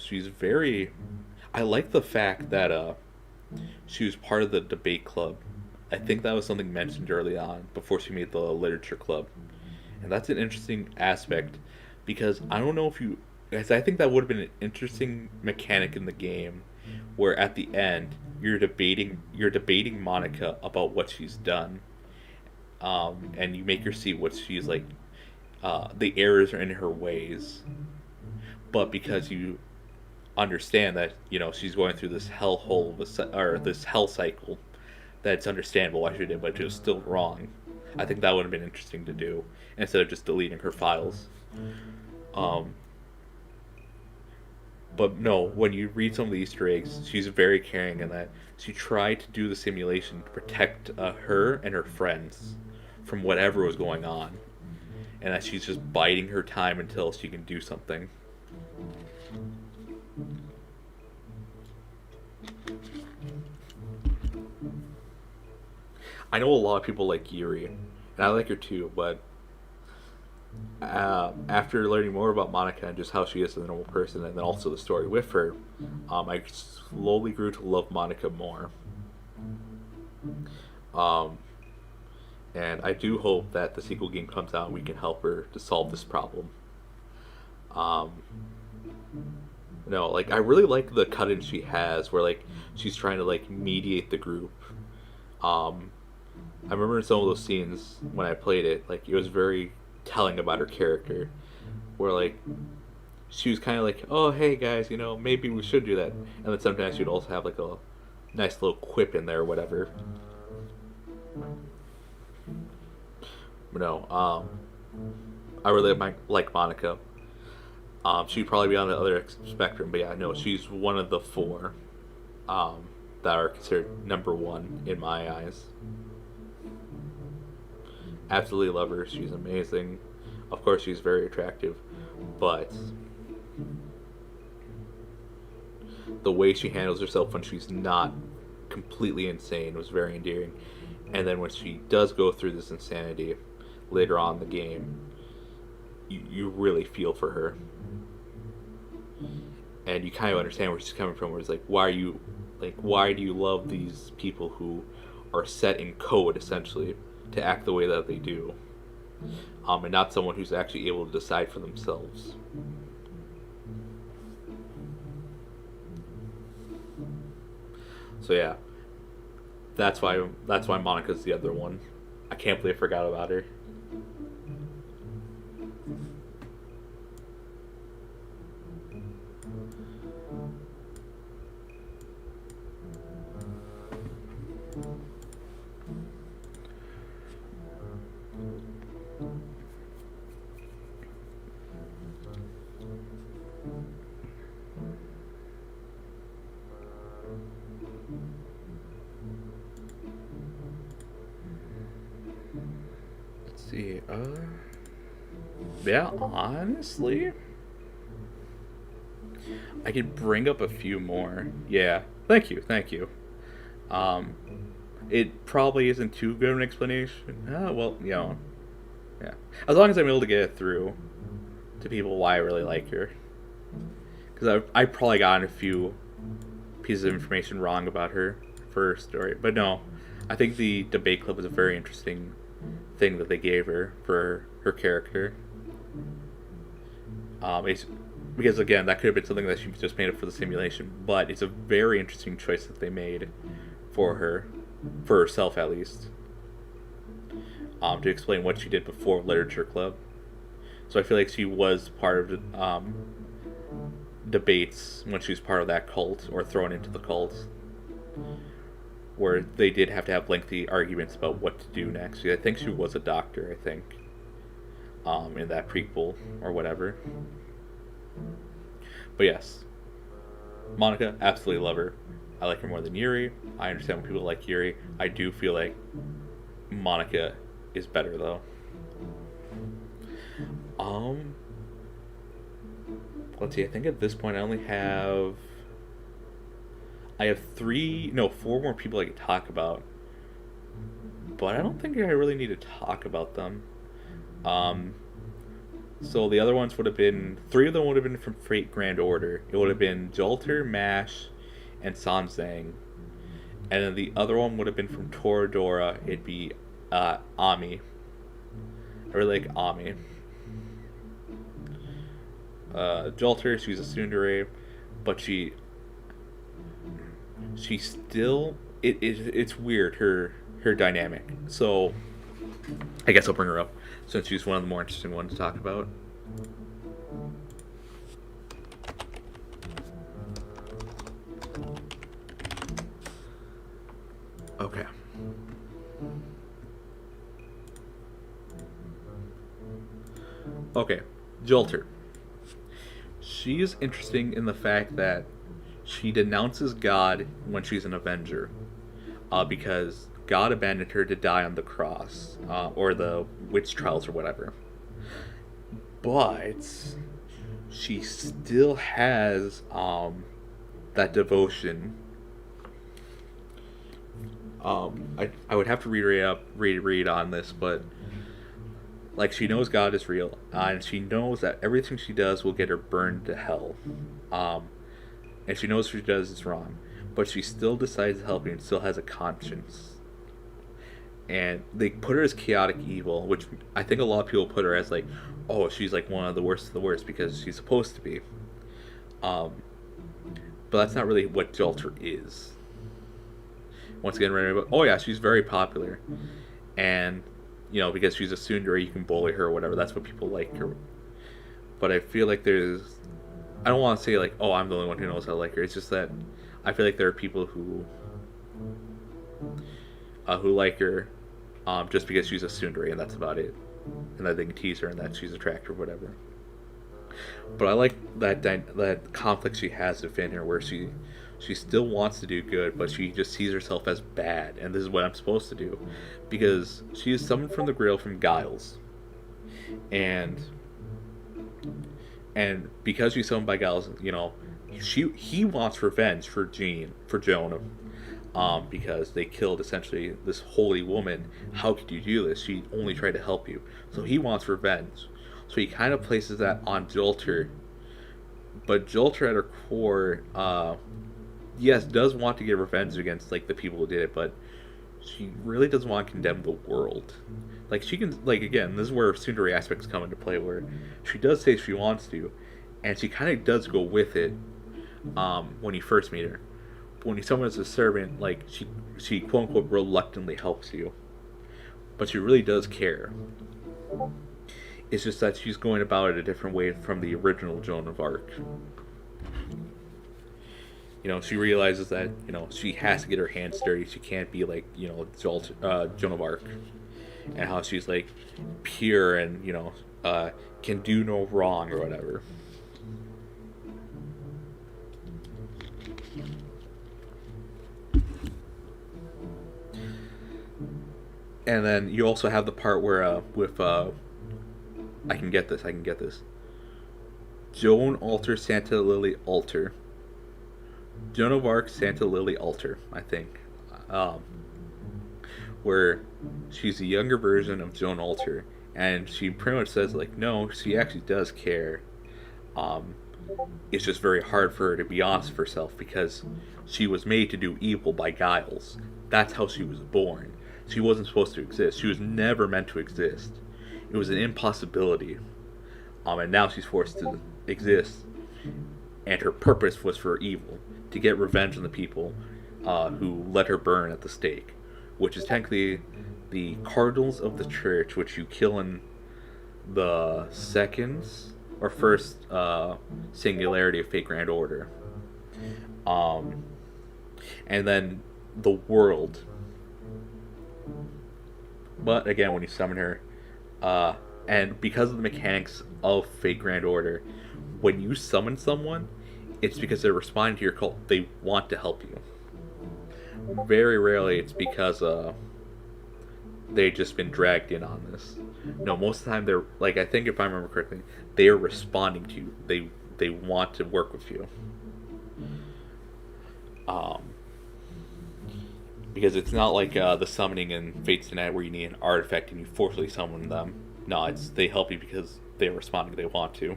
I like the fact that she was part of the debate club. I think that was something mentioned early on before she made the literature club, and that's an interesting aspect, because I don't know if you guys. I think that would have been an interesting mechanic in the game, where at the end you're debating Monica about what she's done, and you make her see what she's like. The errors are in her ways, but because you understand that she's going through this hellhole or this hell cycle, that's understandable why she did, but it was still wrong. I think that would have been interesting to do instead of just deleting her files. But no, when you read some of the Easter eggs, she's very caring in that she tried to do the simulation to protect her and her friends from whatever was going on, and that she's just biding her time until she can do something. I know a lot of people like Yuri, and I like her too, but after learning more about Monica and just how she is as a normal person, and then also the story with her, I slowly grew to love Monica more. And I do hope that the sequel game comes out and we can help her to solve this problem. No, like, I really like the cut-in she has, where like she's trying to like mediate the group. I remember in some of those scenes when I played it, like it was very telling about her character, where like she was kind of like, oh hey guys, maybe we should do that, and then sometimes she'd also have like a nice little quip in there or whatever. No, I really like Monica. She'd probably be on the other spectrum, but yeah, no, she's one of the four that are considered number one in my eyes. Absolutely love her. She's amazing. Of course, she's very attractive, but the way she handles herself when she's not completely insane was very endearing. And then when she does go through this insanity later on in the game, you really feel for her. And you kind of understand where she's coming from, where it's like, why do you love these people who are set in code, essentially, to act the way that they do? And not someone who's actually able to decide for themselves. So yeah, that's why Monica's the other one. I can't believe I forgot about her. Let's see. Yeah, honestly, I could bring up a few more. Yeah, thank you. Um, it probably isn't too good of an explanation. Well, yeah. As long as I'm able to get it through to people why I really like her, because I probably gotten a few pieces of information wrong about her first story, but no, I think the debate clip was a very interesting thing that they gave her for her character. It's because again that could have been something that she just made up for the simulation, but it's a very interesting choice that they made for her, for herself at least, to explain what she did before literature club. So I feel like she was part of debates when she was part of that cult or thrown into the cult, where they did have to have lengthy arguments about what to do next. I think she was a doctor, I think, in that prequel or whatever. But yes, Monica, absolutely love her. I like her more than Yuri. I understand when people like Yuri. I do feel like Monica is better though. Let's see, I think at this point I have 4 more people I could talk about. But I don't think I really need to talk about them. So the other ones would have been, 3 of them would have been from Fate Grand Order. It would have been Jolter, Mash, and Sanzang. And then the other one would have been from Toradora. It'd be Ami. I really like Ami. Jolter, she's a tsundere, but she still, it's weird, her dynamic. So I guess I'll bring her up since she's one of the more interesting ones to talk about. Okay. Okay, Jolter. She is interesting in the fact that she denounces God when she's an Avenger, because God abandoned her to die on the cross, or the witch trials or whatever. But she still has that devotion. I would have to read on this, but like, she knows God is real, and she knows that everything she does will get her burned to hell. And she knows what she does is wrong, but she still decides to help you and still has a conscience. And they put her as chaotic evil, which I think a lot of people put her as like, oh, she's like one of the worst because she's supposed to be. But that's not really what Jolter is. Once again, oh yeah, she's very popular, and because she's a tsundere, you can bully her or whatever. That's what people like her. But I feel like I don't want to say like, oh, I'm the only one who knows how to like her. It's just that I feel like there are people who like her just because she's a tsundere, and that's about it. And that they can tease her and that she's attractive or whatever. But I like that conflict she has within her, where she she still wants to do good, but she just sees herself as bad, and this is what I'm supposed to do, because she is summoned from the Grail from Giles, and because she's summoned by Giles, he wants revenge for Jonah, because they killed essentially this holy woman. How could you do this? She only tried to help you, so he wants revenge. So he kind of places that on Jolter, but Jolter at her core, yes, does want to get revenge against like the people who did it, but she really doesn't want to condemn the world. Like she can, like again, this is where tsundere aspects come into play, where she does say she wants to, and she kind of does go with it. When you first meet her, but when you summon as a servant, like she quote unquote reluctantly helps you, but she really does care. It's just that she's going about it a different way from the original Joan of Arc. She realizes that, she has to get her hands dirty. She can't be like, Joan of Arc. And how she's like pure and, can do no wrong or whatever. And then you also have the part where, with, I can get this. Joan Alter Santa Lily Alter. Joan of Arc Santa Lily Alter, I think. Where she's a younger version of Joan Alter, and she pretty much says like, no, she actually does care. It's just very hard for her to be honest with herself, because she was made to do evil by Giles. That's how she was born. She wasn't supposed to exist. She was never meant to exist. It was an impossibility. And now she's forced to exist. And her purpose was for evil, to get revenge on the people who let her burn at the stake, which is technically the cardinals of the church, which you kill in the first singularity of Fate Grand Order. And then the world. But again, when you summon her, and because of the mechanics of Fate Grand Order, when you summon someone, it's because they're responding to your cult. They want to help you. Very rarely it's because they've just been dragged in on this. No, most of the time they're, like, I think if I remember correctly, they are responding to you. They want to work with you. Because it's not like the summoning in Fates Tonight where you need an artifact and you forcibly summon them. No, they help you because they're responding, they want to.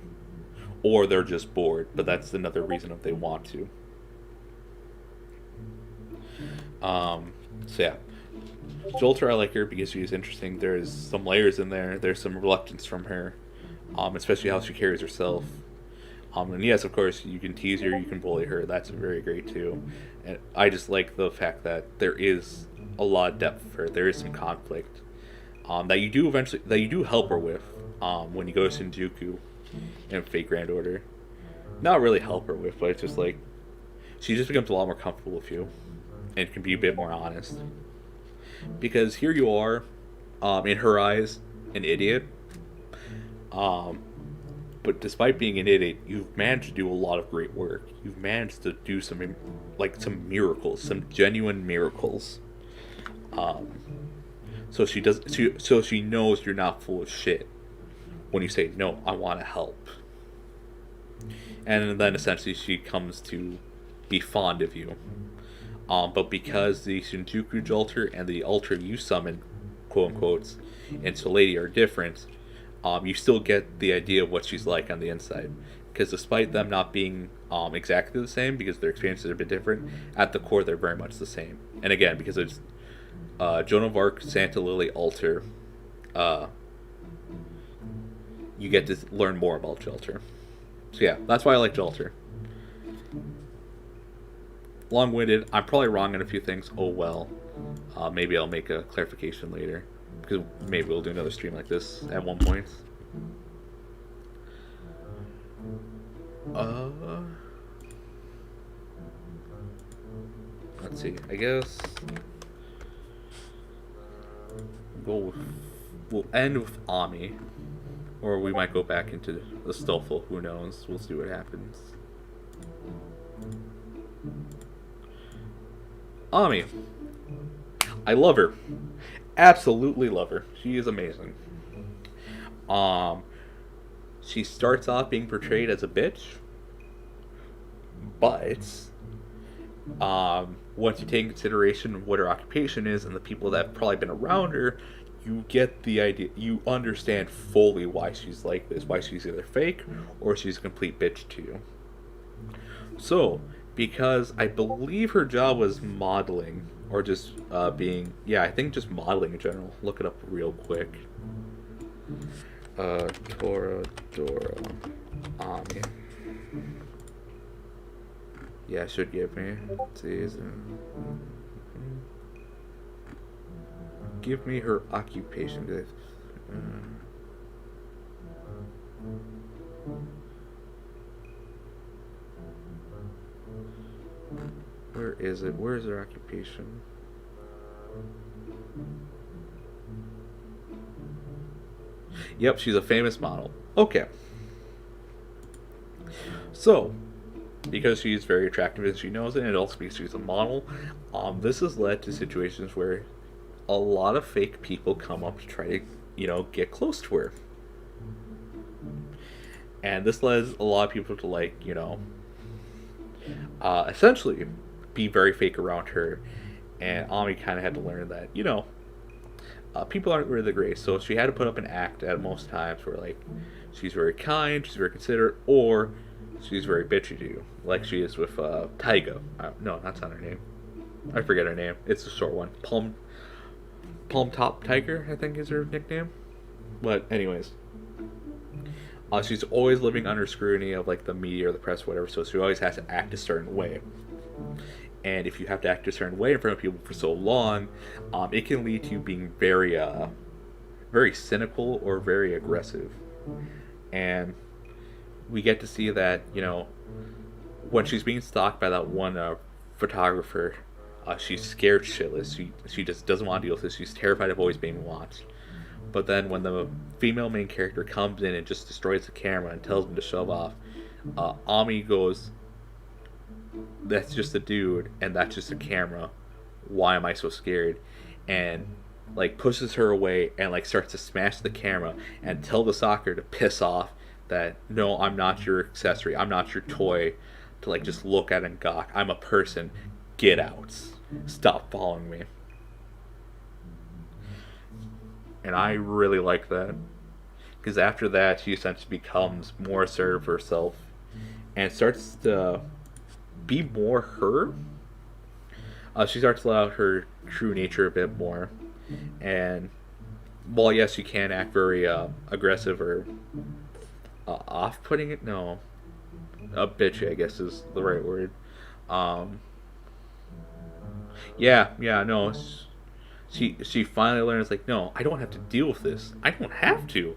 Or they're just bored, but that's another reason if they want to. So yeah. Jolter, I like her because she's interesting. There's some layers in there. There's some reluctance from her. Especially how she carries herself. And yes, of course, you can tease her, you can bully her. That's very great too. And I just like the fact that there is a lot of depth for her. There is some conflict that you do help her with when you go to Shinjuku in Fate Grand Order. Not really help her with, but it's just like she just becomes a lot more comfortable with you and can be a bit more honest. Because here you are, in her eyes, an idiot. But despite being an idiot, you've managed to do a lot of great work. You've managed to do some miracles, some genuine miracles. So she knows you're not full of shit when you say, no, I want to help. And then essentially she comes to be fond of you. But because the Shinjuku Jolter and the Ultra you summon, quote unquote, in Soladi are different, you still get the idea of what she's like on the inside. Because despite them not being exactly the same, because their experiences are a bit different, at the core they're very much the same. And again, because it's Joan of Arc, Santa Lily, Alter, you get to learn more about Jolter. So yeah, that's why I like Jolter. Long-winded. I'm probably wrong on a few things. Oh well. Maybe I'll make a clarification later. Because maybe we'll do another stream like this at one point. Let's see. I guess we'll end with Ami. Or we might go back into the Stoffel. Who knows? We'll see what happens. Ami. I love her. Absolutely love her. She is amazing. Um, she starts off being portrayed as a bitch, but once you take in consideration what her occupation is and the people that have probably been around her, you get the idea. You understand fully why she's like this. Why she's either fake or she's a complete bitch to you. So, because I believe her job was modeling or just being, yeah, I think just modeling in general. Look it up real quick. Toradora Ami. Yeah, it should give me season. Give me her occupation. Where is it? Where is her occupation? Yep, she's a famous model. Okay. So, because she's very attractive and she knows it, and it also because she's a model, this has led to situations where a lot of fake people come up to try to, get close to her. And this led a lot of people to, essentially be very fake around her. And Ami kind of had to learn that, people aren't really great. So she had to put up an act at most times where, she's very kind, she's very considerate, or she's very bitchy to you, like she is with Taiga. No, that's not her name. I forget her name. It's a short one. Palm Top Tiger, I think, is her nickname. But anyways, she's always living under scrutiny of the media or the press, or whatever. So she always has to act a certain way. And if you have to act a certain way in front of people for so long, it can lead to you being very, very cynical or very aggressive. And we get to see that, when she's being stalked by that one photographer, she's scared shitless. She just doesn't want to deal with this. She's terrified of always being watched. But then when the female main character comes in and just destroys the camera and tells him to shove off, Ami goes, "That's just a dude, and that's just a camera. Why am I so scared?" And pushes her away and starts to smash the camera and tell the stalker to piss off. That, no, I'm not your accessory. I'm not your toy to just look at and gawk. I'm a person. Get out. Stop following me. And I really like that. Because after that, she essentially becomes more assertive of herself and starts to be more her. She starts to let out her true nature a bit more. And while, yes, she can act very aggressive or off-putting, it, no, bitchy, I guess is the right word. No, she finally learns no, I don't have to deal with this. I don't have to.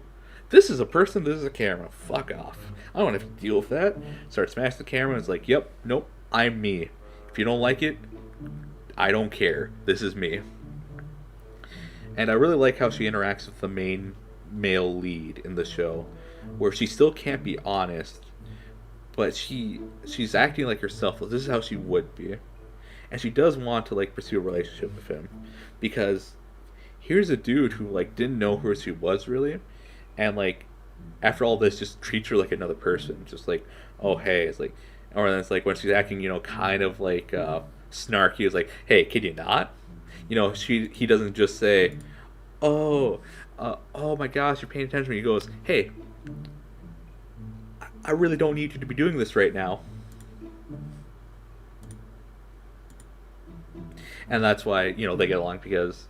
This is a person. This is a camera. Fuck off. I don't have to deal with that. Starts smashing the camera. And it's yep, nope, I'm me. If you don't like it, I don't care. This is me. And I really like how she interacts with the main male lead in the show, where she still can't be honest, but she's acting like herself. This is how she would be, and she does want to pursue a relationship with him, because here's a dude who didn't know who she was really, and after all this just treats her like another person, just oh hey, it's or then it's when she's acting kind of snarky, it's hey, can you not, he doesn't just say, oh my gosh, you're paying attention. He goes, hey, I really don't need you to be doing this right now. And that's why, they get along, because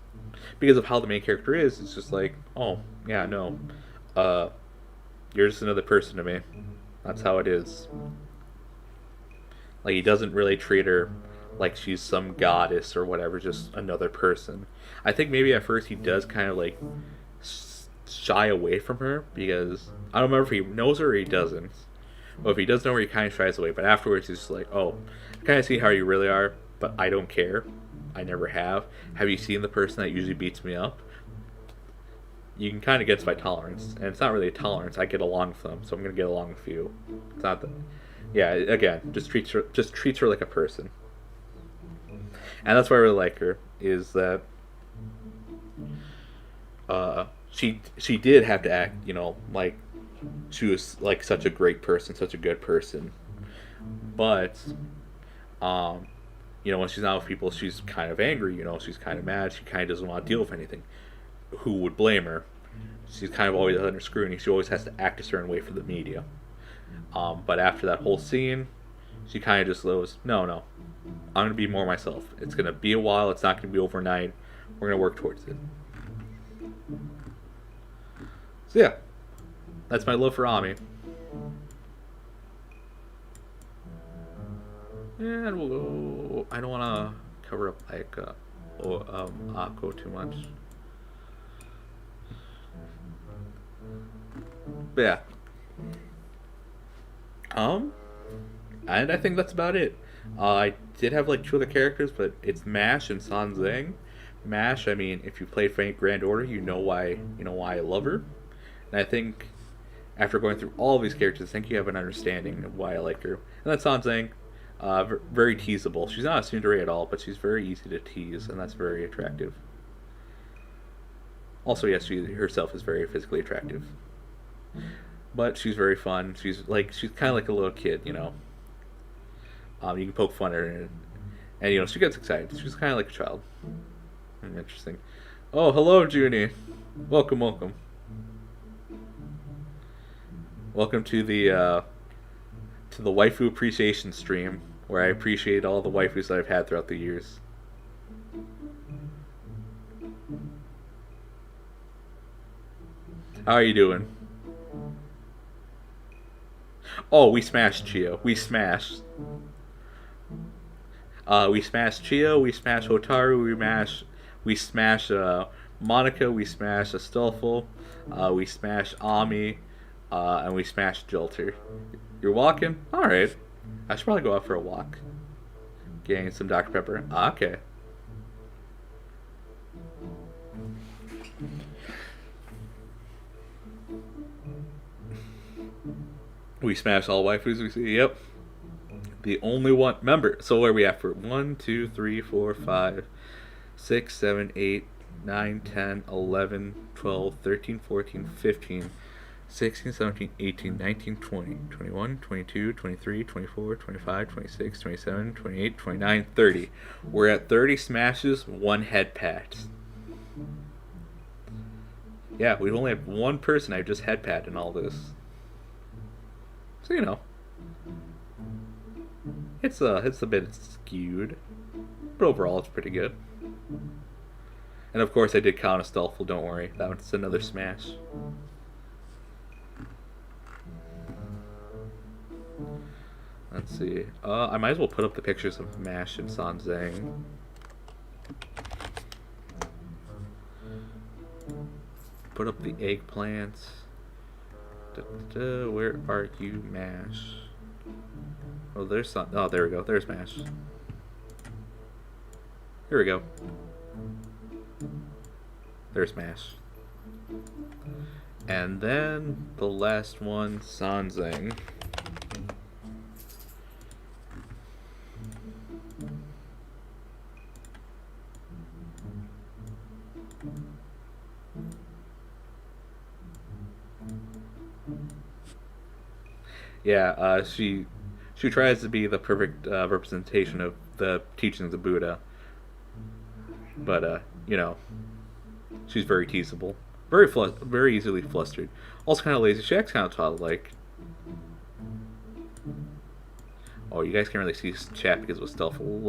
of how the main character is. It's just oh, yeah, no. You're just another person to me. That's how it is. He doesn't really treat her like she's some goddess or whatever, just another person. I think maybe at first he does kind of shy away from her, because I don't remember if he knows her or he doesn't. Well, if he does know her, he kind of shies away, but afterwards he's just oh, I kind of see how you really are, but I don't care. I never have. Have you seen the person that usually beats me up? You can kind of guess my tolerance, and it's not really a tolerance. I get along with them, so I'm gonna get along with you. It's not that. Yeah, again, just treats her like a person. And that's why I really like her. Is that she did have to act, like she was like such a great person, such a good person, but um, when she's not with people, she's kind of angry. She's kind of mad. She kind of doesn't want to deal with anything. Who would blame her? She's kind of always under scrutiny. She always has to act a certain way for the media. But after that whole scene, she kind of just goes, no, I'm going to be more myself. It's going to be a while. It's not going to be overnight. We're going to work towards it. So yeah, that's my love for Ami. And we'll go. I don't want to cover up like Akko too much. But yeah. And I think that's about it. I did have like two other characters, but it's Mash and Sanzeng. Mash, I mean, if you played Frank Grand Order, you know why I love her. And I think after going through all of these characters, I think you have an understanding of why I like her. And that's Sanzeng. Very teasable. She's not a tsundere at all, but she's very easy to tease, and that's very attractive. Also, yes, she herself is very physically attractive. But she's very fun. She's kind of like a little kid, You can poke fun at her, and she gets excited. She's kind of like a child. Interesting. Oh, hello, Junie. Welcome. Welcome to the waifu appreciation stream, where I appreciate all the waifus that I've had throughout the years. How are you doing? Oh, we smashed Chio. We smashed. We smashed Chio. We smashed Hotaru. We smashed Monica. We smashed Astolfo. We smashed Ami. And we smashed Jolter. You're walking? Alright. I should probably go out for a walk. Getting some Dr. Pepper. Okay. We smashed all waifus we see. Yep. The only one. Remember, so where are we at for 1, 2, 3, 4, 5, 6, 7, 8, 9, 10, 11, 12, 13, 14, 15, 16, 17, 18, 19, 20, 21, 22, 23, 24, 25, 26, 27, 28, 29, 30. We're at 30 smashes, 1 head pat. Yeah, we only have one person I just head pat in all this. So, it's a bit skewed, but overall it's pretty good. And of course I did count Astolfo, don't worry. That's another smash. Let's see. I might as well put up the pictures of Mash and Sanzeng. Put up the eggplants. Where are you, Mash? Oh, there's some. Oh, there we go. There's Mash. Here we go. There's Mash. And then the last one, Sanzeng. Yeah, she tries to be the perfect representation of the teachings of Buddha, but she's very teasable, very easily flustered. Also kind of lazy. She acts kind of childlike. Oh, you guys can't really see chat because it was stealthful.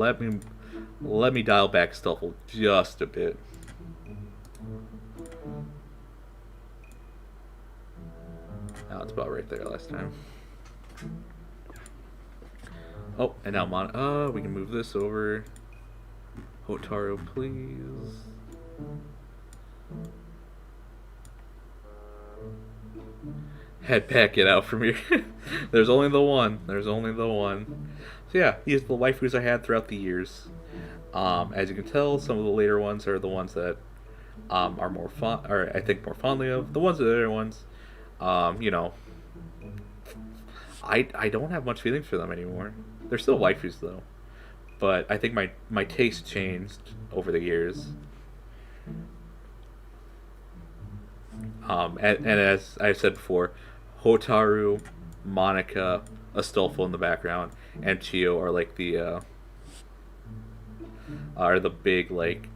Let me dial back stealthful just a bit. Oh, it's about right there last time. Oh, and now we can move this over. Hotaru, please. Head pack it out from here. There's only the one. So yeah, these are the waifus I had throughout the years. As you can tell, some of the later ones are the ones that are more fun, or I think more fondly of. The ones that are the later ones, I don't have much feelings for them anymore. They're still waifus though, but I think my taste changed over the years. And as I've said before, Hotaru, Monica, Astolfo in the background, and Chio are like are the big, like,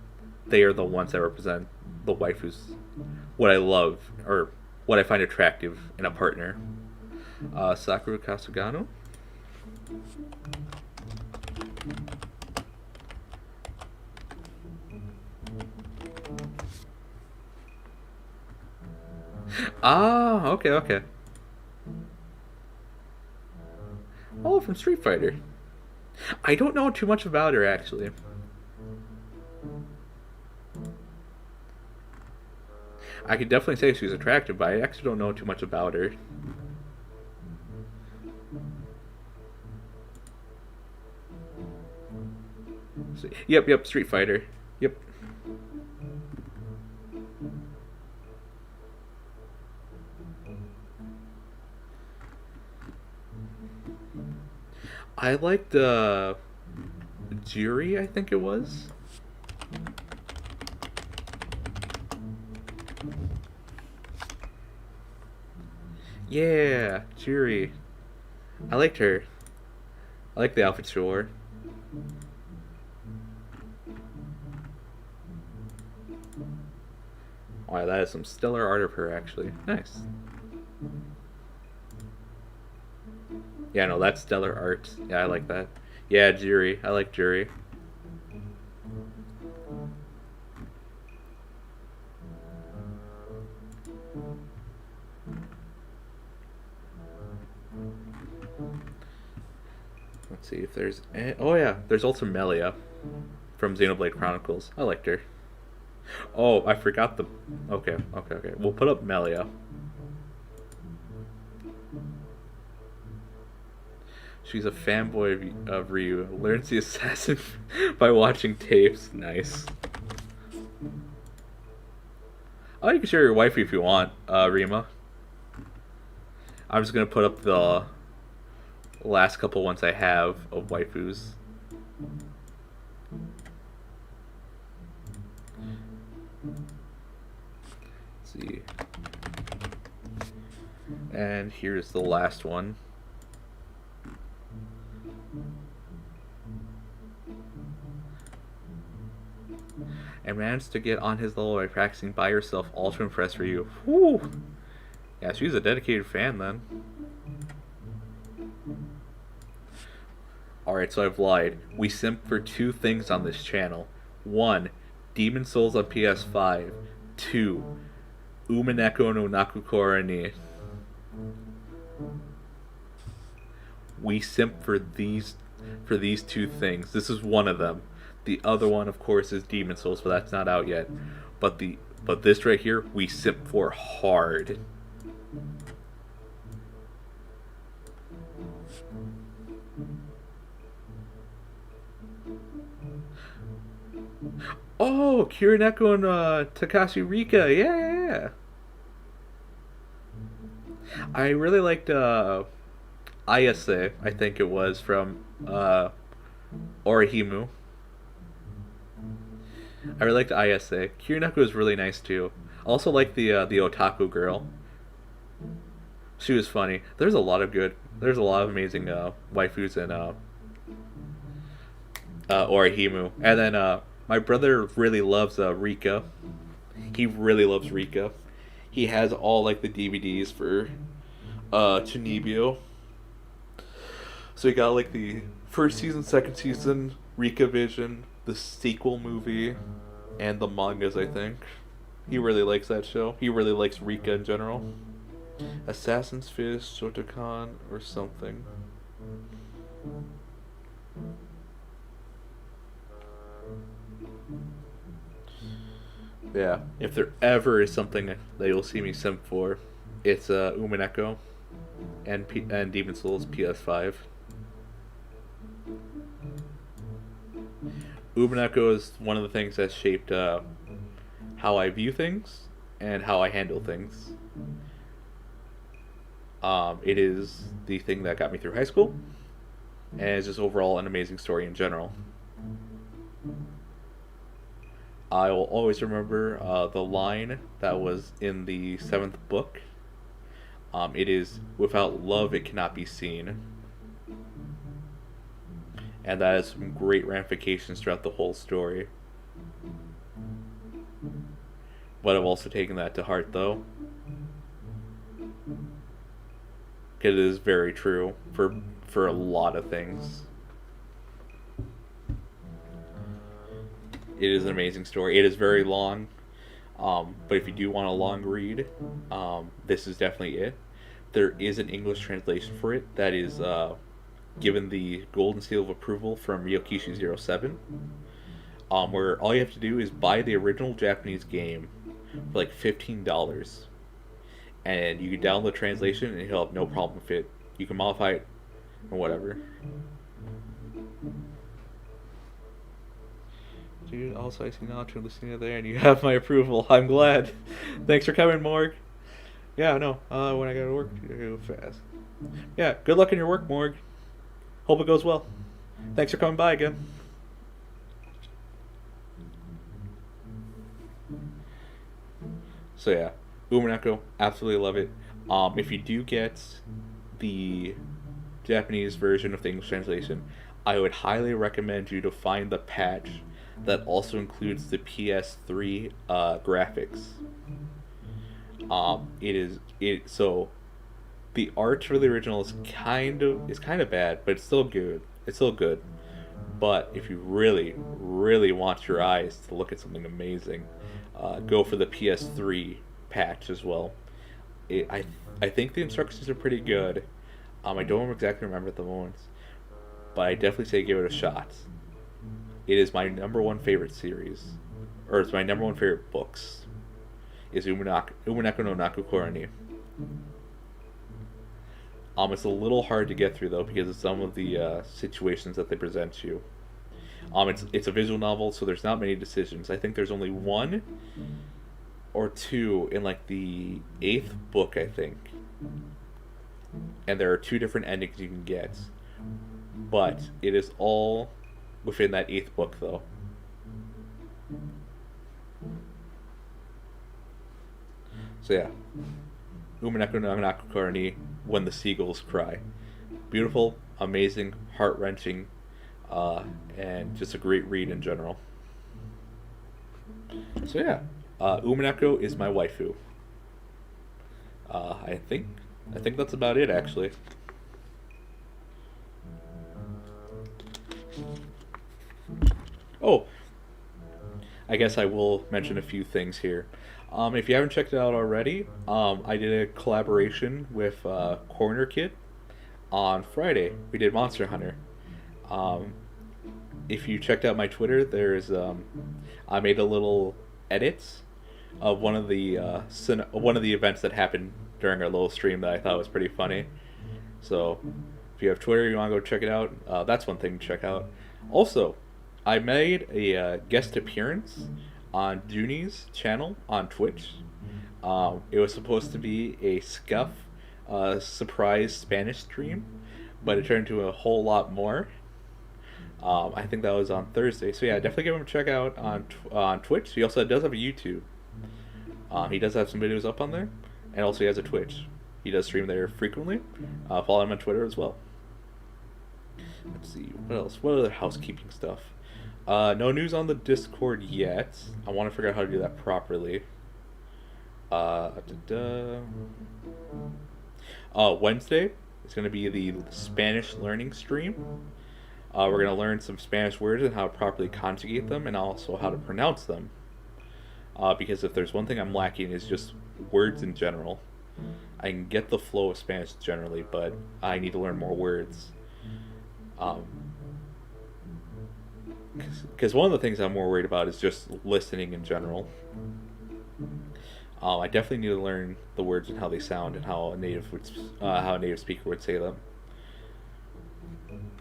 they are the ones that represent the waifus. What I love, or what I find attractive in a partner. Sakura Kasugano. Ah, okay, okay. Oh, from Street Fighter. I don't know too much about her, actually. I could definitely say she's attractive, but I actually don't know too much about her. Yep, Street Fighter. Yep. I liked Jiri, I think it was. Yeah, Jiri. I liked her. I like the outfit she wore. Wow, that is some stellar art of her, actually. Nice. Yeah, no, that's stellar art. Yeah, I like that. Yeah, Jiri. I like Jiri. Let's see if there's... Oh, yeah. There's also Melia from Xenoblade Chronicles. I liked her. Oh, I forgot the... Okay. We'll put up Melia. She's a fanboy of Ryu. Learns the assassin by watching tapes. Nice. Oh, you can share your waifu if you want, Rima. I'm just gonna put up the last couple ones I have of waifus. Let's see. And here's the last one. And managed to get on his level by practicing by herself, all to impress Ryu. Whew! Yeah, she's a dedicated fan then. Alright, so I've lied. We simp for 2 things on this channel. 1, Demon Souls on PS5. 2, Umineko no Nakukora ni. We simp for these 2 things. This is one of them. The other one, of course, is Demon Souls, but that's not out yet. But this right here, we simp for hard. Oh, Kirineko and Takashi Rika, yeah. I really liked Ayase, I think it was, from Orihimu. I really liked Ayase. Kirineko was really nice too. I also liked the otaku girl. She was funny. There's a lot of amazing waifus in Orihimu. And then my brother really loves Rika. He really loves Rika. He has all like the DVDs for Chunibyo. So he got like the first season, second season, Rika Vision, the sequel movie, and the mangas, I think. He really likes that show. He really likes Rika in general. Assassin's Fist, Shotokan, or something. Yeah, if there ever is something that you'll see me simp for, it's Umineko and Demon Souls PS5. Umineko is one of the things that shaped how I view things and how I handle things. It is the thing that got me through high school, and it's just overall an amazing story in general. I will always remember the line that was in the seventh book. It is, without love, it cannot be seen. And that has some great ramifications throughout the whole story. But I've also taken that to heart, though. Because it is very true for a lot of things. It is an amazing story. It is very long. But if you do want a long read, this is definitely it. There is an English translation for it that is given the golden seal of approval from Ryokishi07, where all you have to do is buy the original Japanese game for like $15, and you can download the translation and he'll have no problem with it. You can modify it or whatever. Dude, also I see now you're listening there and you have my approval. I'm glad. Thanks for coming, Morg. Yeah, no. When I go to work, I go fast. Yeah, good luck in your work, Morg. Hope it goes well. Thanks for coming by again. So yeah, Umineko, absolutely love it. If you do get the Japanese version of the English translation, I would highly recommend you to find the patch that also includes the PS3 graphics. So the art for the original is kind of bad, but it's still good. It's still good. But if you really, really want your eyes to look at something amazing, go for the PS3 patch as well. I think the instructions are pretty good. I don't exactly remember at the moment, but I definitely say give it a shot. It is my number one favorite series, or it's my number one favorite books. Is Umineko no Nakukorani. It's a little hard to get through though because of some of the situations that they present you. It's a visual novel, so there's not many decisions. I think there's only one or two in like the 8th book, I think. And there are 2 different endings you can get. But it is all within that 8th book, though. So yeah, Umineko no Nakukorani, When the Seagulls Cry. Beautiful, amazing, heart-wrenching, and just a great read in general. So yeah, Umineko is my waifu. I think that's about it, actually. Oh, I guess I will mention a few things here. If you haven't checked it out already, I did a collaboration with Corner Kid on Friday. We did Monster Hunter. If you checked out my Twitter, there's I made a little edits of one of the events that happened during our little stream that I thought was pretty funny. So if you have Twitter, you want to go check it out. That's one thing to check out. Also, I made a guest appearance on Dooney's channel on Twitch. It was supposed to be a Scuff surprise Spanish stream, but it turned into a whole lot more. I think that was on Thursday. So yeah, definitely give him a check out on Twitch. He also does have a YouTube. He does have some videos up on there, and also he has a Twitch. He does stream there frequently. Follow him on Twitter as well. Let's see, what else? What other housekeeping stuff? No news on the Discord yet. I want to figure out how to do that properly. Wednesday is going to be the Spanish learning stream. We're going to learn some Spanish words and how to properly conjugate them, and also how to pronounce them. Because if there's one thing I'm lacking, is just words in general. I can get the flow of Spanish generally, but I need to learn more words. Because one of the things I'm more worried about is just listening in general. I definitely need to learn the words and how they sound and how a native speaker would say them.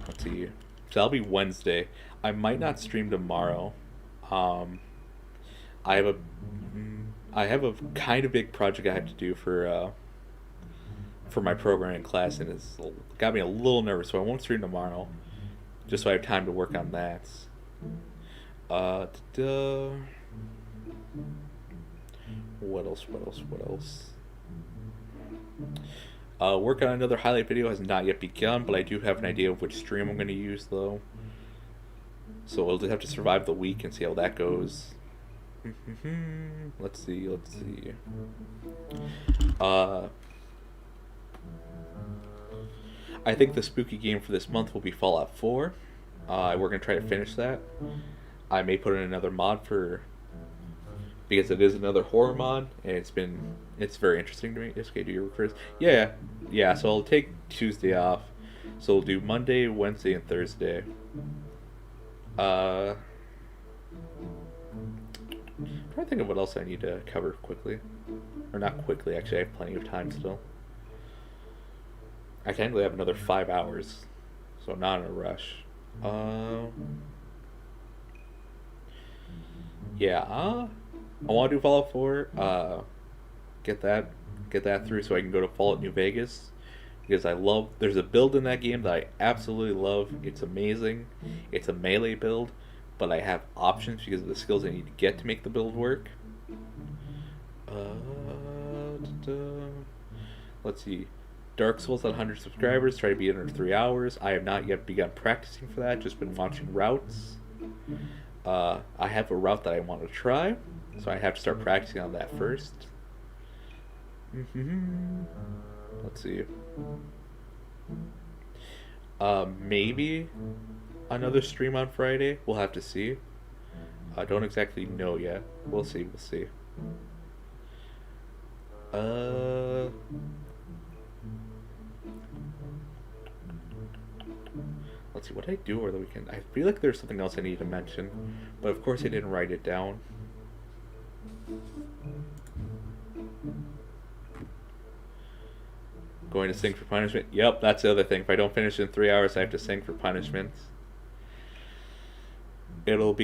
Let's see. So that'll be Wednesday. I might not stream tomorrow. I have a kind of big project I have to do for my programming class, and it's got me a little nervous, so I won't stream tomorrow, just so I have time to work on that. What else? What else? What else? Work on another highlight video has not yet begun, but I do have an idea of which stream I'm going to use, though. So we'll just have to survive the week and see how that goes. Let's see. I think the spooky game for this month will be Fallout 4. We're going to try to finish that. I may put in another mod because it is another horror mod, and it's very interesting to me. It's okay, do your work first. Yeah. So I'll take Tuesday off. So we'll do Monday, Wednesday, and Thursday. I'm trying to think of what else I need to cover quickly, or not quickly. Actually, I have plenty of time still. I technically have another 5 hours, so I'm not in a rush. I want to do Fallout 4. Get that through so I can go to Fallout New Vegas, because there's a build in that game that I absolutely love. It's amazing. It's a melee build, but I have options because of the skills I need to get to make the build work. Let's see. Dark Souls at 100 subscribers, try to be under 3 hours. I have not yet begun practicing for that, just been watching routes. I have a route that I want to try, so I have to start practicing on that first. Let's see. Maybe another stream on Friday. We'll have to see. I don't exactly know yet. We'll see. Let's see, what did I do over the weekend? I feel like there's something else I need to mention, but of course I didn't write it down. Going to sing for punishment. Yep, that's the other thing. If I don't finish in 3 hours, I have to sing for punishments. So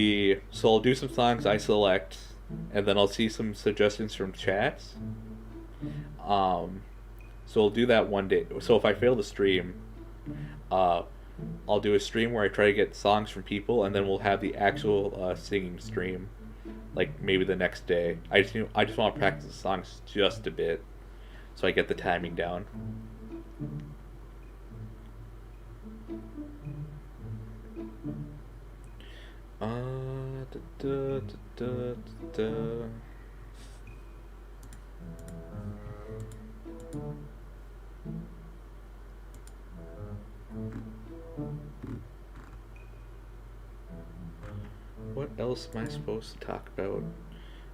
I'll do some songs I select, and then I'll see some suggestions from chats. So I'll do that one day. So if I fail to stream, I'll do a stream where I try to get songs from people, and then we'll have the actual singing stream, like maybe the next day. I just want to practice the songs just a bit, so I get the timing down. What else am I supposed to talk about?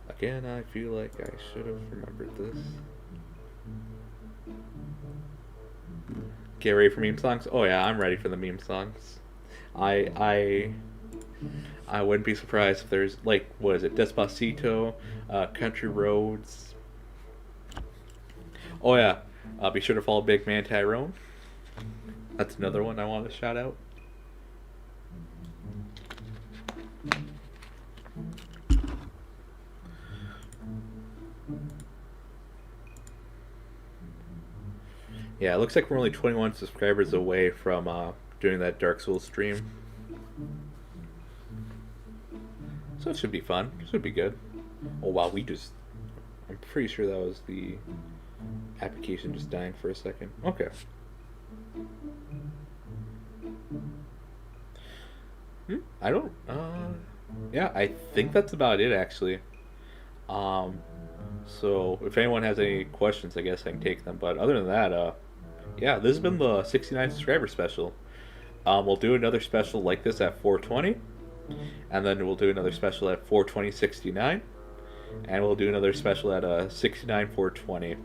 Again, I feel like I should have remembered this. Get ready for meme songs? Oh yeah, I'm ready for the meme songs. I wouldn't be surprised if there's, like, what is it, Despacito, Country Roads. Oh yeah, be sure to follow Big Man Tyrone. That's another one I want to shout out. Yeah, it looks like we're only 21 subscribers away from doing that Dark Souls stream. So it should be fun. It should be good. Oh wow, I'm pretty sure that was the application just dying for a second. Okay. I don't, yeah, I think that's about it, actually. So if anyone has any questions, I guess I can take them. But other than that, yeah, this has been the 69 subscriber special. We'll do another special like this at 420, and then we'll do another special at 420-69, and we'll do another special at 69-420.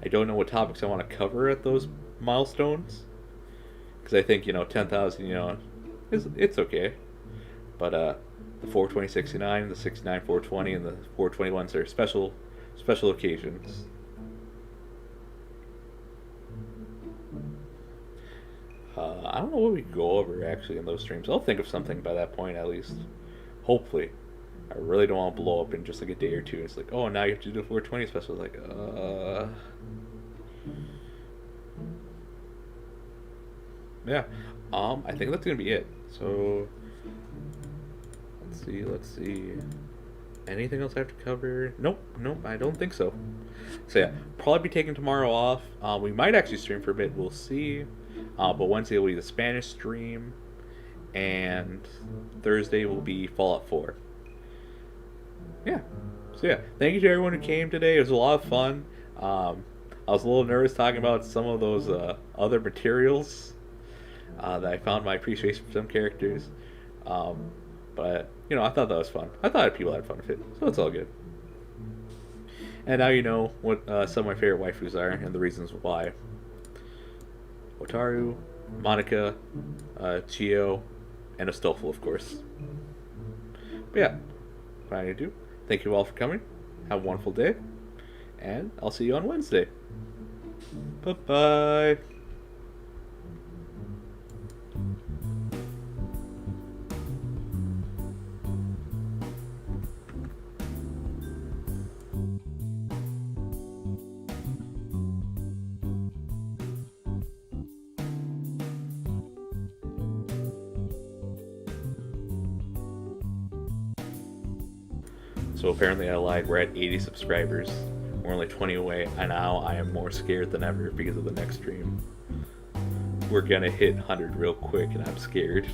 I don't know what topics I want to cover at those milestones, because I think 10,000 it's okay, but the 420-69, the 69-420, and the 421s are special occasions. I don't know what we go over actually in those streams. I'll think of something by that point at least. Hopefully. I really don't want to blow up in just like a day or two. It's like, oh, now you have to do a 420 special. Like, yeah. I think that's gonna be it. So let's see. Anything else I have to cover? Nope, I don't think so. So yeah, probably be taking tomorrow off. We might actually stream for a bit. We'll see. But Wednesday will be the Spanish stream, and Thursday will be Fallout 4. Yeah. So yeah, thank you to everyone who came today. It was a lot of fun. I was a little nervous talking about some of those other materials that I found my appreciation for some characters. But I thought that was fun. I thought people had fun with it, so it's all good. And now you know what some of my favorite waifus are and the reasons why. Otaru, Monica, Chio, and Astolfo, of course. But yeah, what I need to do. Thank you all for coming. Have a wonderful day, and I'll see you on Wednesday. Bye-bye. So apparently I lied. We're at 80 subscribers. We're only 20 away, and now I am more scared than ever because of the next stream. We're gonna hit 100 real quick, and I'm scared.